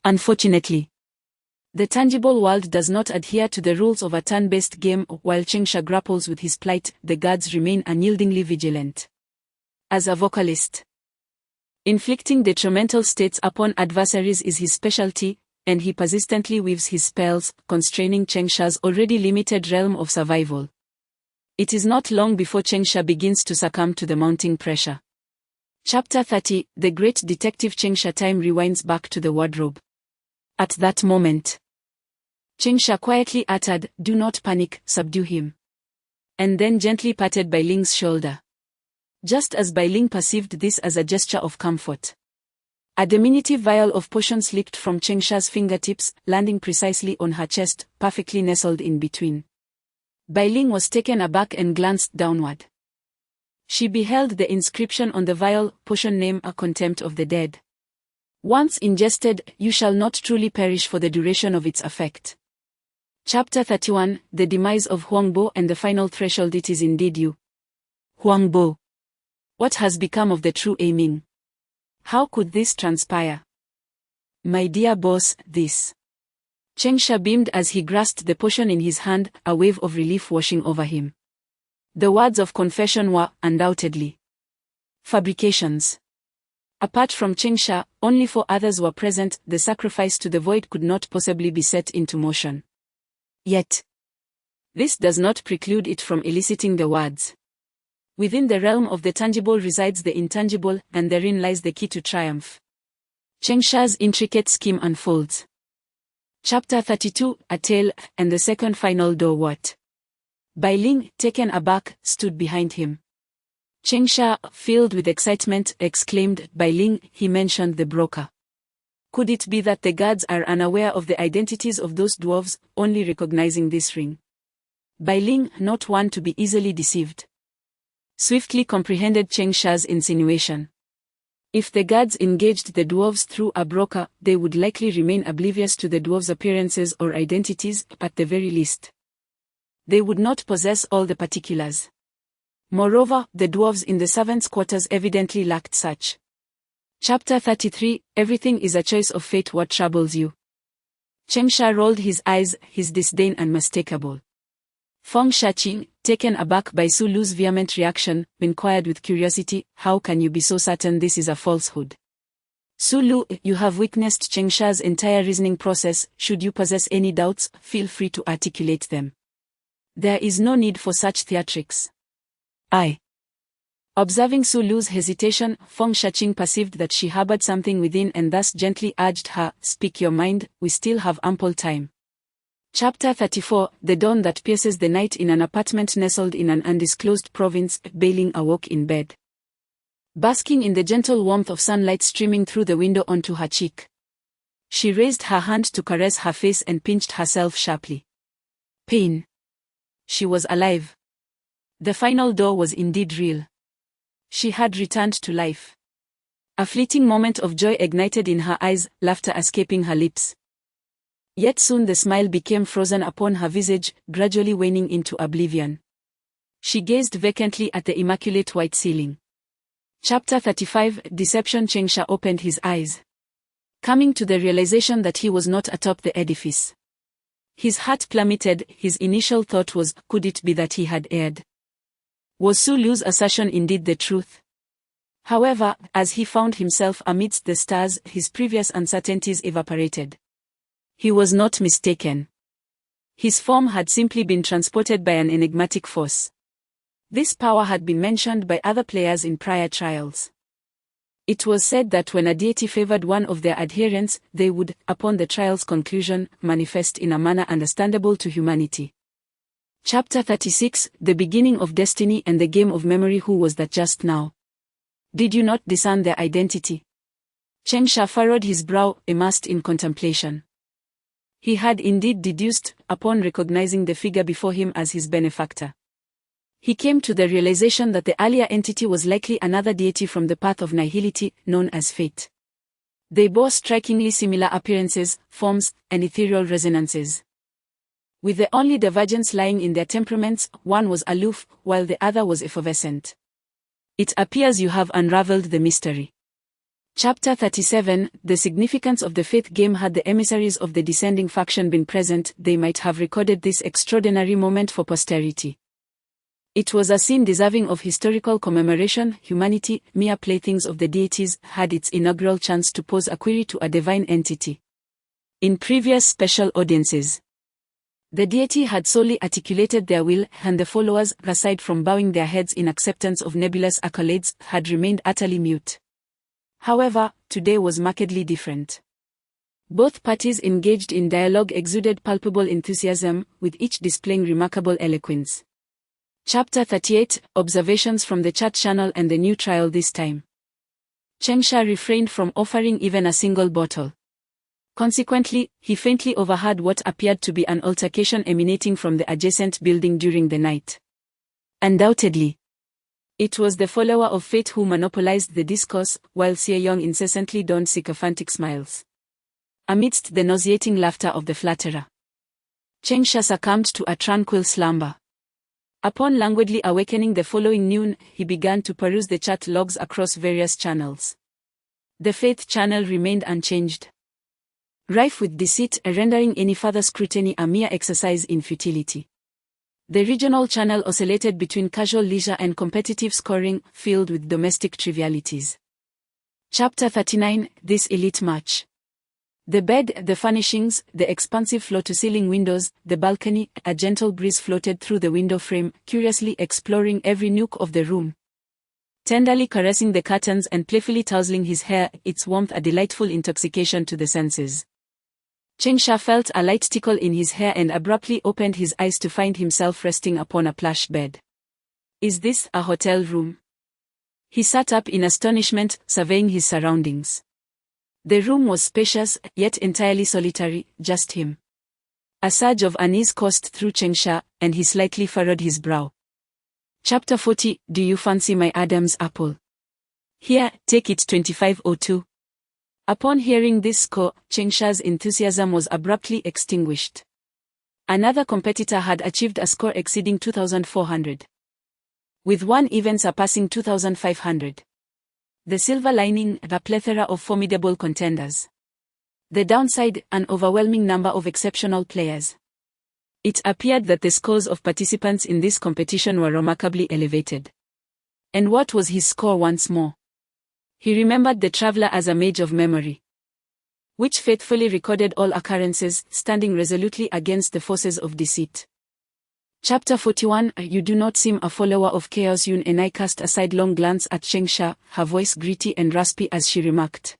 Unfortunately, The tangible world does not adhere to the rules of a turn-based game. While Chengsha grapples with his plight, the gods remain unyieldingly vigilant. As a vocalist, inflicting detrimental states upon adversaries is his specialty, and he persistently weaves his spells, constraining Chengsha's already limited realm of survival. It is not long before Chengsha begins to succumb to the mounting pressure. Chapter 30, The Great Detective. Chengsha. Time rewinds back to the wardrobe. At that moment, Chengsha quietly uttered, "Do not panic, subdue him," and then gently patted Bai Ling's shoulder. Just as Bai Ling perceived this as a gesture of comfort, a diminutive vial of potion slipped from Chengsha's fingertips, landing precisely on her chest, perfectly nestled in between. Bai Ling was taken aback and glanced downward. She beheld the inscription on the vial, potion name, A Contempt of the Dead. Once ingested, you shall not truly perish for the duration of its effect. Chapter 31, The Demise of Huangbo and the Final Threshold. It is indeed you, Huangbo. What has become of the true Aiming? How could this transpire? My dear boss, this. Chengsha beamed as he grasped the potion in his hand, a wave of relief washing over him. The words of confession were, undoubtedly, fabrications. Apart from Chengsha, only 4 others were present. The sacrifice to the void could not possibly be set into motion. Yet, this does not preclude it from eliciting the words. Within the realm of the tangible resides the intangible, and therein lies the key to triumph. Chengsha's intricate scheme unfolds. Chapter 32, A Tale, and the Second Final Door. What? Bai Ling, taken aback, stood behind him. Chengsha, filled with excitement, exclaimed, "Bai Ling, he mentioned the broker. Could it be that the guards are unaware of the identities of those dwarves, only recognizing this ring?" Bai Ling, not one to be easily deceived, swiftly comprehended Chengsha's insinuation. If the guards engaged the dwarves through a broker, they would likely remain oblivious to the dwarves' appearances or identities, at the very least. They would not possess all the particulars. Moreover, the dwarves in the servants' quarters evidently lacked such. Chapter 33, Everything is a choice of fate. What troubles you? Chengsha rolled his eyes, his disdain unmistakable. Feng Shaqing, taken aback by Su Lu's vehement reaction, inquired with curiosity, "How can you be so certain this is a falsehood?" Su Lu, you have witnessed Chengsha's entire reasoning process. Should you possess any doubts, feel free to articulate them. There is no need for such theatrics. Observing Su Lu's hesitation, Feng Shaqing perceived that she harbored something within and thus gently urged her, "Speak your mind, we still have ample time." Chapter 34, The Dawn That Pierces the Night. In an apartment nestled in an undisclosed province, Bai Ling awoke in bed, basking in the gentle warmth of sunlight streaming through the window onto her cheek. She raised her hand to caress her face and pinched herself sharply. Pain. She was alive. The final door was indeed real. She had returned to life. A fleeting moment of joy ignited in her eyes, laughter escaping her lips. Yet soon the smile became frozen upon her visage, gradually waning into oblivion. She gazed vacantly at the immaculate white ceiling. Chapter 35, Deception. Chengsha opened his eyes, coming to the realization that he was not atop the edifice. His heart plummeted. His initial thought was, could it be that he had erred? Was Su Lu's assertion indeed the truth? However, as he found himself amidst the stars, his previous uncertainties evaporated. He was not mistaken. His form had simply been transported by an enigmatic force. This power had been mentioned by other players in prior trials. It was said that when a deity favored one of their adherents, they would, upon the trial's conclusion, manifest in a manner understandable to humanity. Chapter 36, The Beginning of Destiny and the Game of Memory. Who was that just now? Did you not discern their identity? Chengsha furrowed his brow, immersed in contemplation. He had indeed deduced, upon recognizing the figure before him as his benefactor. He came to the realization that the earlier entity was likely another deity from the path of nihility, known as fate. They bore strikingly similar appearances, forms, and ethereal resonances. With the only divergence lying in their temperaments, one was aloof, while the other was effervescent. It appears you have unraveled the mystery. Chapter 37, The significance of the faith game. Had the emissaries of the descending faction been present, they might have recorded this extraordinary moment for posterity. It was a scene deserving of historical commemoration. Humanity, mere playthings of the deities, had its inaugural chance to pose a query to a divine entity. In previous special audiences, the deity had solely articulated their will, and the followers, aside from bowing their heads in acceptance of nebulous accolades, had remained utterly mute. However, today was markedly different. Both parties engaged in dialogue exuded palpable enthusiasm, with each displaying remarkable eloquence. Chapter 38, Observations from the chat channel and the new trial. This time, Chengsha refrained from offering even a single bottle. Consequently, he faintly overheard what appeared to be an altercation emanating from the adjacent building during the night. Undoubtedly, it was the follower of fate who monopolized the discourse, while Seeyong incessantly donned sycophantic smiles. Amidst the nauseating laughter of the flatterer, Chengsha succumbed to a tranquil slumber. Upon languidly awakening the following noon, he began to peruse the chat logs across various channels. The faith channel remained unchanged, rife with deceit, rendering any further scrutiny a mere exercise in futility. The regional channel oscillated between casual leisure and competitive scoring, filled with domestic trivialities. Chapter 39, This elite match. The bed, the furnishings, the expansive floor-to-ceiling windows, the balcony, a gentle breeze floated through the window frame, curiously exploring every nook of the room. Tenderly caressing the curtains and playfully tousling his hair, its warmth a delightful intoxication to the senses. Chengsha felt a light tickle in his hair and abruptly opened his eyes to find himself resting upon a plush bed. Is this a hotel room? He sat up in astonishment, surveying his surroundings. The room was spacious, yet entirely solitary, just him. A surge of unease coursed through Chengsha, and he slightly furrowed his brow. Chapter 40, Do you fancy my Adam's apple? Here, take it 2502. Upon hearing this score, Chengsha's enthusiasm was abruptly extinguished. Another competitor had achieved a score exceeding 2,400. With one even surpassing 2,500. The silver lining, the plethora of formidable contenders. The downside, an overwhelming number of exceptional players. It appeared that the scores of participants in this competition were remarkably elevated. And what was his score once more? He remembered the traveler as a mage of memory, which faithfully recorded all occurrences, standing resolutely against the forces of deceit. Chapter 41, You do not seem a follower of chaos. Yun Enai cast a sidelong glance at Chengsha, her voice gritty and raspy as she remarked.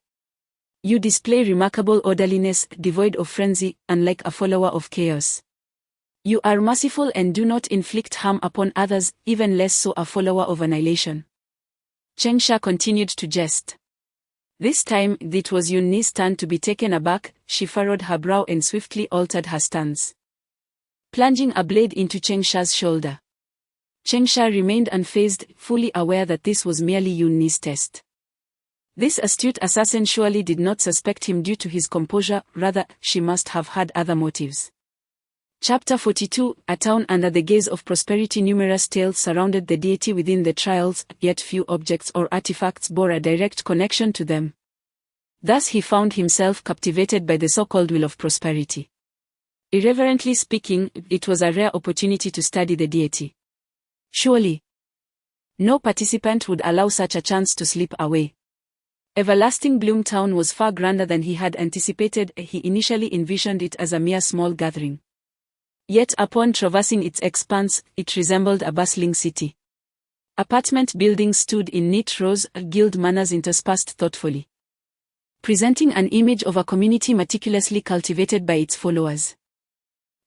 You display remarkable orderliness, devoid of frenzy, unlike a follower of chaos. You are merciful and do not inflict harm upon others, even less so a follower of annihilation. Chengsha continued to jest. This time, it was Yunni's turn to be taken aback. She furrowed her brow and swiftly altered her stance, plunging a blade into Chengsha's shoulder. Chengsha remained unfazed, fully aware that this was merely Yunni's test. This astute assassin surely did not suspect him due to his composure, rather, she must have had other motives. Chapter 42, A town under the gaze of prosperity. Numerous tales surrounded the deity within the trials, yet few objects or artifacts bore a direct connection to them. Thus he found himself captivated by the so-called will of prosperity. Irreverently speaking, it was a rare opportunity to study the deity. Surely, no participant would allow such a chance to slip away. Everlasting Bloom Town was far grander than he had anticipated. He initially envisioned it as a mere small gathering. Yet upon traversing its expanse, it resembled a bustling city. Apartment buildings stood in neat rows, guild manners interspersed thoughtfully, presenting an image of a community meticulously cultivated by its followers.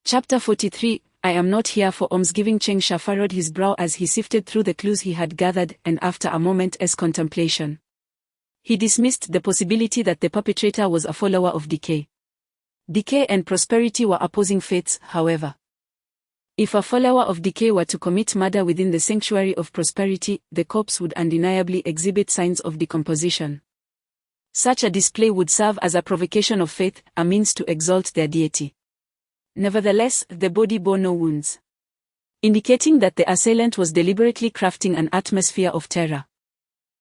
Chapter 43, I am not here for almsgiving. Chengsha furrowed his brow as he sifted through the clues he had gathered, and after a moment's contemplation, he dismissed the possibility that the perpetrator was a follower of decay. Decay and prosperity were opposing fates, however. If a follower of decay were to commit murder within the sanctuary of prosperity, the corpse would undeniably exhibit signs of decomposition. Such a display would serve as a provocation of faith, a means to exalt their deity. Nevertheless, the body bore no wounds, indicating that the assailant was deliberately crafting an atmosphere of terror.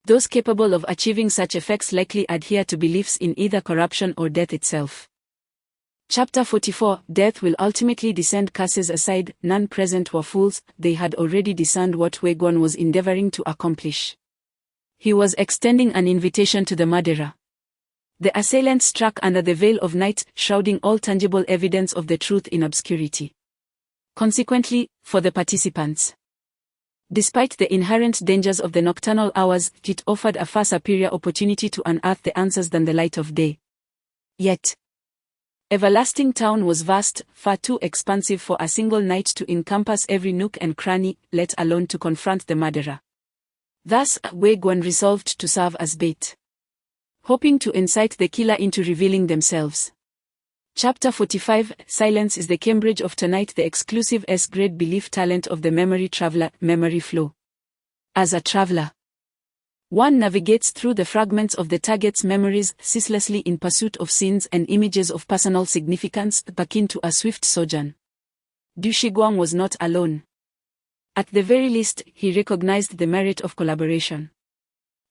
Those capable of achieving such effects likely adhere to beliefs in either corruption or death itself. Chapter 44 Death will ultimately descend. Curses aside, none present were fools, they had already discerned what Wei Guan was endeavoring to accomplish. He was extending an invitation to the murderer. The assailant struck under the veil of night, shrouding all tangible evidence of the truth in obscurity. Consequently, for the participants, despite the inherent dangers of the nocturnal hours, it offered a far superior opportunity to unearth the answers than the light of day. Yet, Everlasting Town was vast, far too expansive for a single night to encompass every nook and cranny, let alone to confront the murderer. Thus, Wei Guan resolved to serve as bait, hoping to incite the killer into revealing themselves. Chapter 45 Silence is the Cambridge of tonight, the exclusive S-grade belief talent of the memory traveler, memory flow. As a traveler, one navigates through the fragments of the target's memories ceaselessly in pursuit of scenes and images of personal significance, akin to a swift sojourn. Du Shiguang was not alone. At the very least, he recognized the merit of collaboration.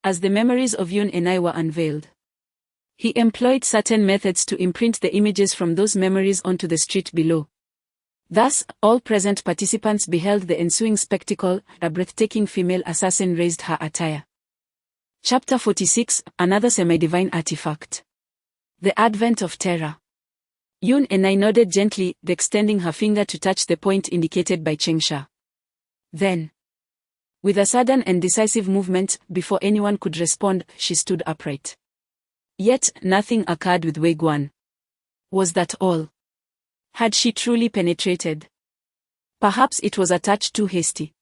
As the memories of Yun and I were unveiled, he employed certain methods to imprint the images from those memories onto the street below. Thus, all present participants beheld the ensuing spectacle. A breathtaking female assassin raised her attire. Chapter 46 Another semi-divine artifact. The advent of terror. Yun and I nodded gently, extending her finger to touch the point indicated by Chengsha. Then, with a sudden and decisive movement, before anyone could respond, she stood upright. Yet, nothing occurred with Wei Guan. Was that all? Had she truly penetrated? Perhaps it was a touch too hasty.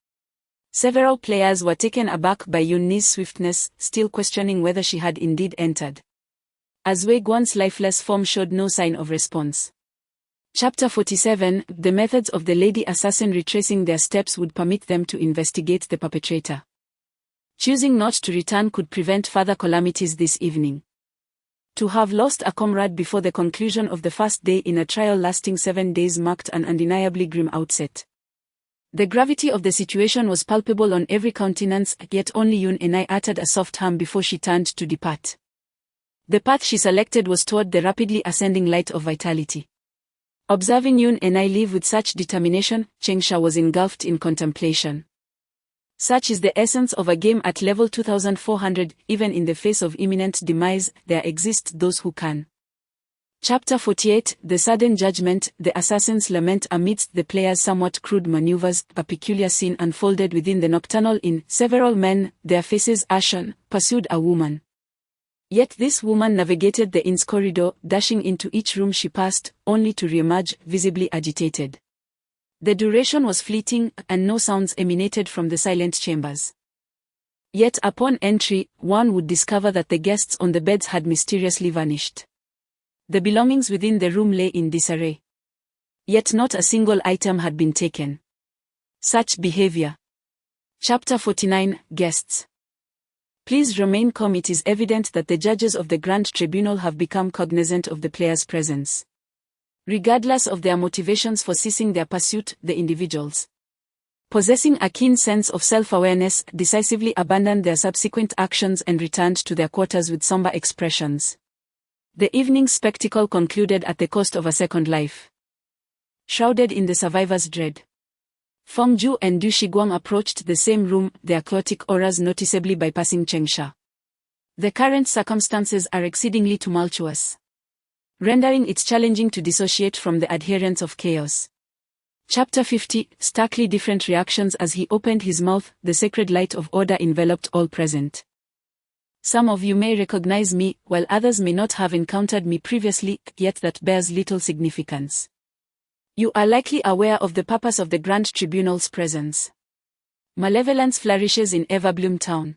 Several players were taken aback by Yun's swiftness, still questioning whether she had indeed entered, as Wei Guan's lifeless form showed no sign of response. Chapter 47 The methods of the lady assassin. Retracing their steps would permit them to investigate the perpetrator. Choosing not to return could prevent further calamities this evening. To have lost a comrade before the conclusion of the first day in a trial lasting 7 days marked an undeniably grim outset. The gravity of the situation was palpable on every countenance, yet only Yun and I uttered a soft hum before she turned to depart. The path she selected was toward the rapidly ascending light of vitality. Observing Yun and I leave with such determination, Chengsha was engulfed in contemplation. Such is the essence of a game at level 2400, even in the face of imminent demise, there exist those who can. Chapter 48 The Sudden Judgment. The assassin's lament amidst the players' somewhat crude maneuvers. A peculiar scene unfolded within the nocturnal inn. Several men, their faces ashen, pursued a woman. Yet this woman navigated the inn's corridor, dashing into each room she passed, only to re-emerge, visibly agitated. The duration was fleeting, and no sounds emanated from the silent chambers. Yet upon entry, one would discover that the guests on the beds had mysteriously vanished. The belongings within the room lay in disarray. Yet not a single item had been taken. Such behavior. Chapter 49 Guests. Please remain calm. It is evident that the judges of the Grand Tribunal have become cognizant of the players' presence. Regardless of their motivations for ceasing their pursuit, the individuals, possessing a keen sense of self-awareness, decisively abandoned their subsequent actions and returned to their quarters with somber expressions. The evening spectacle concluded at the cost of a second life. Shrouded in the survivor's dread, Feng Zhu and Du Shiguang approached the same room, their chaotic auras noticeably bypassing Chengsha. The current circumstances are exceedingly tumultuous, rendering it challenging to dissociate from the adherents of chaos. Chapter 50 Starkly different reactions. As he opened his mouth, the sacred light of order enveloped all present. Some of you may recognize me, while others may not have encountered me previously, yet that bears little significance. You are likely aware of the purpose of the Grand Tribunal's presence. Malevolence flourishes in Everbloom Town,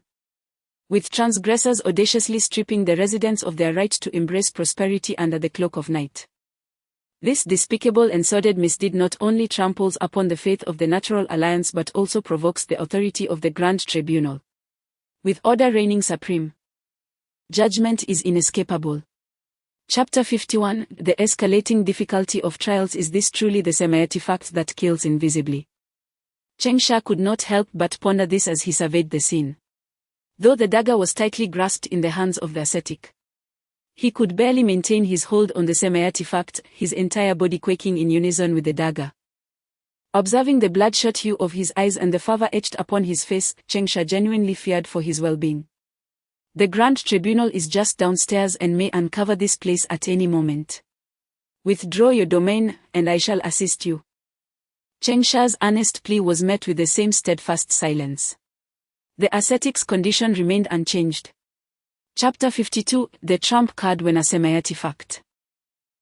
with transgressors audaciously stripping the residents of their right to embrace prosperity under the cloak of night. This despicable and sordid misdeed not only tramples upon the faith of the Natural Alliance but also provokes the authority of the Grand Tribunal. With order reigning supreme, judgment is inescapable. Chapter 51 The escalating difficulty of trials. Is this truly the semi-artifact that kills invisibly? Chengsha could not help but ponder this as he surveyed the scene. though the dagger was tightly grasped in the hands of the ascetic. He could barely maintain his hold on the semi-artifact, his entire body quaking in unison with the dagger. Observing the bloodshot hue of his eyes and the fervor etched upon his face, Chengsha genuinely feared for his well-being. The Grand Tribunal is just downstairs and may uncover this place at any moment. Withdraw your domain, and I shall assist you. Chengsha's earnest plea was met with the same steadfast silence. The ascetic's condition remained unchanged. Chapter 52, The Trump Card when a semi-artifact,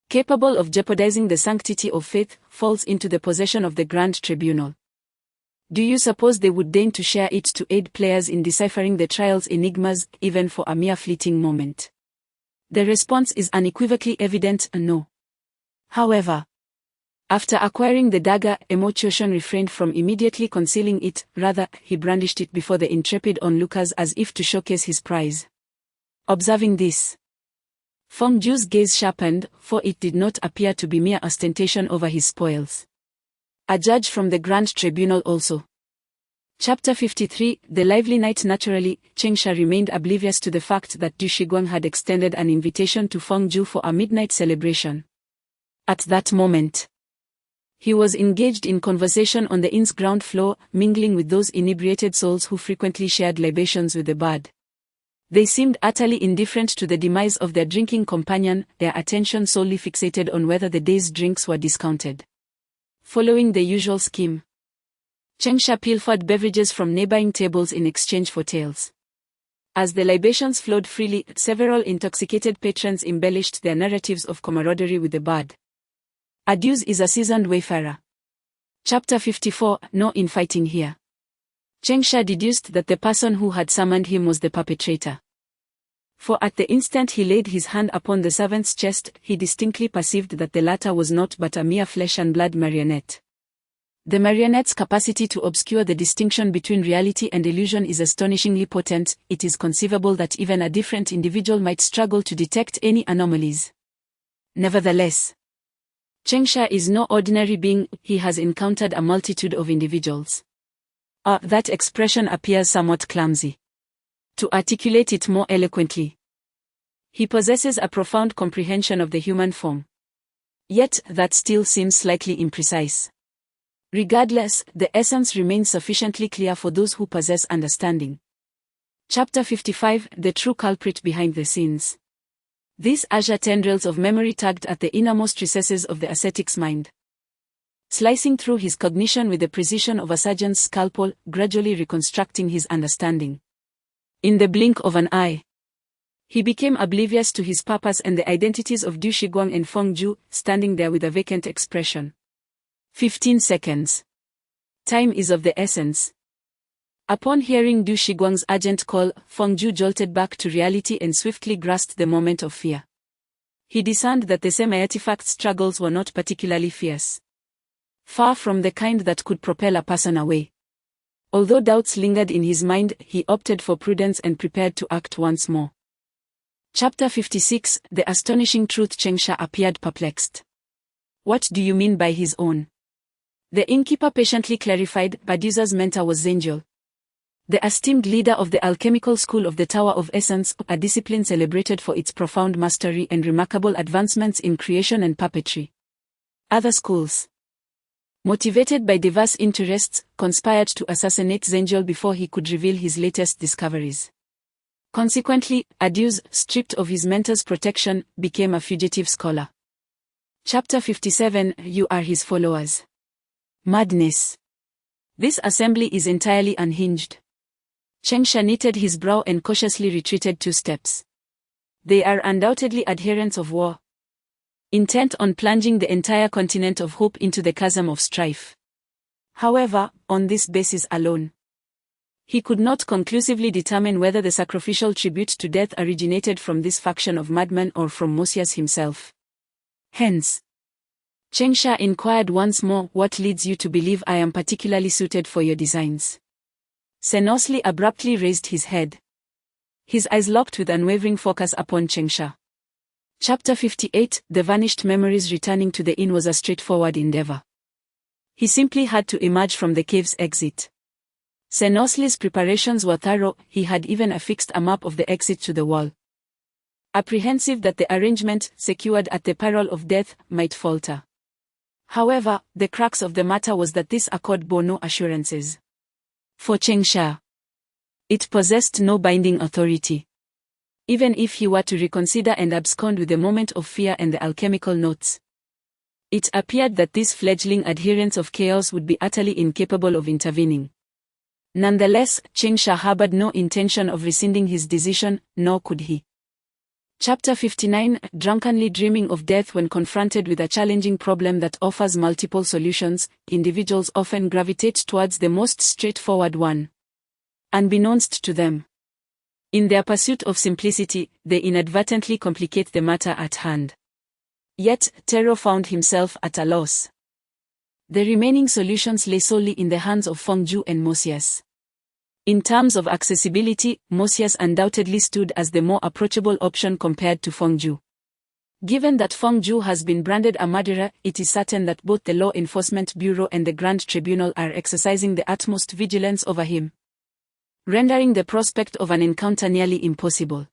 capable of jeopardizing the sanctity of faith, falls into the possession of the Grand Tribunal. Do you suppose they would deign to share it to aid players in deciphering the trial's enigmas, even for a mere fleeting moment? The response is unequivocally evident, no. However, after acquiring the dagger, Emochoshan refrained from immediately concealing it, rather, he brandished it before the intrepid onlookers as if to showcase his prize. Observing this, Fengju's gaze sharpened, for it did not appear to be mere ostentation over his spoils. A judge from the Grand Tribunal also. Chapter 53, The lively night. Naturally, Chengsha remained oblivious to the fact that Du Shiguang had extended an invitation to Fengju for a midnight celebration. At that moment, he was engaged in conversation on the inn's ground floor, mingling with those inebriated souls who frequently shared libations with the bard. They seemed utterly indifferent to the demise of their drinking companion, their attention solely fixated on whether the day's drinks were discounted. Following the usual scheme, Chengsha pilfered beverages from neighboring tables in exchange for tales. As the libations flowed freely, several intoxicated patrons embellished their narratives of camaraderie with the bard. Adius is a seasoned wayfarer. Chapter 54, No infighting here. Chengsha deduced that the person who had summoned him was the perpetrator. For at the instant he laid his hand upon the servant's chest, he distinctly perceived that the latter was not but a mere flesh and blood marionette. The marionette's capacity to obscure the distinction between reality and illusion is astonishingly potent. It is conceivable that even a different individual might struggle to detect any anomalies. Nevertheless, Chengsha is no ordinary being, he has encountered a multitude of individuals. That expression appears somewhat clumsy. To articulate it more eloquently, he possesses a profound comprehension of the human form. Yet, that still seems slightly imprecise. Regardless, the essence remains sufficiently clear for those who possess understanding. Chapter 55, The True Culprit Behind the Scenes. These azure tendrils of memory tugged at the innermost recesses of the ascetic's mind, slicing through his cognition with the precision of a surgeon's scalpel, gradually reconstructing his understanding. In the blink of an eye, he became oblivious to his purpose and the identities of Du Shiguang and Fengju, standing there with a vacant expression. 15 seconds. Time is of the essence. Upon hearing Du Shiguang's urgent call, Fengju jolted back to reality and swiftly grasped the moment of fear. He discerned that the semi-artifact's struggles were not particularly fierce. Far from the kind that could propel a person away. Although doubts lingered in his mind, he opted for prudence and prepared to act once more. Chapter 56, The Astonishing Truth. Chengsha appeared perplexed. What do you mean by his own? The innkeeper patiently clarified. Baduza's mentor was Zangel, the esteemed leader of the alchemical school of the Tower of Essence, a discipline celebrated for its profound mastery and remarkable advancements in creation and puppetry. Other schools, motivated by diverse interests, conspired to assassinate Zangel before he could reveal his latest discoveries. Consequently, Adius, stripped of his mentor's protection, became a fugitive scholar. Chapter 57, You are his followers. Madness. This assembly is entirely unhinged. Chengsha knitted his brow and cautiously retreated 2 steps. They are undoubtedly adherents of war, intent on plunging the entire continent of hope into the chasm of strife. However, on this basis alone, he could not conclusively determine whether the sacrificial tribute to death originated from this faction of madmen or from Mosias himself. Hence, Chengsha inquired once more, what leads you to believe I am particularly suited for your designs? Senosli abruptly raised his head. His eyes locked with unwavering focus upon Chengsha. Chapter 58, The Vanished Memories. Returning to the inn was a straightforward endeavor. He simply had to emerge from the cave's exit. Senosli's preparations were thorough, he had even affixed a map of the exit to the wall. Apprehensive that the arrangement, secured at the peril of death, might falter. However, the crux of the matter was that this accord bore no assurances. For Chengsha, it possessed no binding authority. Even if he were to reconsider and abscond with the moment of fear and the alchemical notes, it appeared that these fledgling adherents of chaos would be utterly incapable of intervening. Nonetheless, Chengsha harbored no intention of rescinding his decision, nor could he. Chapter 59, Drunkenly dreaming of death. When confronted with a challenging problem that offers multiple solutions, individuals often gravitate towards the most straightforward one. Unbeknownst to them, in their pursuit of simplicity, they inadvertently complicate the matter at hand. Yet, Tero found himself at a loss. The remaining solutions lay solely in the hands of Fengju and Mosias. In terms of accessibility, Mosias undoubtedly stood as the more approachable option compared to Fengju. Given that Fengju has been branded a murderer, it is certain that both the Law Enforcement Bureau and the Grand Tribunal are exercising the utmost vigilance over him, rendering the prospect of an encounter nearly impossible.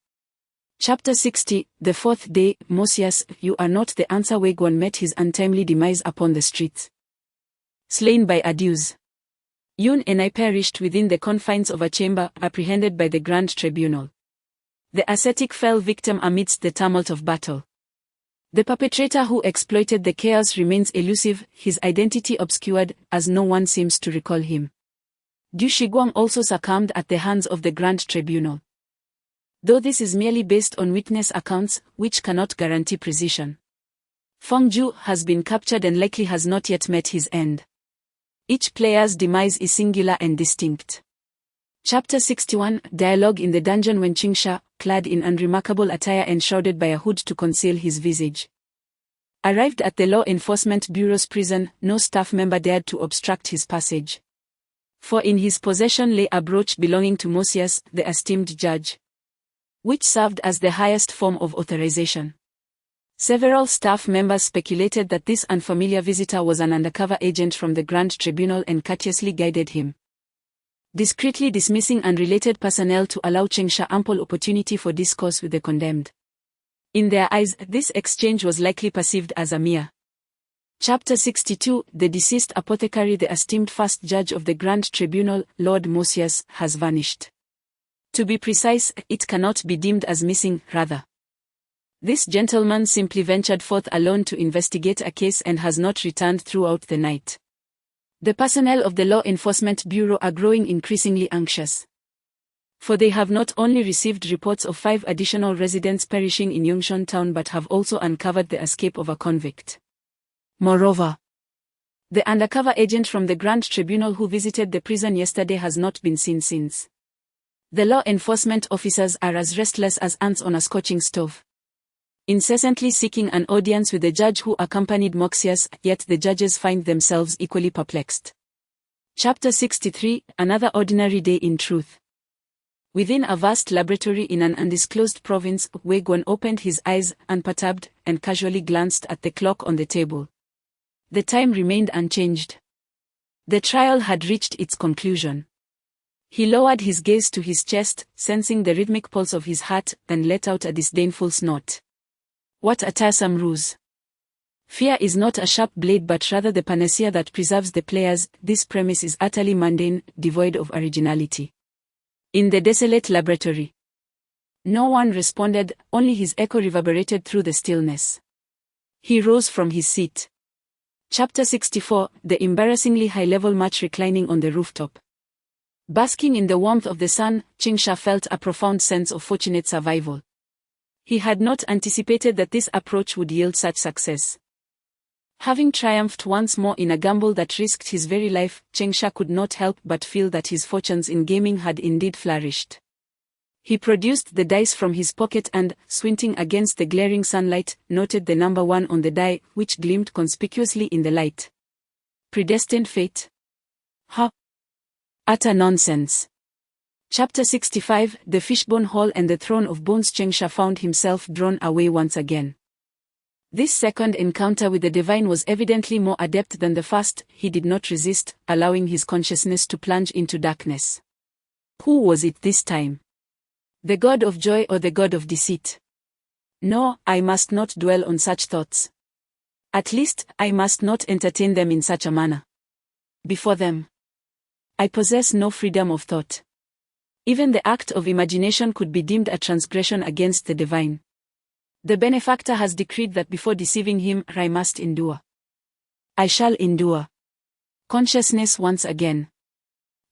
Chapter 60, The Fourth Day. Mosias, you are not the answer. Wegwon met his untimely demise upon the streets. Slain by Adius. Yun and I perished within the confines of a chamber apprehended by the Grand Tribunal. The ascetic fell victim amidst the tumult of battle. The perpetrator who exploited the chaos remains elusive, his identity obscured, as no one seems to recall him. Du Shiguang also succumbed at the hands of the Grand Tribunal. Though this is merely based on witness accounts, which cannot guarantee precision. Fengju has been captured and likely has not yet met his end. Each player's demise is singular and distinct. Chapter 61, Dialogue in the dungeon. When Chengsha, clad in unremarkable attire and shrouded by a hood to conceal his visage, arrived at the Law Enforcement Bureau's prison, no staff member dared to obstruct his passage. For in his possession lay a brooch belonging to Mosias, the esteemed judge, which served as the highest form of authorization. Several staff members speculated that this unfamiliar visitor was an undercover agent from the Grand Tribunal and courteously guided him, discreetly dismissing unrelated personnel to allow Chengsha ample opportunity for discourse with the condemned. In their eyes, this exchange was likely perceived as a mere. Chapter 62, The deceased apothecary. The esteemed first judge of the Grand Tribunal, Lord Mosias, has vanished. To be precise, it cannot be deemed as missing, rather. This gentleman simply ventured forth alone to investigate a case and has not returned throughout the night. The personnel of the Law Enforcement Bureau are growing increasingly anxious. For they have not only received reports of 5 additional residents perishing in Yongshon town but have also uncovered the escape of a convict. Moreover, the undercover agent from the Grand Tribunal who visited the prison yesterday has not been seen since. The law enforcement officers are as restless as ants on a scorching stove, incessantly seeking an audience with the judge who accompanied Mosias, yet the judges find themselves equally perplexed. Chapter 63, Another ordinary day in truth. Within a vast laboratory in an undisclosed province, Wegwon opened his eyes, unperturbed, and casually glanced at the clock on the table. The time remained unchanged. The trial had reached its conclusion. He lowered his gaze to his chest, sensing the rhythmic pulse of his heart, then let out a disdainful snort. What a tiresome ruse. Fear is not a sharp blade but rather the panacea that preserves the players. This premise is utterly mundane, devoid of originality. In the desolate laboratory, no one responded, only his echo reverberated through the stillness. He rose from his seat. Chapter 64, The embarrassingly high-level match. Reclining on the rooftop, basking in the warmth of the sun, Chengsha felt a profound sense of fortunate survival. He had not anticipated that this approach would yield such success. Having triumphed once more in a gamble that risked his very life, Chengsha could not help but feel that his fortunes in gaming had indeed flourished. He produced the dice from his pocket and, squinting against the glaring sunlight, noted the number 1 on the die, which gleamed conspicuously in the light. Predestined fate? Huh? Utter nonsense. Chapter 65, The Fishbone Hall and the Throne of Bones. Chengsha found himself drawn away once again. This second encounter with the divine was evidently more adept than the first. He did not resist, allowing his consciousness to plunge into darkness. Who was it this time? The god of joy or the god of deceit? No, I must not dwell on such thoughts. At least, I must not entertain them in such a manner. Before them, I possess no freedom of thought. Even the act of imagination could be deemed a transgression against the divine. The benefactor has decreed that before deceiving him, I must endure. I shall endure. Consciousness once again.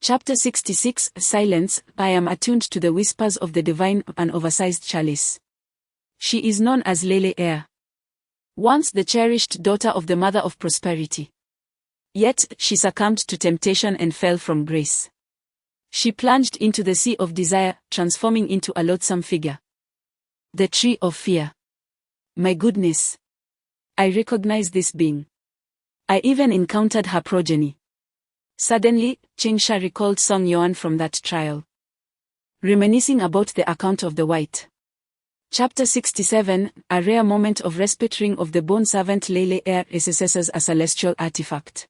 Chapter 66, Silence. I am attuned to the whispers of the divine, an oversized chalice. She is known as Lele Air. Once the cherished daughter of the mother of prosperity. Yet, she succumbed to temptation and fell from grace. She plunged into the sea of desire, transforming into a loathsome figure. The tree of fear. My goodness. I recognize this being. I even encountered her progeny. Suddenly, Chengsha recalled Song Yuan from that trial. Reminiscing about the account of the white. Chapter 67, a rare moment of respite. Ring of the bone servant. Lele Air possesses a celestial artifact.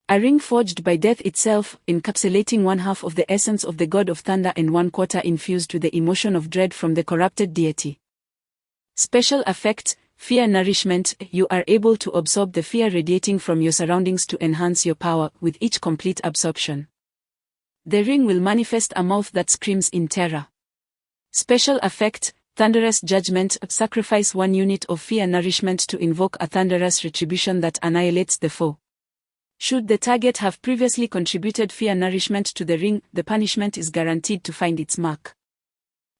A ring forged by death itself, encapsulating one half of the essence of the god of thunder and one quarter infused with the emotion of dread from the corrupted deity. Special effect, fear nourishment. You are able to absorb the fear radiating from your surroundings to enhance your power with each complete absorption. The ring will manifest a mouth that screams in terror. Special effect, thunderous judgment. Sacrifice 1 unit of fear nourishment to invoke a thunderous retribution that annihilates the foe. Should the target have previously contributed fear nourishment to the ring, the punishment is guaranteed to find its mark.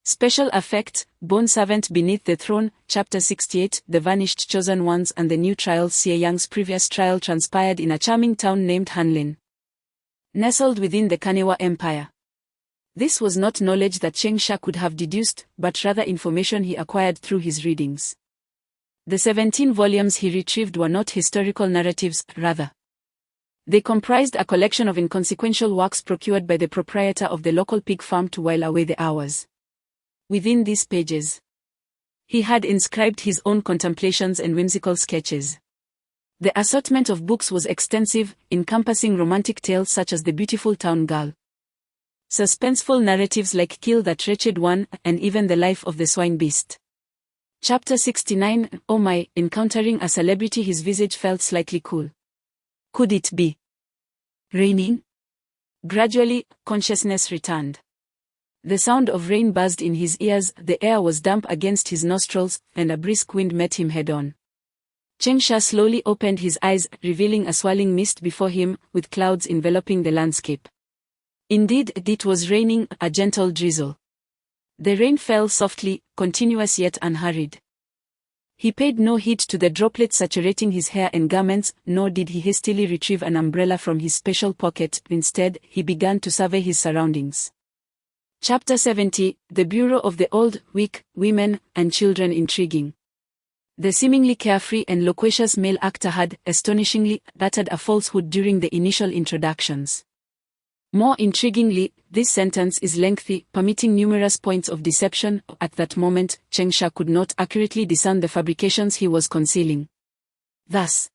Special effect, Bone Servant Beneath the Throne. Chapter 68, The Vanished Chosen Ones and the New Trial. Xie Yang's previous trial transpired in a charming town named Hanlin, nestled within the Kanewa Empire. This was not knowledge that Chengsha could have deduced, but rather information he acquired through his readings. The 17 volumes he retrieved were not historical narratives, rather. They comprised a collection of inconsequential works procured by the proprietor of the local pig farm to while away the hours. Within these pages, he had inscribed his own contemplations and whimsical sketches. The assortment of books was extensive, encompassing romantic tales such as The Beautiful Town Girl, suspenseful narratives like Kill That Wretched One, and even The Life of the Swine Beast. Chapter 69, Oh my, encountering a celebrity. His visage felt slightly cool. Could it be raining? Gradually, consciousness returned. The sound of rain buzzed in his ears, the air was damp against his nostrils, and a brisk wind met him head-on. Chengsha slowly opened his eyes, revealing a swirling mist before him, with clouds enveloping the landscape. Indeed, it was raining, a gentle drizzle. The rain fell softly, continuous yet unhurried. He paid no heed to the droplets saturating his hair and garments, nor did he hastily retrieve an umbrella from his special pocket. Instead, he began to survey his surroundings. Chapter 70, The Bureau of the Old, Weak, Women, and Children. Intriguing. The seemingly carefree and loquacious male actor had, astonishingly, uttered a falsehood during the initial introductions. More intriguingly, this sentence is lengthy, permitting numerous points of deception. At that moment, Chengsha could not accurately discern the fabrications he was concealing. Thus,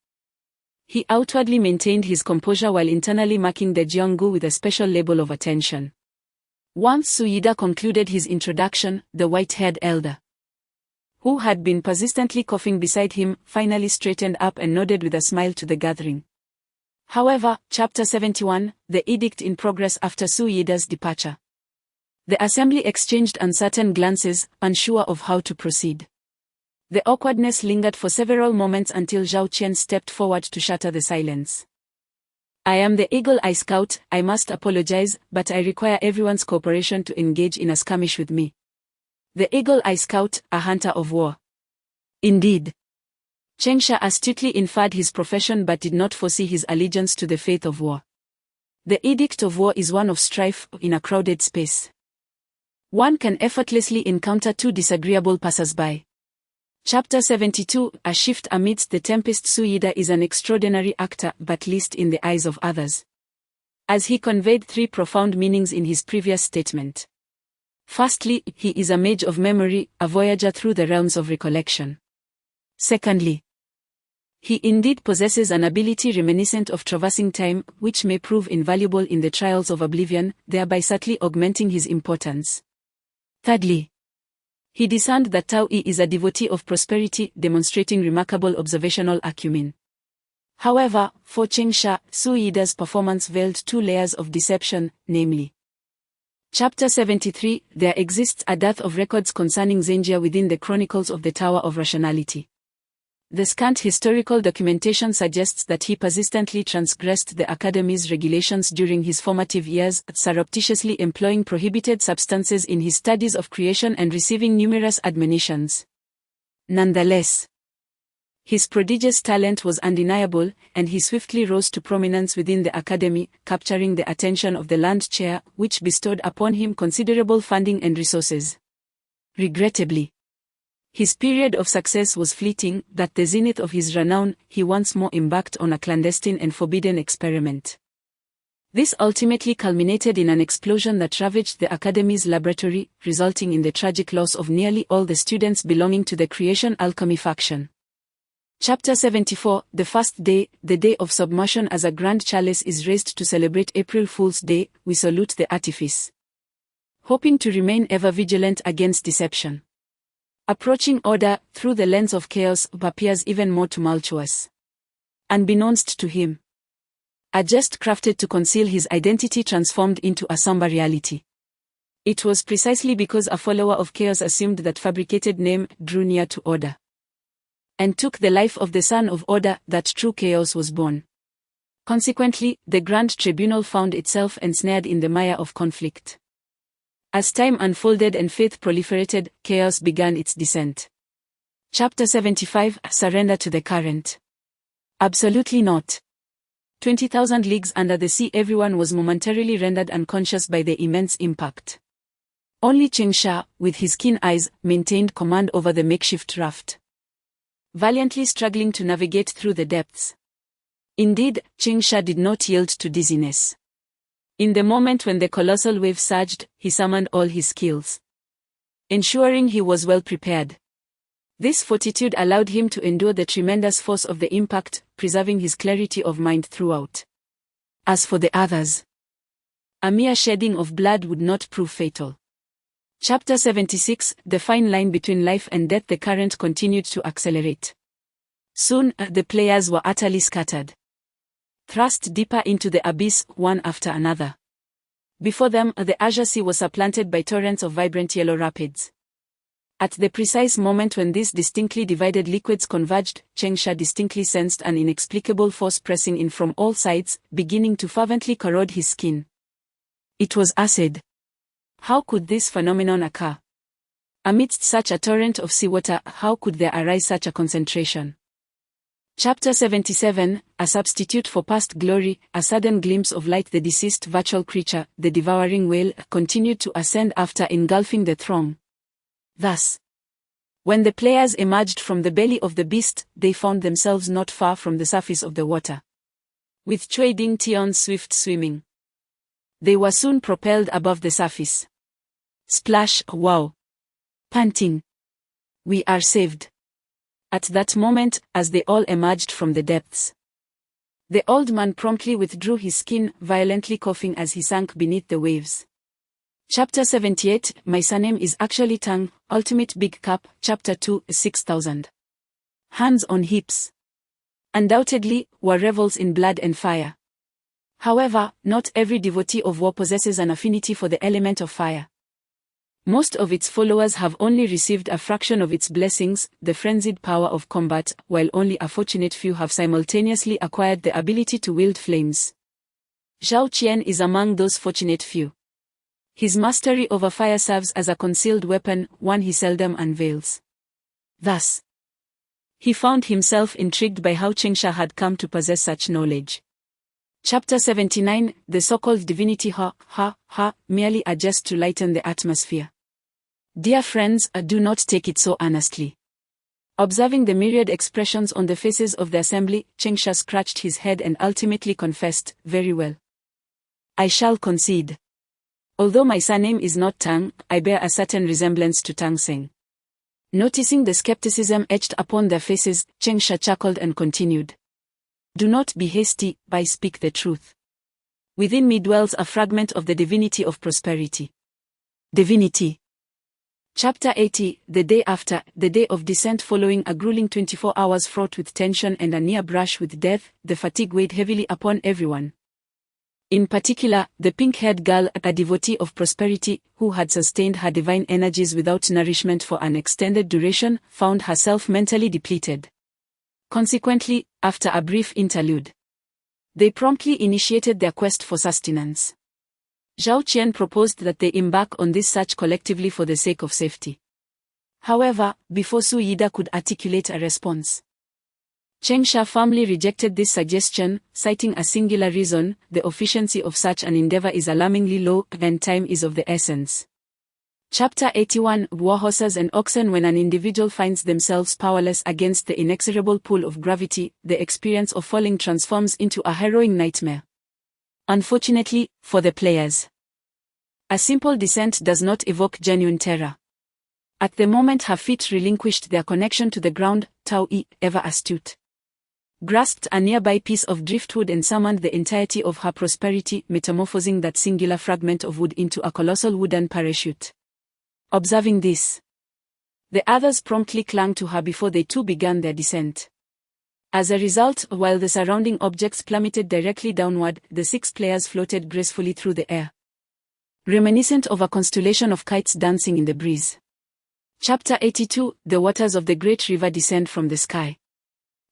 he outwardly maintained his composure while internally marking the Jianggu with a special label of attention. Once Suyida concluded his introduction, the white-haired elder, who had been persistently coughing beside him, finally straightened up and nodded with a smile to the gathering. However, Chapter 71, The Edict in Progress. After Suyida's departure, the assembly exchanged uncertain glances, unsure of how to proceed. The awkwardness lingered for several moments until Zhao Qian stepped forward to shatter the silence. I am the Eagle Eye Scout. I must apologize, but I require everyone's cooperation to engage in a skirmish with me. The Eagle Eye Scout, a hunter of war. Indeed. Chengsha astutely inferred his profession but did not foresee his allegiance to the faith of war. The edict of war is one of strife in a crowded space. One can effortlessly encounter two disagreeable passers-by. Chapter 72, A Shift Amidst the Tempest. Suyida is an extraordinary actor, but least in the eyes of others, as he conveyed three profound meanings in his previous statement. Firstly, he is a mage of memory, a voyager through the realms of recollection. Secondly, he indeed possesses an ability reminiscent of traversing time, which may prove invaluable in the trials of oblivion, thereby subtly augmenting his importance. Thirdly, he discerned that Tao I is a devotee of prosperity, demonstrating remarkable observational acumen. However, for Chengsha, Su Yida's performance veiled two layers of deception, namely. Chapter 73, there exists a dearth of records concerning Zenjia within the chronicles of the Tower of Rationality. The scant historical documentation suggests that he persistently transgressed the Academy's regulations during his formative years, surreptitiously employing prohibited substances in his studies of creation and receiving numerous admonitions. Nonetheless, his prodigious talent was undeniable, and he swiftly rose to prominence within the Academy, capturing the attention of the Land Chair, which bestowed upon him considerable funding and resources. Regrettably, his period of success was fleeting. At the zenith of his renown, he once more embarked on a clandestine and forbidden experiment. This ultimately culminated in an explosion that ravaged the Academy's laboratory, resulting in the tragic loss of nearly all the students belonging to the Creation Alchemy faction. Chapter 74, the first day, the day of submersion. As a grand chalice is raised to celebrate April Fool's Day, we salute the artifice, hoping to remain ever vigilant against deception. Approaching order through the lens of chaos appears even more tumultuous. Unbeknownst to him, a jest crafted to conceal his identity transformed into a somber reality. It was precisely because a follower of chaos assumed that fabricated name drew near to order and took the life of the son of order that true chaos was born. Consequently, the Grand Tribunal found itself ensnared in the mire of conflict. As time unfolded and faith proliferated, chaos began its descent. Chapter 75, surrender to the current. Absolutely not. 20,000 leagues under the sea, everyone was momentarily rendered unconscious by the immense impact. Only Chengsha, with his keen eyes, maintained command over the makeshift raft, valiantly struggling to navigate through the depths. Indeed, Chengsha did not yield to dizziness. In the moment when the colossal wave surged, he summoned all his skills, ensuring he was well prepared. This fortitude allowed him to endure the tremendous force of the impact, preserving his clarity of mind throughout. As for the others, a mere shedding of blood would not prove fatal. Chapter 76, the fine line between life and death. The current continued to accelerate. Soon, the players were utterly scattered, thrust deeper into the abyss, one after another. Before them, the azure sea was supplanted by torrents of vibrant yellow rapids. At the precise moment when these distinctly divided liquids converged, Chengsha distinctly sensed an inexplicable force pressing in from all sides, beginning to fervently corrode his skin. It was acid. How could this phenomenon occur? Amidst such a torrent of seawater, how could there arise such a concentration? Chapter 77, a substitute for past glory. A sudden glimpse of light. The deceased virtual creature, the devouring whale, continued to ascend after engulfing the throng. Thus, when the players emerged from the belly of the beast, they found themselves not far from the surface of the water. With Chui Ding Tion's swift swimming, they were soon propelled above the surface. Splash, wow! Panting. We are saved. At that moment, as they all emerged from the depths, the old man promptly withdrew his skin, violently coughing as he sank beneath the waves. Chapter 78, my surname is actually Tang, Ultimate Big Cup. Chapter 2, 6000. Hands on hips. Undoubtedly, were revels in blood and fire. However, not every devotee of war possesses an affinity for the element of fire. Most of its followers have only received a fraction of its blessings, the frenzied power of combat, while only a fortunate few have simultaneously acquired the ability to wield flames. Zhao Qian is among those fortunate few. His mastery over fire serves as a concealed weapon, one he seldom unveils. Thus, he found himself intrigued by how Chengsha had come to possess such knowledge. Chapter 79, the so-called divinity merely a jest to lighten the atmosphere. Dear friends, do not take it so earnestly. Observing the myriad expressions on the faces of the assembly, Chengsha scratched his head and ultimately confessed, very well. I shall concede. Although my surname is not Tang, I bear a certain resemblance to Tang Seng. Noticing the skepticism etched upon their faces, Chengsha chuckled and continued. Do not be hasty, but speak the truth. Within me dwells a fragment of the divinity of prosperity. Divinity. Chapter 80, the day after, the day of descent. Following a grueling 24 hours fraught with tension and a near brush with death, the fatigue weighed heavily upon everyone. In particular, the pink-haired girl, a devotee of prosperity, who had sustained her divine energies without nourishment for an extended duration, found herself mentally depleted. Consequently, after a brief interlude, they promptly initiated their quest for sustenance. Zhao Qian proposed that they embark on this search collectively for the sake of safety. However, before Su Yida could articulate a response, Chengsha firmly rejected this suggestion, citing a singular reason: the efficiency of such an endeavor is alarmingly low, and time is of the essence. Chapter 81, War Horses and Oxen. When an individual finds themselves powerless against the inexorable pull of gravity, the experience of falling transforms into a harrowing nightmare. Unfortunately, for the players, a simple descent does not evoke genuine terror. At the moment her feet relinquished their connection to the ground, Tao Yi, ever astute, grasped a nearby piece of driftwood and summoned the entirety of her prosperity, metamorphosing that singular fragment of wood into a colossal wooden parachute. Observing this, the others promptly clung to her before they too began their descent. As a result, while the surrounding objects plummeted directly downward, the 6 players floated gracefully through the air, reminiscent of a constellation of kites dancing in the breeze. Chapter 82, the waters of the great river descend from the sky.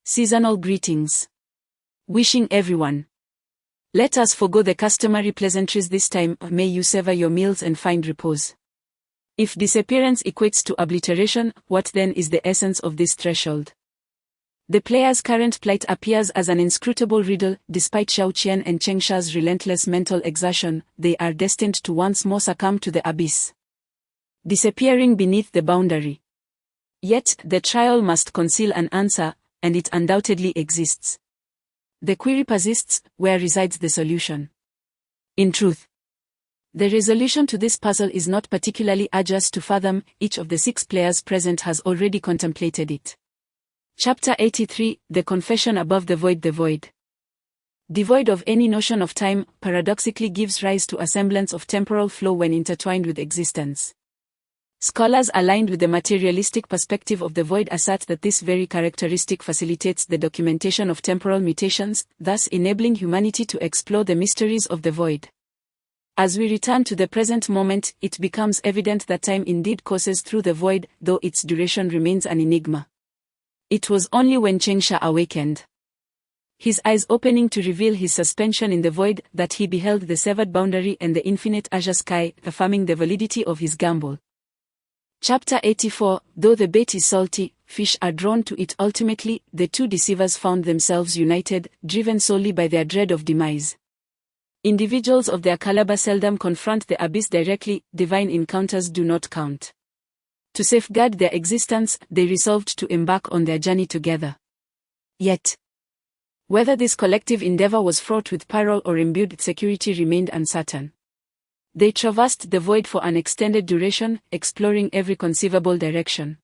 Seasonal greetings. Wishing everyone. Let us forgo the customary pleasantries this time. May you savor your meals and find repose. If disappearance equates to obliteration, what then is the essence of this threshold? The players' current plight appears as an inscrutable riddle. Despite Zhao Qian and Chengsha's relentless mental exertion, they are destined to once more succumb to the abyss, disappearing beneath the boundary. Yet, the trial must conceal an answer, and it undoubtedly exists. The query persists: where resides the solution? In truth, the resolution to this puzzle is not particularly arduous to fathom. Each of the 6 players present has already contemplated it. Chapter 83, the confession above the void. The void, devoid of any notion of time, paradoxically gives rise to a semblance of temporal flow when intertwined with existence. Scholars aligned with the materialistic perspective of the void assert that this very characteristic facilitates the documentation of temporal mutations, thus enabling humanity to explore the mysteries of the void. As we return to the present moment, it becomes evident that time indeed courses through the void, though its duration remains an enigma. It was only when Chengsha awakened, his eyes opening to reveal his suspension in the void, that he beheld the severed boundary and the infinite azure sky, affirming the validity of his gamble. Chapter 84, though the bait is salty, fish are drawn to it. Ultimately, the 2 deceivers found themselves united, driven solely by their dread of demise. Individuals of their caliber seldom confront the abyss directly. Divine encounters do not count. To safeguard their existence, they resolved to embark on their journey together. Yet, whether this collective endeavor was fraught with peril or imbued with security remained uncertain. They traversed the void for an extended duration, exploring every conceivable direction,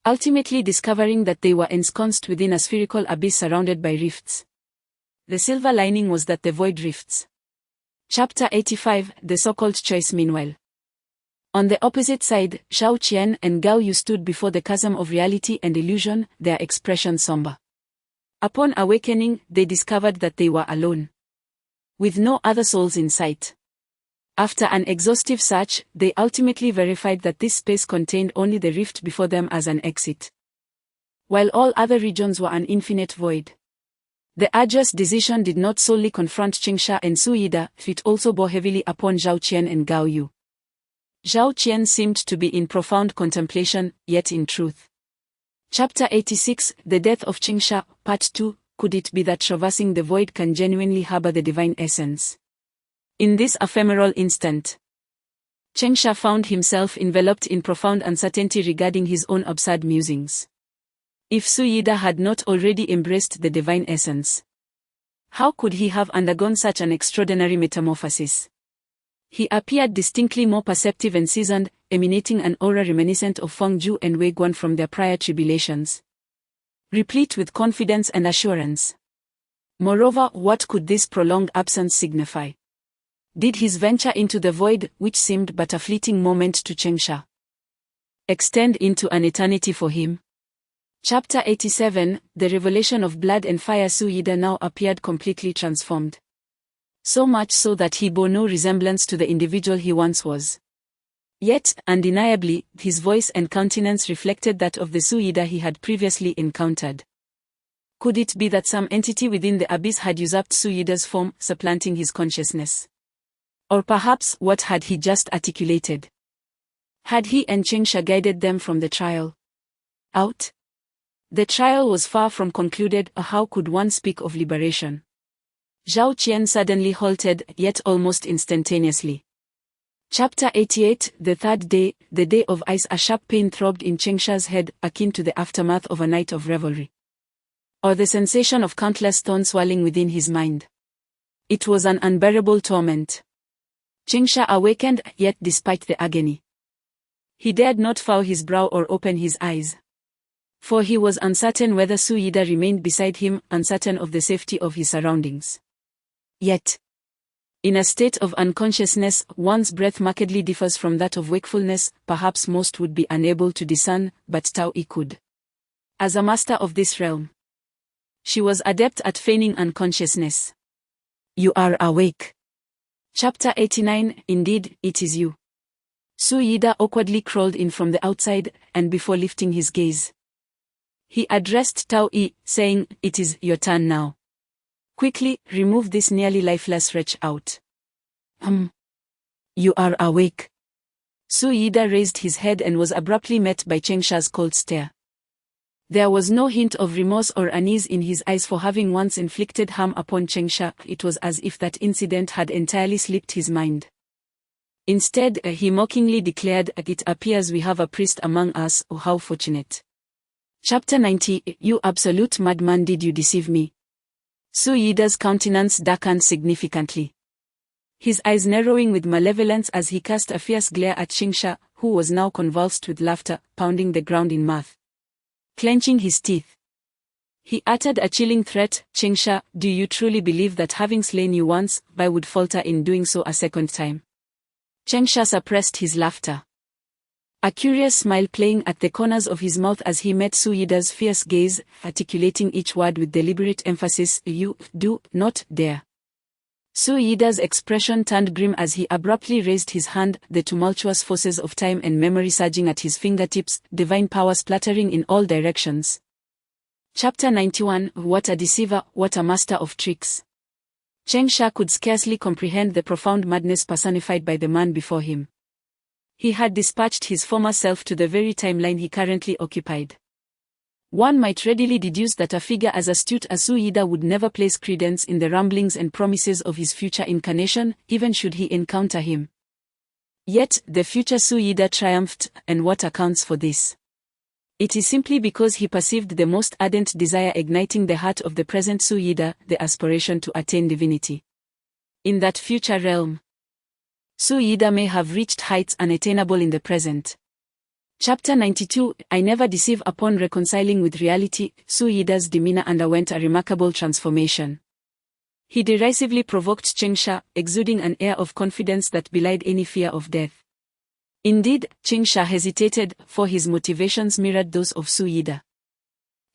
ultimately discovering that they were ensconced within a spherical abyss surrounded by rifts. The silver lining was that the void rifts. Chapter 85, the so-called choice. Meanwhile, on the opposite side, Zhao Qian and Gao Yu stood before the chasm of reality and illusion, their expression somber. Upon awakening, they discovered that they were alone, with no other souls in sight. After an exhaustive search, they ultimately verified that this space contained only the rift before them as an exit, while all other regions were an infinite void. The arduous decision did not solely confront Chengsha and Su Yida, it also bore heavily upon Zhao Qian and Gao Yu. Zhao Qian seemed to be in profound contemplation, yet in truth. Chapter 86, the death of Chengsha, Part 2, could it be that traversing the void can genuinely harbor the divine essence? In this ephemeral instant, Chengsha found himself enveloped in profound uncertainty regarding his own absurd musings. If Su Yida had not already embraced the divine essence, how could he have undergone such an extraordinary metamorphosis? He appeared distinctly more perceptive and seasoned, emanating an aura reminiscent of Feng Zhu and Wei Guan from their prior tribulations, replete with confidence and assurance. Moreover, what could this prolonged absence signify? Did his venture into the void, which seemed but a fleeting moment to Chengsha, extend into an eternity for him? Chapter 87, The Revelation of Blood and Fire. Su Yida now appeared completely transformed. So much so that he bore no resemblance to the individual he once was. Yet, undeniably, his voice and countenance reflected that of the Su Yida he had previously encountered. Could it be that some entity within the abyss had usurped Su Yida's form, supplanting his consciousness? Or perhaps, what had he just articulated? Had he and Chengsha guided them from the trial out? The trial was far from concluded. How could one speak of liberation? Zhao Qian suddenly halted, yet almost instantaneously. Chapter 88, The Third Day, the Day of Ice. A sharp pain throbbed in Chengsha's head, akin to the aftermath of a night of revelry, or the sensation of countless thorns swirling within his mind. It was an unbearable torment. Chengsha awakened, yet despite the agony, he dared not furrow his brow or open his eyes. For he was uncertain whether Su Yida remained beside him, uncertain of the safety of his surroundings. Yet, in a state of unconsciousness, one's breath markedly differs from that of wakefulness. Perhaps most would be unable to discern, but Tao Yi could. As a master of this realm, she was adept at feigning unconsciousness. You are awake. Chapter 89, Indeed, it is you. Su Yida awkwardly crawled in from the outside, and before lifting his gaze, he addressed Tao Yi, saying, It is your turn now. Quickly, remove this nearly lifeless wretch out. You are awake. Su Yida raised his head and was abruptly met by Chengsha's cold stare. There was no hint of remorse or unease in his eyes for having once inflicted harm upon Chengsha. It was as if that incident had entirely slipped his mind. Instead, he mockingly declared, It appears we have a priest among us. Oh, how fortunate. Chapter 90, You absolute madman, did you deceive me? Su Yida's countenance darkened significantly, his eyes narrowing with malevolence as he cast a fierce glare at Chengsha, who was now convulsed with laughter, pounding the ground in mirth. Clenching his teeth, he uttered a chilling threat, Chengsha, do you truly believe that having slain you once, I would falter in doing so a second time? Chengsha suppressed his laughter, a curious smile playing at the corners of his mouth as he met Su Yida's fierce gaze, articulating each word with deliberate emphasis, You do not dare. Su Yida's expression turned grim as he abruptly raised his hand, the tumultuous forces of time and memory surging at his fingertips, divine power splattering in all directions. Chapter 91, What a deceiver, what a master of tricks. Chengsha could scarcely comprehend the profound madness personified by the man before him. He had dispatched his former self to the very timeline he currently occupied. One might readily deduce that a figure as astute as Su Yida would never place credence in the ramblings and promises of his future incarnation, even should he encounter him. Yet, the future Su Yida triumphed, and what accounts for this? It is simply because he perceived the most ardent desire igniting the heart of the present Su Yida, the aspiration to attain divinity. In that future realm, Su Yida may have reached heights unattainable in the present. Chapter 92, I never deceive. Upon reconciling with reality, Su Yida's demeanor underwent a remarkable transformation. He derisively provoked Chengsha, exuding an air of confidence that belied any fear of death. Indeed, Chengsha hesitated, for his motivations mirrored those of Su Yida.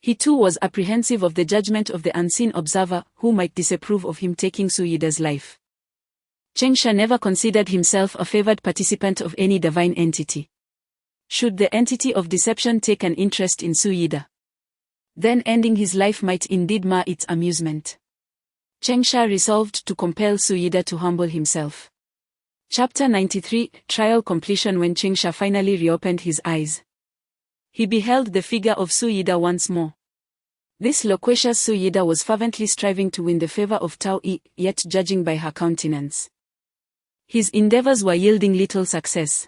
He too was apprehensive of the judgment of the unseen observer, who might disapprove of him taking Su Yida's life. Chengsha never considered himself a favored participant of any divine entity. Should the entity of deception take an interest in Su Yida, then ending his life might indeed mar its amusement. Chengsha resolved to compel Su Yida to humble himself. Chapter 93, Trial completion. When Chengsha finally reopened his eyes, he beheld the figure of Su Yida once more. This loquacious Su Yida was fervently striving to win the favor of Tao Yi, yet judging by her countenance, his endeavors were yielding little success.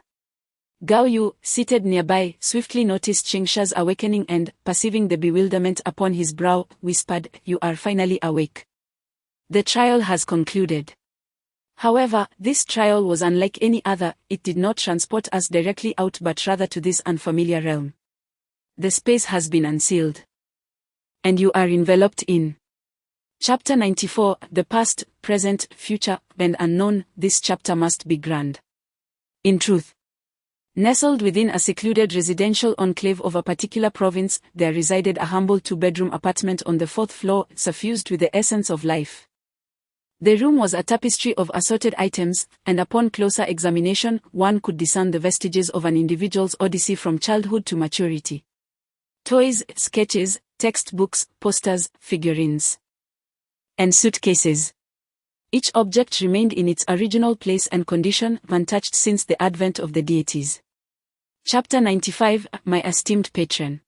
Gao Yu, seated nearby, swiftly noticed Chengsha's awakening and, perceiving the bewilderment upon his brow, whispered, You are finally awake. The trial has concluded. However, this trial was unlike any other. It did not transport us directly out but rather to this unfamiliar realm. The space has been unsealed. And you are enveloped in. Chapter 94, the past, present, future, and unknown. This chapter must be grand. In truth, nestled within a secluded residential enclave of a particular province, there resided a humble two-bedroom apartment on the 4th floor, suffused with the essence of life. The room was a tapestry of assorted items, and upon closer examination, one could discern the vestiges of an individual's odyssey from childhood to maturity. Toys, sketches, textbooks, posters, figurines, and suitcases. Each object remained in its original place and condition, untouched since the advent of the deities. Chapter 95, My esteemed patron.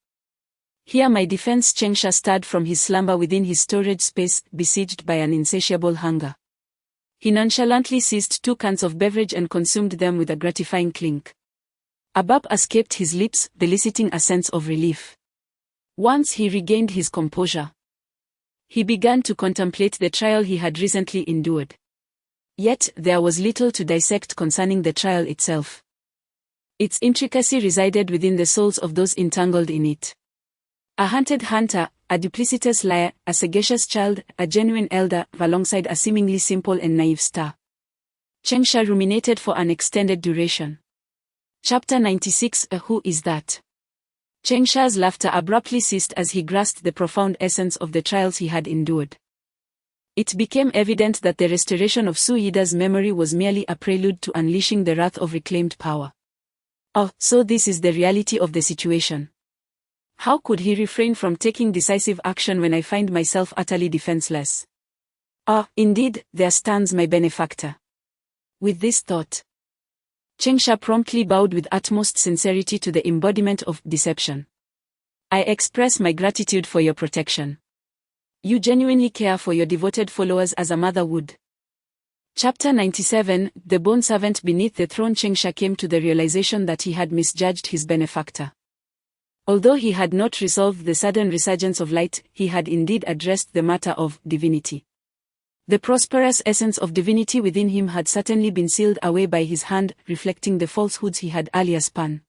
Here my defense Chengsha stirred from his slumber within his storage space, besieged by an insatiable hunger. He nonchalantly seized 2 cans of beverage and consumed them with a gratifying clink. A burp escaped his lips, eliciting a sense of relief. Once he regained his composure, he began to contemplate the trial he had recently endured. Yet, there was little to dissect concerning the trial itself. Its intricacy resided within the souls of those entangled in it. A hunted hunter, a duplicitous liar, a sagacious child, a genuine elder, alongside a seemingly simple and naive star. Chengsha ruminated for an extended duration. Chapter 96, Who is that? Chengsha's laughter abruptly ceased as he grasped the profound essence of the trials he had endured. It became evident that the restoration of Su Yida's memory was merely a prelude to unleashing the wrath of reclaimed power. Oh, so this is the reality of the situation. How could he refrain from taking decisive action when I find myself utterly defenseless? Ah, indeed, there stands my benefactor. With this thought, Chengsha promptly bowed with utmost sincerity to the embodiment of deception. I express my gratitude for your protection. You genuinely care for your devoted followers as a mother would. Chapter 97, The Bone Servant Beneath the Throne. Chengsha came to the realization that he had misjudged his benefactor. Although he had not resolved the sudden resurgence of light, he had indeed addressed the matter of divinity. The prosperous essence of divinity within him had certainly been sealed away by his hand, reflecting the falsehoods he had earlier spun.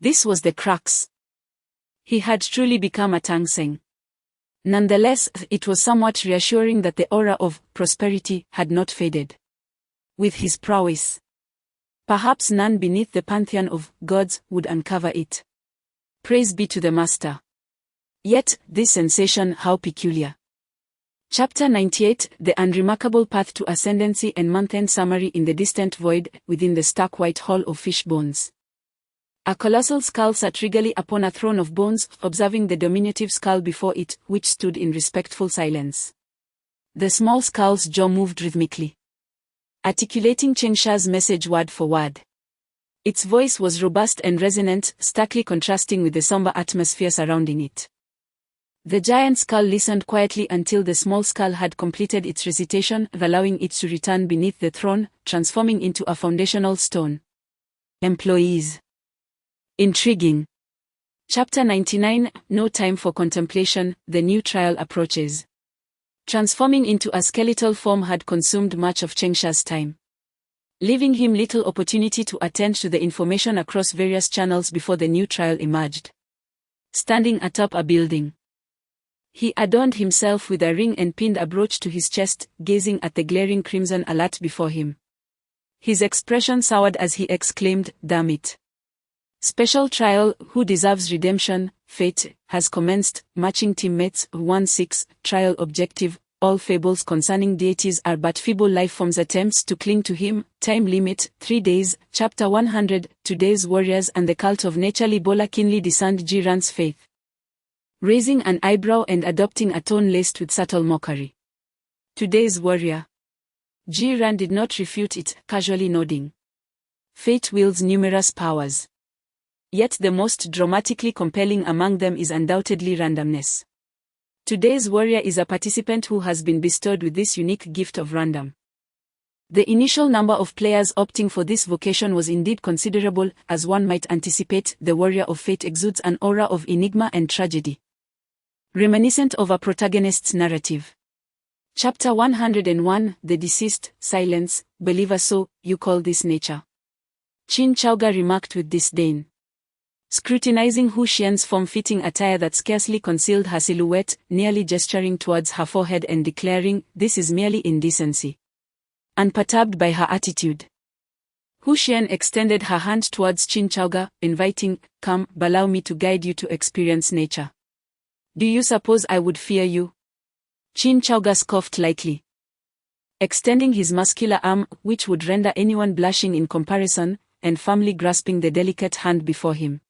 This was the crux. He had truly become a Tang Seng. Nonetheless, it was somewhat reassuring that the aura of prosperity had not faded. With his prowess, perhaps none beneath the pantheon of gods would uncover it. Praise be to the Master. Yet, this sensation, how peculiar. Chapter 98, The Unremarkable Path to Ascendancy and Month-End Summary. In the distant void, within the stark white hall of fish bones, a colossal skull sat regally upon a throne of bones, observing the diminutive skull before it, which stood in respectful silence. The small skull's jaw moved rhythmically, articulating Chengsha's message word for word. Its voice was robust and resonant, starkly contrasting with the somber atmosphere surrounding it. The giant skull listened quietly until the small skull had completed its recitation, allowing it to return beneath the throne, transforming into a foundational stone. Employees. Intriguing. Chapter 99, No Time for Contemplation. The new trial approaches. Transforming into a skeletal form had consumed much of Chengsha's time, leaving him little opportunity to attend to the information across various channels before the new trial emerged. Standing atop a building, he adorned himself with a ring and pinned a brooch to his chest, gazing at the glaring crimson alert before him. His expression soured as he exclaimed, "Damn it. Special trial, who deserves redemption? Fate has commenced. Matching teammates, 1-6, trial objective. All fables concerning deities are but feeble lifeforms' attempts to cling to him. Time limit, 3 days. Chapter 100, Today's Warriors and the Cult of Nature. Libola keenly discerned Jiran's faith, raising an eyebrow and adopting a tone laced with subtle mockery. Today's warrior. Jiran did not refute it, casually nodding. Fate wields numerous powers. Yet the most dramatically compelling among them is undoubtedly randomness. Today's warrior is a participant who has been bestowed with this unique gift of random. The initial number of players opting for this vocation was indeed considerable. As one might anticipate, the warrior of fate exudes an aura of enigma and tragedy, reminiscent of a protagonist's narrative. Chapter 101, The Deceased, Silence, Believer. So, you call this nature? Qin Chauga remarked with disdain. Scrutinizing Hu Xian's form-fitting attire that scarcely concealed her silhouette, nearly gesturing towards her forehead and declaring, this is merely indecency. Unperturbed by her attitude, Hu Xian extended her hand towards Qin Chauga, inviting, come, allow me to guide you to experience nature. Do you suppose I would fear you? Qin Chauga scoffed lightly. Extending his muscular arm, which would render anyone blushing in comparison, and firmly grasping the delicate hand before him.